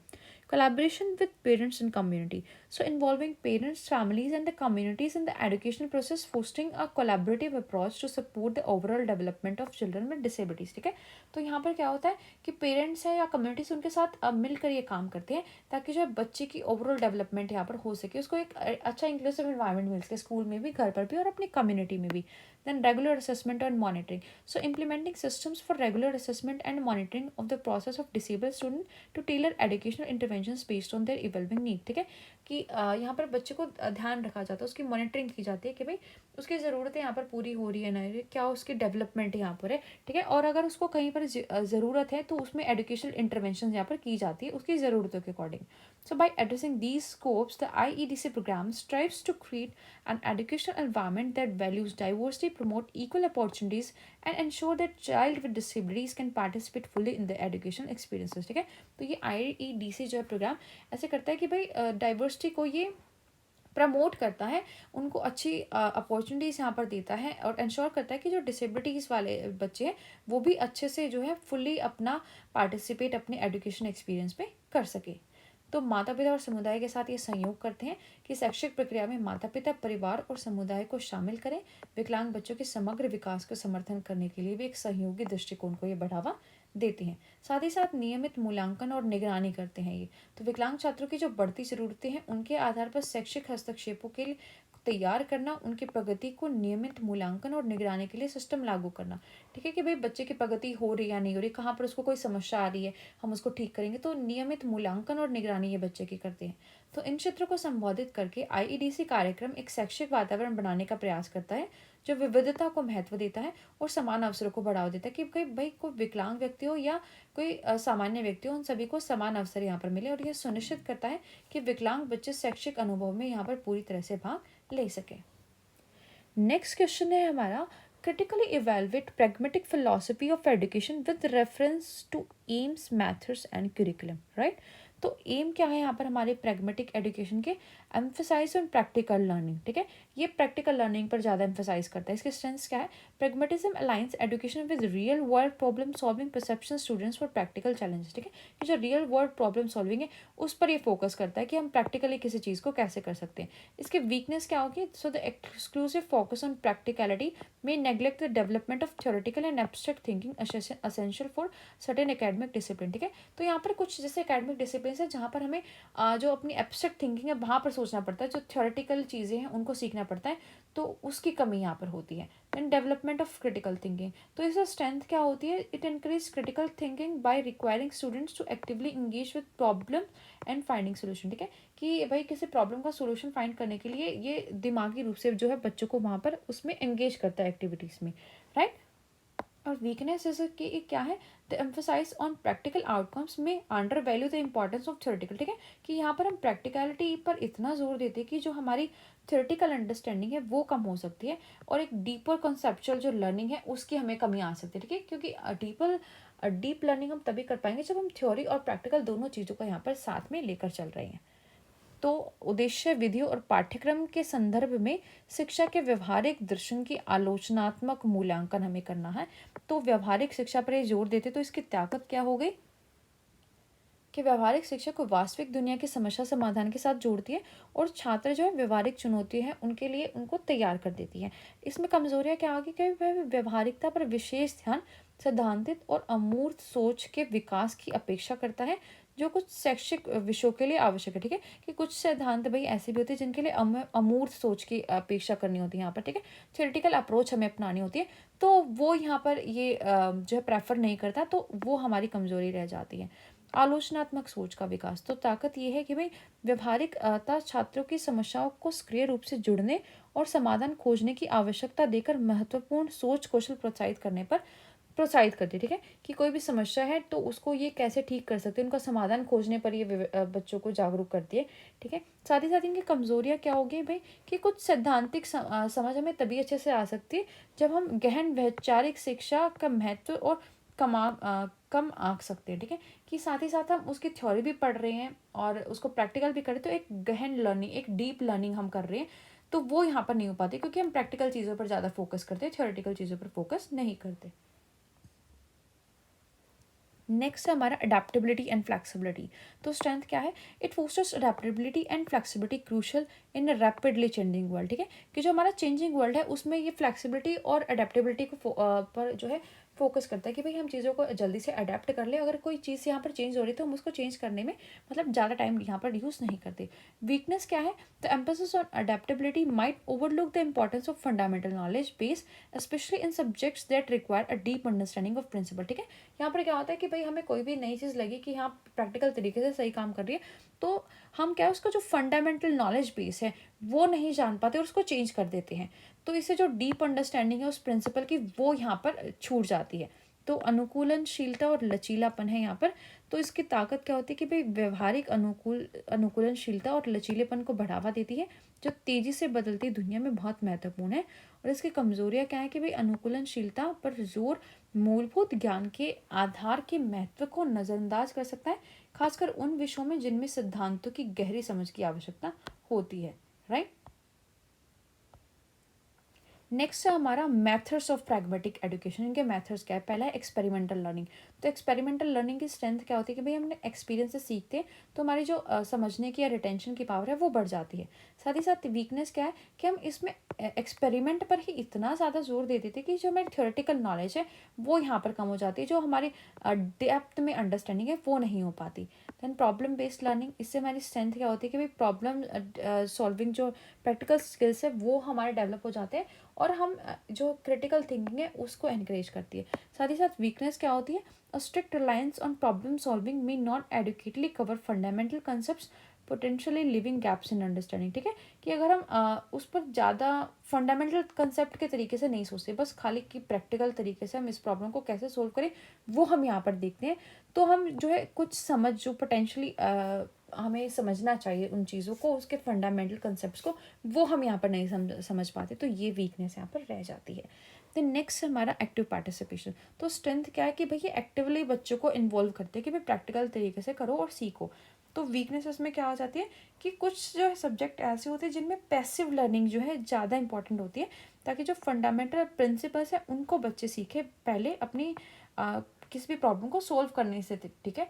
Collaboration with parents and community. So involving parents, families and the communities in the educational process, fostering a collaborative approach to support the overall development of children with disabilities। ठीक है, तो यहाँ पर क्या होता है कि पेरेंट्स हैं या कम्युनिटीज उनके साथ मिलकर ये काम करते हैं ताकि जो है बच्चे की ओवरऑल डेवलपमेंट यहाँ पर हो सके, उसको एक अच्छा इंक्लूसिव एनवायरनमेंट मिल सके, स्कूल में भी, घर पर भी और अपनी कम्युनिटी में भी। Then regular assessment and monitoring. So implementing systems for regular assessment and monitoring of the process of disabled student to tailor educational interventions based on their evolving need। ठीक है, कि यहाँ पर बच्चे को ध्यान रखा जाता है, उसकी मॉनिटरिंग की जाती है कि भाई उसकी ज़रूरतें यहाँ पर पूरी हो रही है ना, क्या उसकी डेवलपमेंट यहाँ पर है। ठीक है, और अगर उसको कहीं पर ज़रूरत है तो उसमें एजुकेशनल इंटरवेंशन यहाँ पर की जाती है उसकी ज़रूरतों के according. So by addressing these scopes, the IEDC program strives to create an educational environment that values diversity, promote equal opportunities, and ensure that child with disabilities can participate fully in the educational experiences। ठीक है, तो ये IEDC जो है programme ऐसे करता है कि भाई डाइवर्सिटी को ये प्रमोट करता है, उनको अच्छी अपॉर्चुनिटीज़ यहाँ पर देता है और इंश्योर करता है कि जो डिसेबिलिटीज़ वाले बच्चे हैं वो भी अच्छे से जो है फुल्ली अपना पार्टिसिपेट अपने एजुकेशन एक्सपीरियंस में कर सके। तो माता पिता और समुदाय के साथ ये सहयोग करते हैं कि शैक्षिक प्रक्रिया में माता पिता, परिवार और समुदाय को शामिल करें। विकलांग बच्चों के समग्र विकास को समर्थन करने के लिए भी एक सहयोगी दृष्टिकोण को ये बढ़ावा देते हैं। साथ ही साथ नियमित मूल्यांकन और निगरानी करते हैं ये। तो विकलांग छात्रों की जो बढ़ती ज़रूरतें हैं उनके आधार पर शैक्षिक हस्तक्षेपों के लिए तैयार करना, उनकी प्रगति को नियमित मूल्यांकन और निगरानी के लिए सिस्टम लागू करना। ठीक है, कि भाई बच्चे की प्रगति हो रही या नहीं हो रही, कहाँ पर उसको कोई समस्या आ रही है, हम उसको ठीक करेंगे। तो नियमित मूल्यांकन और निगरानी ये बच्चे की करते हैं। तो इन क्षेत्रों को संबोधित करके आईईडीसी कार्यक्रम एक शैक्षिक वातावरण बनाने का प्रयास करता है जो विविधता को महत्व देता है और समान अवसरों को बढ़ावा देता है, कि भाई भाई कोई विकलांग व्यक्ति हो या कोई सामान्य व्यक्ति हो, उन सभी को समान अवसर यहाँ पर मिले। और यह सुनिश्चित करता है कि विकलांग बच्चे शैक्षिक अनुभव में यहाँ पर पूरी तरह से भाग ले सके। नेक्स्ट क्वेश्चन है हमारा, critically evaluate pragmatic philosophy of education with reference to aims, methods and curriculum, right? तो एम क्या है यहाँ पर हमारे प्रैग्मेटिक एजुकेशन के, एम्फेसाइज ऑन प्रैक्टिकल लर्निंग। ठीक है, ये प्रैक्टिकल लर्निंग पर ज़्यादा एम्फेसाइज करता है। इसके स्ट्रेंथ्स क्या है? Pragmatism aligns education with real world problem solving perception students for practical challenges. ठीक है, कि जो रियल वर्ल्ड प्रॉब्लम सॉल्विंग है उस पर ये फोकस करता है कि हम प्रैक्टिकली किसी चीज़ को कैसे कर सकते हैं। इसकी वीकनेस क्या होगी? So the exclusive focus on practicality may neglect the development of theoretical and abstract thinking essential for certain academic discipline। ठीक है, तो यहाँ पर कुछ जैसे academic disciplines है जहाँ पर हमें जो अपनी abstract thinking है वहाँ पर सोचना पड़ता है, जो theoretical चीज़ें हैं उनको सीखना पड़ता है, तो उसकी कमी यहाँ पर होती है। Then development of critical thinking, तो इसका स्ट्रेंथ क्या होती है? It increase critical thinking by requiring students to actively engage with problem and finding solution. ठीक है, कि भाई किसी प्रॉब्लम का सोल्यूशन फाइंड करने के लिए ये दिमागी रूप से जो है बच्चों को वहाँ पर उसमें एंगेज करता है एक्टिविटीज़ में, राइट। और वीकनेस जैसे कि क्या है? The emphasise on practical outcomes may undervalue the importance of theoretical. ठीक है, कि यहाँ पर हम प्रैक्टिकलिटी पर इतना जोर देते हैं कि जो हमारी थ्योरेटिकल अंडरस्टैंडिंग है वो कम हो सकती है, और एक डीपर कॉन्सेप्चुअल जो लर्निंग है उसकी हमें कमी आ सकती है। ठीक है, क्योंकि डीप लर्निंग हम तभी कर पाएंगे जब हम थ्योरी और प्रैक्टिकल दोनों चीज़ों को यहाँ पर साथ में लेकर चल रहे हैं। तो उद्देश्य, विधि और पाठ्यक्रम के संदर्भ में शिक्षा के व्यवहारिक दर्शन की आलोचनात्मक मूल्यांकन हमें करना है। तो व्यवहारिक शिक्षा पर ये जोर देते, तो इसकी ताकत क्या हो गई कि व्यवहारिक शिक्षा को वास्तविक दुनिया की समस्या समाधान के साथ जोड़ती है और छात्र जो है व्यवहारिक चुनौती है उनके लिए उनको तैयार कर देती है। इसमें कमजोरियां क्या होगी कि वह व्यवहारिकता पर विशेष ध्यान, सैद्धांतिक और अमूर्त सोच के विकास की अपेक्षा करता है जो कुछ शैक्षिक विषयों के लिए आवश्यक है। ठीक है, कि कुछ सिद्धांत भाई ऐसे भी होते हैं जिनके लिए अमूर्त सोच की अपेक्षा करनी होती है यहाँ पर। ठीक है, थ्योरेटिकल अप्रोच हमें अपनानी होती है, तो वो यहाँ पर ये जो है प्रेफर नहीं करता, तो वो हमारी कमजोरी रह जाती है। आलोचनात्मक सोच का विकास, तो ताकत ये है कि भाई व्यवहारिकता छात्रों की समस्याओं को सक्रिय रूप से जुड़ने और समाधान खोजने की आवश्यकता देकर महत्वपूर्ण सोच कौशल प्रोत्साहित करने पर प्रोत्साहित करती है। ठीक है, कि कोई भी समस्या है तो उसको ये कैसे ठीक कर सकते हैं, उनका समाधान खोजने पर ये बच्चों को जागरूक करती है। ठीक है, साथ ही साथ इनकी कमजोरियाँ क्या होगी भाई कि कुछ सैद्धांतिक समझ हमें तभी अच्छे से आ सकती है जब हम गहन वैचारिक शिक्षा का महत्व और कम आंक सकते हैं। ठीक है, कि साथ ही साथ हम उसकी थ्योरी भी पढ़ रहे हैं और उसको प्रैक्टिकल भी कर रहे हैं, तो एक गहन लर्निंग, एक डीप लर्निंग हम कर रहे हैं, तो वो यहाँ पर नहीं हो पाती क्योंकि हम प्रैक्टिकल चीज़ों पर ज़्यादा फोकस करते हैं, थ्योरेटिकल चीज़ों पर फोकस नहीं करते। नेक्स्ट है हमारा अडेप्टेबिलिटी एंड फ्लेक्सिबिलिटी। तो स्ट्रेंथ क्या है? It fosters adaptability and flexibility crucial in a rapidly changing world. ठीक है, कि जो हमारा चेंजिंग वर्ल्ड है उसमें ये फ्लेक्सिबिलिटी और अडेप्टेबिलिटी को पर जो है फोकस करता है कि भाई हम चीज़ों को जल्दी से अडेप्ट कर ले। अगर कोई चीज़ यहाँ पर चेंज हो रही है तो हम उसको चेंज करने में मतलब ज़्यादा टाइम यहाँ पर यूज़ नहीं करते। वीकनेस क्या है? The emphasis on adaptability might overlook the importance of fundamental knowledge base specially in subjects that require a deep understanding of principle. ठीक है, यहाँ पर क्या होता है कि भाई हमें कोई भी नई चीज़ लगी कि हाँ प्रैक्टिकल तरीके से सही काम कर रही है, तो हम क्या उसका जो फंडामेंटल नॉलेज बेस है वो नहीं जान पाते और उसको चेंज कर देते हैं। तो इससे जो डीप अंडरस्टैंडिंग है उस प्रिंसिपल की वो यहाँ पर छूट जाती है। तो अनुकूलनशीलता और लचीलापन है यहाँ पर। तो इसकी ताकत क्या होती है कि भाई व्यवहारिक अनुकूलनशीलता और लचीलेपन को बढ़ावा देती है जो तेजी से बदलती दुनिया में बहुत महत्वपूर्ण है। और इसकी कमजोरियाँ क्या है कि भाई अनुकूलनशीलता पर जोर मूलभूत ज्ञान के आधार के महत्व को नज़रअंदाज कर सकता है, खासकर उन विषयों में जिनमें सिद्धांतों की गहरी समझ की आवश्यकता होती है, राइट। नेक्स्ट है हमारा मेथड्स ऑफ प्रैग्मेटिक एजुकेशन। इनके मेथड्स क्या है? पहला है एक्सपेरिमेंटल लर्निंग। तो एक्सपेरिमेंटल लर्निंग की स्ट्रेंथ क्या होती है कि भाई हमने एक्सपीरियंस से सीखते हैं तो हमारी जो समझने की या रिटेंशन की पावर है वो बढ़ जाती है। साथ ही साथ वीकनेस क्या है कि हम इसमें एक्सपेरिमेंट पर ही इतना ज़्यादा जोर दे देते कि जो हमारी थ्योरेटिकल नॉलेज है वो यहाँ पर कम हो जाती है, जो हमारी डेप्थ में अंडरस्टैंडिंग है वो नहीं हो पाती। देन प्रॉब्लम बेस्ड लर्निंग, इससे हमारी स्ट्रेंथ क्या होती है कि भाई प्रॉब्लम सॉल्विंग जो प्रैक्टिकल स्किल्स है वो हमारे डेवलप हो जाते हैं, और हम जो क्रिटिकल थिंकिंग है उसको एनकरेज करती है। साथ ही साथ वीकनेस क्या होती है, a strict reliance on problem solving may not adequately cover fundamental concept potentially living gaps in understanding. ठीक है, कि अगर हम उस पर ज़्यादा फंडामेंटल कंसेप्ट के तरीके से नहीं सोचते, बस खाली कि प्रैक्टिकल तरीके से हम इस प्रॉब्लम को कैसे सोल्व करें वो हम यहाँ पर देखते हैं, तो हम जो है कुछ समझ जो पोटेंशली हमें समझना चाहिए उन चीज़ों को, उसके फंडामेंटल कंसेप्ट को, वो हम यहाँ पर नहीं समझ पाते, तो ये वीकनेस यहाँ पर रह जाती है। देन नेक्स्ट है हमारा एक्टिव पार्टिसिपेशन। तो स्ट्रेंथ क्या है कि भाई ये एक्टिवली बच्चों को इन्वॉल्व करते हैं कि भाई प्रैक्टिकल तरीके से करो और सीखो। तो वीकनेस इसमें क्या आ जाती है कि कुछ जो है सब्जेक्ट ऐसे होते हैं जिनमें पैसिव लर्निंग जो है ज़्यादा इंपॉर्टेंट होती है, ताकि जो फंडामेंटल प्रिंसिपल्स है उनको बच्चे सीखे पहले अपनी किसी भी प्रॉब्लम को सोल्व करने से। ठीक है,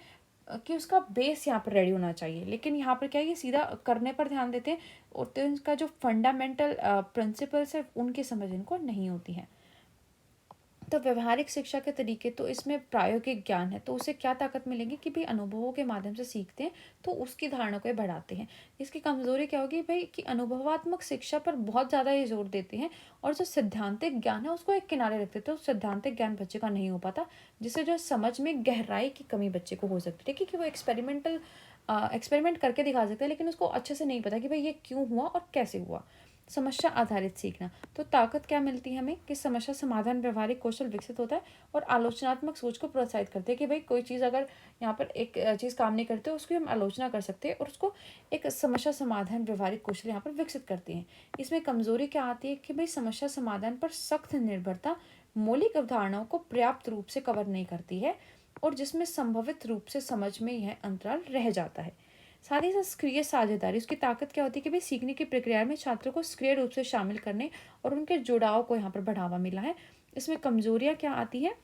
कि उसका बेस यहाँ पर रेडी होना चाहिए, लेकिन यहाँ पर क्या है कि सीधा करने पर ध्यान देते हैं, और तो इनका जो फंडामेंटल प्रिंसिपल्स है उनकी समझ इनको नहीं होती है। तो व्यवहारिक शिक्षा के तरीके, तो इसमें प्रायोगिक ज्ञान है, तो उसे क्या ताकत मिलेगी कि भाई अनुभवों के माध्यम से सीखते हैं तो उसकी धारणा को बढ़ाते हैं। इसकी कमजोरी क्या होगी भाई कि अनुभवात्मक शिक्षा पर बहुत ज़्यादा ये जोर देते हैं, और जो सैद्धांतिक ज्ञान है उसको एक किनारे रखते हैं, तो सैद्धांतिक ज्ञान बच्चे का नहीं हो पाता, जिससे जो समझ में गहराई की कमी बच्चे को हो सकती है। ठीक है, कि वो एक्सपेरिमेंट करके दिखा सकते हैं, लेकिन उसको अच्छे से नहीं पता कि भाई ये क्यों हुआ और कैसे हुआ। समस्या आधारित सीखना, तो ताकत क्या मिलती है हमें कि समस्या समाधान व्यवहारिक कौशल विकसित होता है, और आलोचनात्मक सोच को प्रोत्साहित करते हैं कि भाई कोई चीज़ अगर यहाँ पर एक चीज़ काम नहीं करते उसकी हम आलोचना कर सकते हैं, और उसको एक समस्या समाधान व्यवहारिक कौशल यहाँ पर विकसित करते हैं। इसमें कमजोरी क्या आती है कि भाई समस्या समाधान पर सख्त निर्भरता मौलिक अवधारणाओं को पर्याप्त रूप से कवर नहीं करती है, और जिसमें संभवित रूप से समझ में यह अंतराल रह जाता है। साथ ही साथ सक्रिय साझेदारी, उसकी ताकत क्या होती है कि भाई सीखने की प्रक्रिया में छात्रों को सक्रिय रूप से शामिल करने और उनके जुड़ाव को यहाँ पर बढ़ावा मिला है। इसमें कमजोरियाँ क्या आती है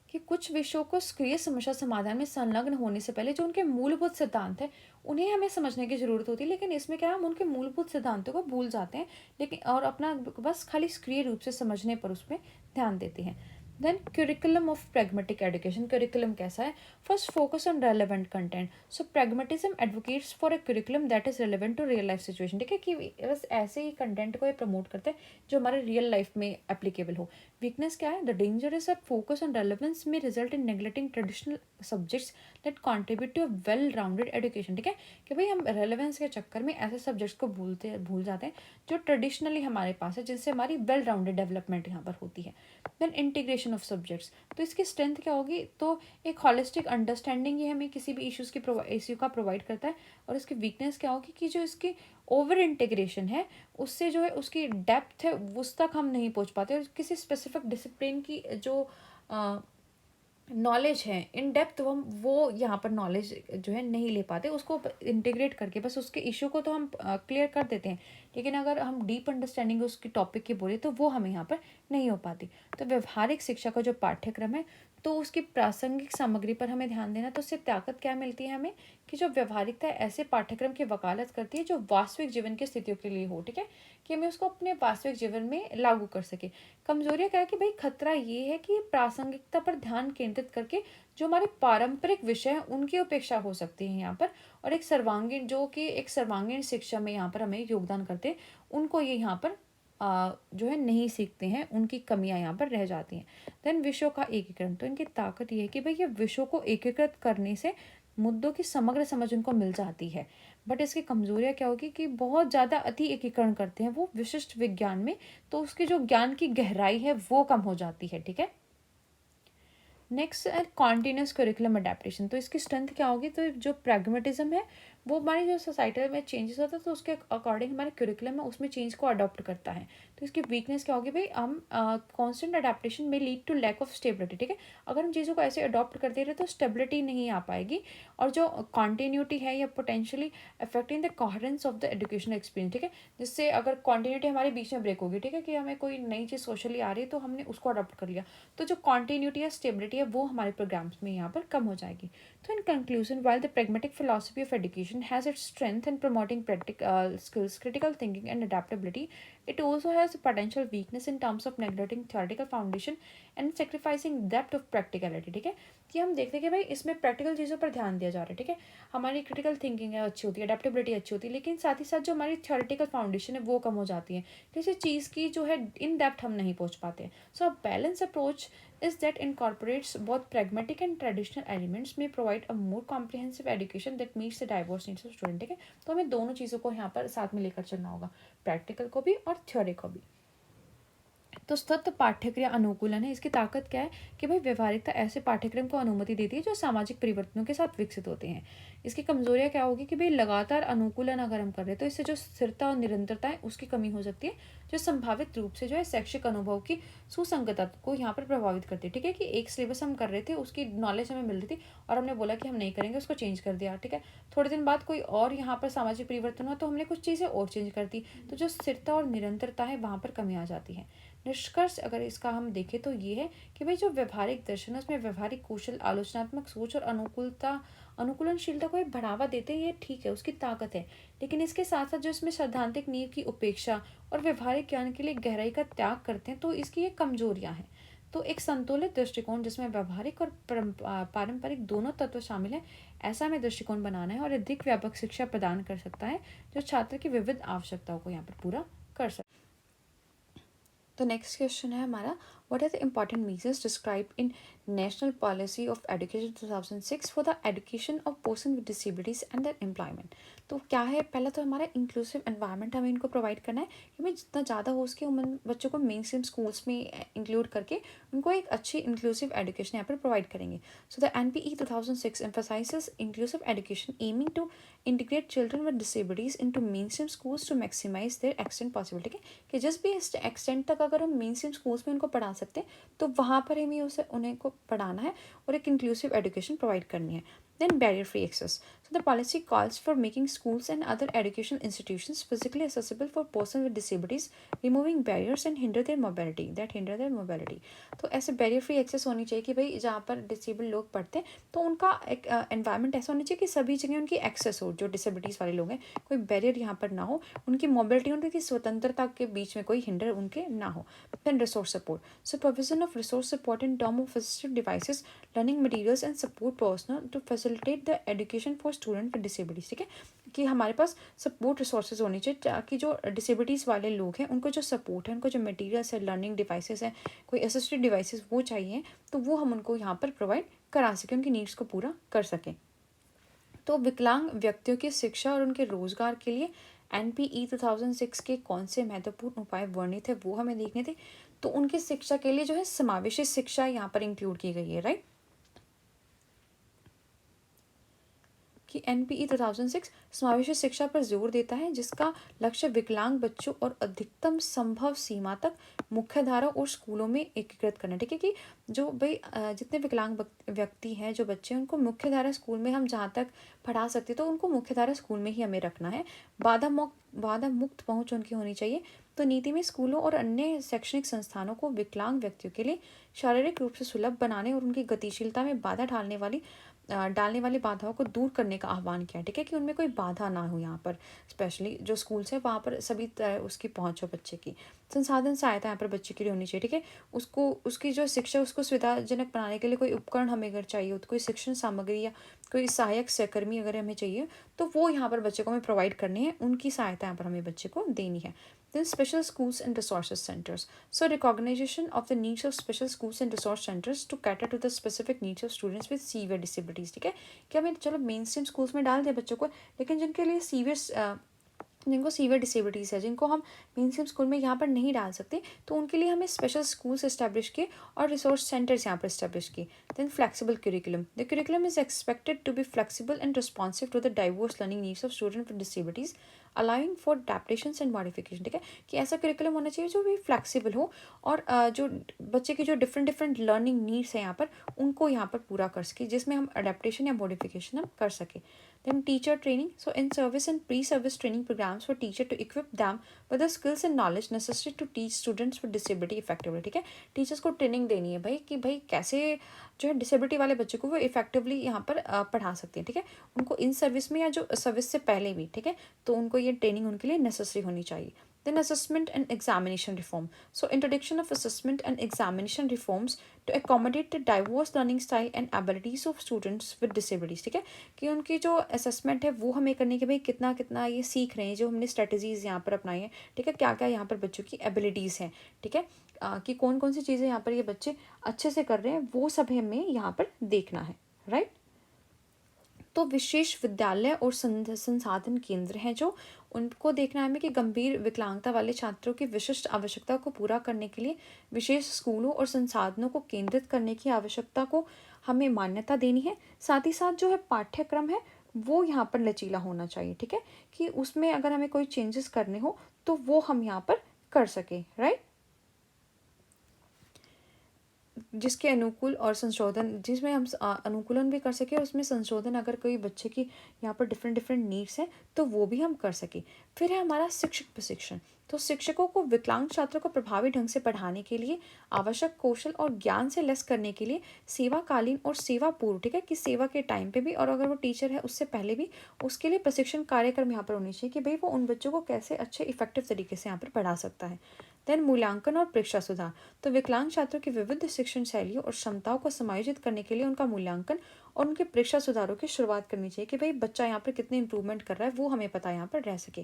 कि कुछ विषयों को सक्रिय समस्या समाधान में संलग्न होने से पहले जो उनके मूलभूत सिद्धांत है उन्हें हमें समझने की जरूरत होती है, लेकिन इसमें क्या हम उनके मूलभूत सिद्धांतों को भूल जाते हैं, लेकिन और अपना बस खाली सक्रिय रूप से समझने पर उसमें ध्यान देते हैं। Then curriculum of pragmatic education, curriculum कैसा है, first focus on relevant content, so pragmatism advocates for a curriculum that is relevant to real life situation. ठीक है, कि बस ऐसे ही कंटेंट को ये प्रमोट करते हैं जो हमारे रियल लाइफ में एप्लीकेबल हो। वीकनेस क्या है, the danger is that focus on relevance may result in neglecting traditional subjects that contribute to a well rounded education. ठीक है, कि भाई हम रेलेवेंस के चक्कर में ऐसे सब्जेक्ट्स को भूल जाते हैं जो ट्रेडिशनली हमारे पास है, जिनसे हमारी वेल राउंडेड डेवलपमेंट यहाँ पर होती है। देन इंटीग्रेशन ऑफ सब्जेक्ट्स, तो इसकी स्ट्रेंथ क्या होगी, तो एक हॉलिस्टिक अंडरस्टैंडिंग ये हमें किसी भी इश्यू का प्रोवाइड करता है। और इसकी वीकनेस क्या होगी कि जो इसकी ओवर इंटीग्रेशन है उससे जो है उसकी डेप्थ है उस तक हम नहीं पहुंच पाते, और किसी स्पेसिफिक डिसिप्लिन की जो नॉलेज है इन डेप्थ वो यहाँ पर नॉलेज जो है नहीं ले पाते, उसको इंटीग्रेट करके बस उसके इशू को तो हम क्लियर कर देते हैं, लेकिन अगर हम डीप अंडरस्टैंडिंग उसकी टॉपिक की बोले तो वो हमें यहाँ पर नहीं हो पाती। तो व्यवहारिक शिक्षा का जो पाठ्यक्रम है तो उसकी प्रासंगिक सामग्री पर हमें ध्यान देना, तो उससे ताकत क्या मिलती है हमें कि जो व्यवहारिकता है ऐसे पाठ्यक्रम की वकालत करती है जो वास्तविक जीवन की स्थितियों के लिए हो। ठीक है, कि हमें उसको अपने वास्तविक जीवन में लागू कर सके। कमजोरियाँ क्या है कि भाई खतरा ये है कि प्रासंगिकता पर ध्यान केंद्रित करके जो हमारे पारंपरिक विषय हैं उनकी उपेक्षा हो सकती है यहाँ पर, और एक सर्वांगीण शिक्षा में यहाँ पर हमें योगदान करते हैं उनको ये यहाँ पर जो है नहीं सीखते हैं, उनकी कमियां यहाँ पर रह जाती हैं। देन विषयों का एकीकरण, तो इनकी ताकत ये है कि भाई ये विषयों को एकीकृत करने से मुद्दों की समग्र समझ उनको मिल जाती है, बट इसकी कमजोरियाँ क्या होगी कि बहुत ज़्यादा अति एकीकरण करते हैं वो विशिष्ट विज्ञान में, तो उसकी जो ज्ञान की गहराई है वो कम हो जाती है। ठीक है, नेक्स्ट है कॉन्टीन्यूस करिकुलम अडेप्टेशन, तो इसकी स्ट्रेंथ क्या होगी, तो जो प्रैग्मेटिज्म है वो हमारी जो सोसाइटी में चेंजेस होता है तो उसके अकॉर्डिंग हमारे करिकुलम है उसमें चेंज को अडॉप्ट करता है। तो इसकी वीकनेस क्या होगी भाई, हम कांस्टेंट अडेप्टेशन में lead to lack of stability. ठीक है, अगर हम चीज़ों को ऐसे अडॉप्ट करते रहे तो स्टेबिलिटी नहीं आ पाएगी, और जो कॉन्टीन्यूटी है या potentially affecting the coherence of the education experience. ठीक है, जिससे अगर कॉन्टीन्यूटी हमारे बीच में ब्रेक होगी, ठीक है, कि हमें कोई नई चीज़ सोशली आ रही है तो हमने उसको अडॉप्ट कर लिया, तो जो कॉन्टीन्यूटी या स्टेबिलिटी है वो हमारे प्रोग्राम्स में यहाँ पर कम हो जाएगी। तो in conclusion, while the pragmatic philosophy of education has its strength in promoting practical skills, critical thinking and adaptability, It also has a potential weakness in terms of neglecting theoretical foundation and sacrificing depth of practicality. ठीक है, कि हम देखते हैं कि भाई इसमें practical चीज़ों पर ध्यान दिया जा रहा है। ठीक है, हमारी क्रिटिकल थिंकिंग है अच्छी होती है, अडेप्टेबिलिटी अच्छी होती है, लेकिन साथ ही साथ जो हमारी थ्योरेटिकल फाउंडेशन है वो कम हो जाती है, किसी चीज़ की जो है इन डेप्थ हम नहीं पहुंच पाते। So a balance approach is that incorporates both pragmatic and traditional elements may provide a more comprehensive education that meets the diverse needs of student। ठीक है, तो हमें दोनों चीज़ों को यहाँ पर साथ में लेकर चलना होगा, प्रैक्टिकल को भी और थ्योरी को भी। तो सतत पाठ्यक्रम अनुकूलन है, इसकी ताकत क्या है कि भाई व्यवहारिकता ऐसे पाठ्यक्रम को अनुमति देती है जो सामाजिक परिवर्तनों के साथ विकसित होते हैं। इसकी कमजोरियां क्या होगी कि भाई लगातार अनुकूलन अगर हम कर रहे हैं तो इससे जो स्थिरता और निरंतरता है उसकी कमी हो सकती है, जो संभावित रूप से जो है शैक्षिक अनुभव की सुसंगतता को यहाँ पर प्रभावित करती है। ठीक है, कि एक सिलेबस हम कर रहे थे, उसकी नॉलेज हमें मिल रही थी और हमने बोला कि हम नहीं करेंगे, उसको चेंज कर दिया। ठीक है, थोड़े दिन बाद कोई और यहाँ पर सामाजिक परिवर्तन हुआ तो हमने कुछ चीज़ें और चेंज कर दी, तो जो स्थिरता और निरंतरता है वहाँ पर कमी आ जाती है। निष्कर्ष अगर इसका हम देखें तो ये है कि भाई जो व्यवहारिक दर्शन है उसमें व्यवहारिक कौशल, आलोचनात्मक सोच और अनुकूलनशीलता को बढ़ावा देते हैं, ये ठीक है, उसकी ताकत है। लेकिन इसके साथ साथ जो इसमें सैद्धांतिक नींव की उपेक्षा और व्यवहारिक ज्ञान के लिए गहराई का त्याग करते हैं, तो इसकी ये कमजोरियां हैं। तो एक संतुलित दृष्टिकोण जिसमें व्यवहारिक और पारंपरिक दोनों तत्व शामिल हैं, ऐसा हमें दृष्टिकोण बनाना है और अधिक व्यापक शिक्षा प्रदान कर सकता है जो छात्र की विविध आवश्यकताओं को यहाँ पर पूरा कर सकता है। तो नेक्स्ट क्वेश्चन है हमारा, what are the important measures describe in national policy of education 2006 for the education of person with disabilities and their employment. तो क्या है, पहला तो हमारा इंक्लूसिव एनवायरनमेंट हमें इनको प्रोवाइड करना है कि भाई जितना ज़्यादा हो सके उन बच्चों को मेन स्ट्रीम स्कूल्स में इंक्लूड करके उनको एक अच्छी इंक्लूसिव एजुकेशन यहाँ पर प्रोवाइड करेंगे। So the NPE 2006 emphasizes inclusive education aiming to integrate children with disabilities into mainstream schools to maximize their extent possible। ठीक है, कि जिस भी एक्सटेंट तक अगर हम मेन स्ट्रीम स्कूल्स में उनको पढ़ा सकते हैं तो वहाँ पर हमें उसे उन्हें को पढ़ाना है और एक इंक्लूसिव एजुकेशन प्रोवाइड करनी है। Then barrier free access. So the policy calls for making schools and other educational institutions physically accessible for persons with disabilities, removing barriers and hinder their mobility. तो ऐसे barrier free access होनी चाहिए कि भाई जहाँ पर disabled लोग पढ़ते हैं तो उनका एक environment ऐसा होना चाहिए कि सभी जगह उनकी access हो, जो disabilities वाले लोग हैं, कोई barrier यहाँ पर ना हो, उनकी mobility उनकी स्वतंत्रता के बीच में कोई hinder उनके ना हो। Then resource support. So provision of resource support in terms of assistive devices, learning materials and support personnel to facilitate the education for student with disabilities। ठीक है, कि हमारे पास सपोर्ट रिसोर्सेज होनी चाहिए ताकि जो डिसेबिलिटीज़ वाले लोग हैं उनको जो सपोर्ट है, उनको जो मटेरियल्स है, लर्निंग डिवाइसेस है, कोई असिस्टिव डिवाइसेस वो चाहिए, तो वो हम उनको यहाँ पर प्रोवाइड करा सकें, उनकी नीड्स को पूरा कर सकें। तो विकलांग व्यक्तियों की शिक्षा और उनके रोजगार के लिए NPE 2006 के कौन से महत्वपूर्ण उपाय वर्णित है वो हमें देखने थे। तो उनकी शिक्षा के लिए जो है समावेशी शिक्षा यहाँ पर इंक्लूड की गई है, राइट, कि NPE 2006 समावेशी शिक्षा पर जोर देता है जिसका लक्ष्य विकलांग बच्चों और अधिकतम संभव सीमा तक मुख्यधारा और स्कूलों में एकीकृत करना। ठीक है, कि जो भाई जितने विकलांग व्यक्ति हैं, जो बच्चे हैं, उनको मुख्यधारा स्कूल में हम जहाँ तक पढ़ा सकते तो उनको मुख्यधारा स्कूल में ही हमें रखना है। बाधा मुक्त पहुँच उनकी होनी चाहिए। तो नीति में स्कूलों और अन्य शैक्षणिक संस्थानों को विकलांग व्यक्तियों के लिए शारीरिक रूप से सुलभ बनाने और उनकी गतिशीलता में बाधा डालने वाली बाधाओं को दूर करने का आह्वान किया। ठीक है, कि उनमें कोई बाधा ना हो, यहाँ पर स्पेशली जो स्कूल्स है वहाँ पर सभी तरह उसकी पहुँच हो बच्चे की। संसाधन सहायता यहाँ पर बच्चे के लिए होनी चाहिए। ठीक है, उसको उसकी जो शिक्षा उसको सुविधाजनक बनाने के लिए कोई उपकरण हमें अगर चाहिए हो, तो कोई शिक्षण सामग्री या कोई सहायक सहकर्मी अगर हमें चाहिए तो वो यहाँ पर बच्चे को हमें प्रोवाइड करनी है, उनकी सहायता यहाँ पर हमें बच्चे को देनी है। Then special schools and resources centers. So recognition of the needs of special schools and resource centers to cater to the specific needs of students with severe disabilities। ठीक है, कि हमें चलो मेन स्ट्रीम स्कूल्स में डाल दें बच्चों को, लेकिन जिनको सीवियर डिसेबिलिटीज़ है, जिनको हम मेन स्ट्रीम स्कूल में यहाँ पर नहीं डाल सकते, तो उनके लिए हमें स्पेशल स्कूल्स इस्टेब्लिश किए और रिसोर्स सेंटर्स यहाँ पर इस्टेब्लिश किए। Then flexible curriculum. The curriculum is expected to be flexible and responsive to the diverse learning needs of student with disabilities, allowing for adaptations and modification. ठीक है, कि ऐसा curriculum होना चाहिए जो भी फ्लेक्सिबल हो और जो बच्चे की जो डिफरेंट लर्निंग नीड्स हैं यहाँ पर उनको यहाँ पर पूरा कर सके, जिसमें हम अडेप्टेशन या मॉडिफिकेशन हम कर सके। Then teacher training. So in service and pre-service training programs for teacher to equip them with the skills and knowledge necessary to teach students with disability effectively। ठीक है, टीचर्स को ट्रेनिंग देनी है भाई कि भाई कैसे जो है डिसेबिलिटी वाले बच्चों को वो इफेक्टिवली यहाँ पर पढ़ा सकते हैं। ठीक है, उनको इन सर्विस में या जो सर्विस से पहले भी, ठीक है, तो उनको ये ट्रेनिंग उनके लिए नेसेसरी होनी चाहिए। Then assessment and examination reform. So introduction of assessment and examination reforms to accommodate the diverse learning style and abilities of students with disabilities. ठीक है, कि उनकी जो असेसमेंट है वो हमें करने के भाई कितना कितना ये सीख रहे हैं, जो हमने स्ट्रेटजीज यहाँ पर अपनाई है, ठीक है, क्या क्या यहाँ पर बच्चों की एबिलिटीज़ हैं, ठीक है, कि कौन कौन सी चीज़ें यहाँ पर ये बच्चे अच्छे से कर रहे हैं, वो सब हमें यहाँ पर देखना है, राइट। तो विशेष विद्यालय और संसाधन केंद्र हैं जो, उनको देखना है हमें कि गंभीर विकलांगता वाले छात्रों की विशिष्ट आवश्यकता को पूरा करने के लिए विशेष स्कूलों और संसाधनों को केंद्रित करने की आवश्यकता को हमें मान्यता देनी है। साथ ही साथ जो है पाठ्यक्रम है वो यहाँ पर लचीला होना चाहिए, ठीक है, कि उसमें अगर हमें कोई चेंजेस करने हो तो वो हम यहाँ पर कर सकें, राइट। जिसके अनुकूल और संशोधन, जिसमें हम अनुकूलन भी कर सके और उसमें संशोधन, अगर कोई बच्चे की यहाँ पर डिफरेंट डिफरेंट नीड्स हैं तो वो भी हम कर सके। फिर है हमारा शिक्षक प्रशिक्षण। तो शिक्षकों को विकलांग छात्रों को प्रभावी ढंग से पढ़ाने के लिए आवश्यक कौशल और ज्ञान से लैस करने के लिए सेवाकालीन और सेवा पूर्व, ठीक है, कि सेवा के टाइम पे भी और अगर वो टीचर है उससे पहले भी उसके लिए प्रशिक्षण कार्यक्रम यहाँ पर होने चाहिए कि भाई वो उन बच्चों को कैसे अच्छे इफेक्टिव तरीके से यहाँ पर पढ़ा सकता है। देन मूल्यांकन और परीक्षा सुधार। तो विकलांग छात्रों की विविध शिक्षण शैलियों और क्षमताओं को समायोजित करने के लिए उनका मूल्यांकन और उनके परीक्षा सुधारों की शुरुआत करनी चाहिए कि भाई बच्चा यहाँ पर कितने इंप्रूवमेंट कर रहा है वो हमें पता यहाँ पर रह सके।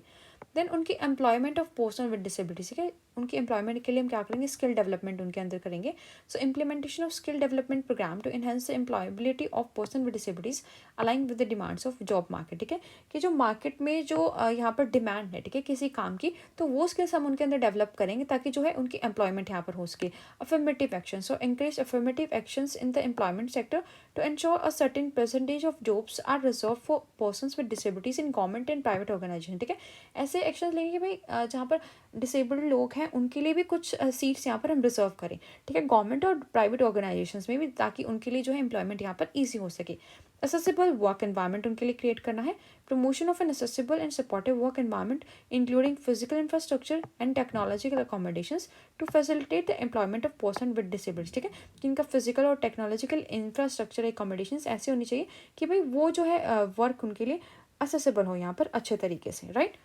देन उनकी employment of person with disability, ठीक है, उनकी एम्प्लॉयमेंट के लिए हम क्या करेंगे, स्किल डेवलपमेंट उनके अंदर करेंगे। So implementation of skill development program to enhance the employability of person with disabilities align with the demands of job market, ठीक है, कि जो मार्केट में जो यहाँ पर डिमांड है, ठीक है, किसी काम की, तो वो स्किल्स हम उनके अंदर डेवलप करेंगे ताकि जो है उनकी एम्प्लॉयमेंट यहाँ पर हो सके। Affirmative action, so encourage affirmative actions in the employment sector to ensure a certain percentage of jobs are reserved for persons with disabilities in government and private organization, ठीक है, ऐसे एक्शन लेंगे कि भाई जहाँ पर डिसेबल्ड लोग हैं उनके लिए भी कुछ सीट्स यहाँ पर हम रिजर्व करें, ठीक है, गवर्नमेंट और प्राइवेट ऑर्गेनाइजेशंस में भी, ताकि उनके लिए जो है एम्प्लॉयमेंट यहाँ पर ईजी हो सके। accessible वर्क एनवायरनमेंट उनके लिए क्रिएट करना है। Promotion of an accessible and supportive work environment including physical infrastructure and technological accommodations to facilitate the employment of person with disabilities, ठीक है, जिनका फिजिकल और टेक्नोलॉजिकल इंफ्रास्ट्रक्चर accommodations ऐसे होनी चाहिए कि भाई वो जो है वर्क उनके लिए accessible हो यहाँ पर अच्छे तरीके से, राइट।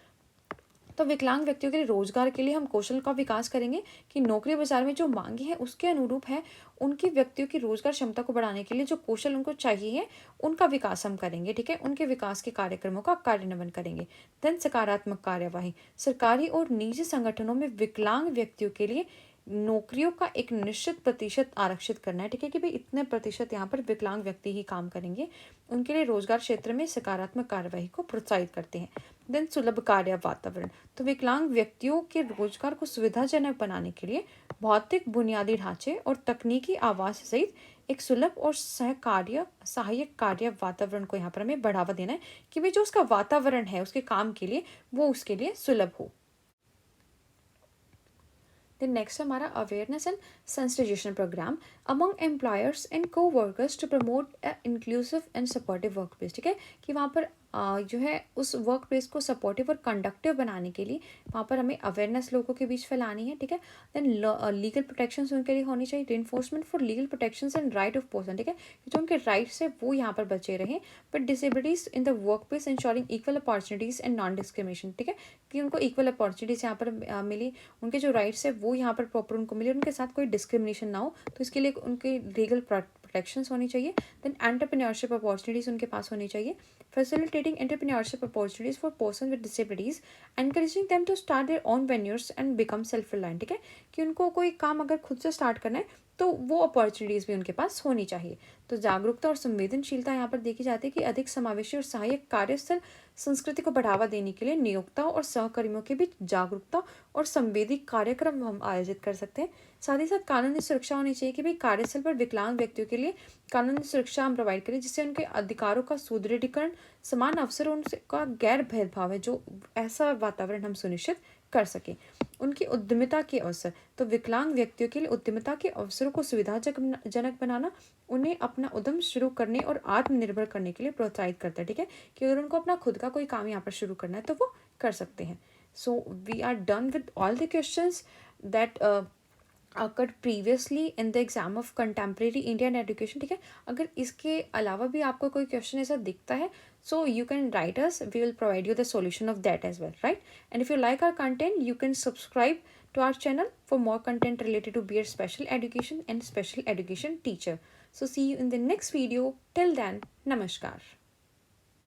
तो विकलांग व्यक्तियों के लिए रोजगार के लिए हम कौशल का विकास करेंगे कि नौकरी बाजार में जो मांगे हैं उसके अनुरूप है, उनकी व्यक्तियों की रोजगार क्षमता को बढ़ाने के लिए जो कौशल उनको चाहिए है उनका विकास हम करेंगे, ठीक है, उनके विकास के कार्यक्रमों का कार्यान्वयन करेंगे। देन सकारात्मक कार्यवाही, सरकारी और निजी संगठनों में विकलांग व्यक्तियों के लिए नौकरियों का एक निश्चित प्रतिशत आरक्षित करना है, ठीक है, कि भाई इतने प्रतिशत यहाँ पर विकलांग व्यक्ति ही काम करेंगे, उनके लिए रोजगार क्षेत्र में सकारात्मक कार्यवाही को प्रोत्साहित करते हैं। देन सुलभ कार्य वातावरण, तो विकलांग व्यक्तियों के रोजगार को सुविधाजनक बनाने के लिए भौतिक बुनियादी ढांचे और तकनीकी आवास सहित एक सुलभ और सहायक कार्य वातावरण को यहाँ पर हमें बढ़ावा देना है कि भाई जो उसका वातावरण है उसके काम के लिए वो उसके लिए सुलभ हो। Then next हमारा awareness and sensitisation programme among employers and coworkers to promote inclusive and supportive workplace, ठीक है, कि वहाँ पर जो है उस वर्क प्लेस को सपोर्टिव और कंडक्टिव बनाने के लिए वहाँ पर हमें अवेयरनेस लोगों के बीच फैलानी है, ठीक है। देन लीगल प्रोटेक्शन उनके लिए होनी चाहिए, enforcement for legal protection and right of person, ठीक है, जो उनके राइट्स है वो यहाँ पर बचे रहें, but disabilities in the work place ensuring equal opportunities and non discrimination, ठीक है, कि उनको इक्वल अपॉर्चुनिटीज यहाँ पर मिली, उनके जो राइट्स है वो यहाँ पर प्रॉपर उनको मिले, उनके साथ कोई डिस्क्रिमिनेशन ना हो, तो इसके लिए उनके लीगल प्रोटेक्शंस होनी चाहिए। देन एंटरप्रेन्योरशिप अपॉर्चुनिटीज उनके पास होनी चाहिए, facilitating entrepreneurship opportunities for persons with disabilities, encouraging them to start their own ventures and become self-reliant, ठीक है, कि उनको कोई काम अगर खुद से स्टार्ट करना है तो वो अपॉर्चुनिटीज़ भी उनके पास होनी चाहिए। तो जागरूकता और संवेदनशीलता यहाँ पर देखी जाती है कि अधिक समावेशी और सहायक कार्यस्थल संस्कृति को बढ़ावा देने के लिए नियोक्ताओं और सहकर्मियों के बीच जागरूकता और संवेदी कार्यक्रम हम आयोजित कर सकते हैं। साथ ही साथ कानूनी सुरक्षा होनी चाहिए कि भाई कार्यस्थल पर विकलांग व्यक्तियों के लिए कानूनी सुरक्षा हम प्रोवाइड करें जिससे उनके अधिकारों का सुदृढ़ीकरण, समान अवसर उनका गैर भेदभाव है जो ऐसा वातावरण हम सुनिश्चित कर सकें। उनकी उद्यमिता के अवसर, तो विकलांग व्यक्तियों के लिए उद्यमिता के अवसरों को सुविधाजनक बनाना उन्हें अपना उद्यम शुरू करने और आत्मनिर्भर करने के लिए प्रोत्साहित करता है, ठीक है, कि अगर उनको अपना खुद का कोई काम यहाँ पर शुरू करना है तो वो कर सकते हैं। So we are done with all the questions that occurred previously in the exam of contemporary Indian education. ठीक है, अगर इसके अलावा भी आपको कोई क्वेश्चन ऐसा दिखता है, so you can write us, we will provide you the solution of that as well, right? And if you like our content, you can subscribe to our channel for more content related to BEd special education and special education teacher. So see you in the next video. Till then, namaskar.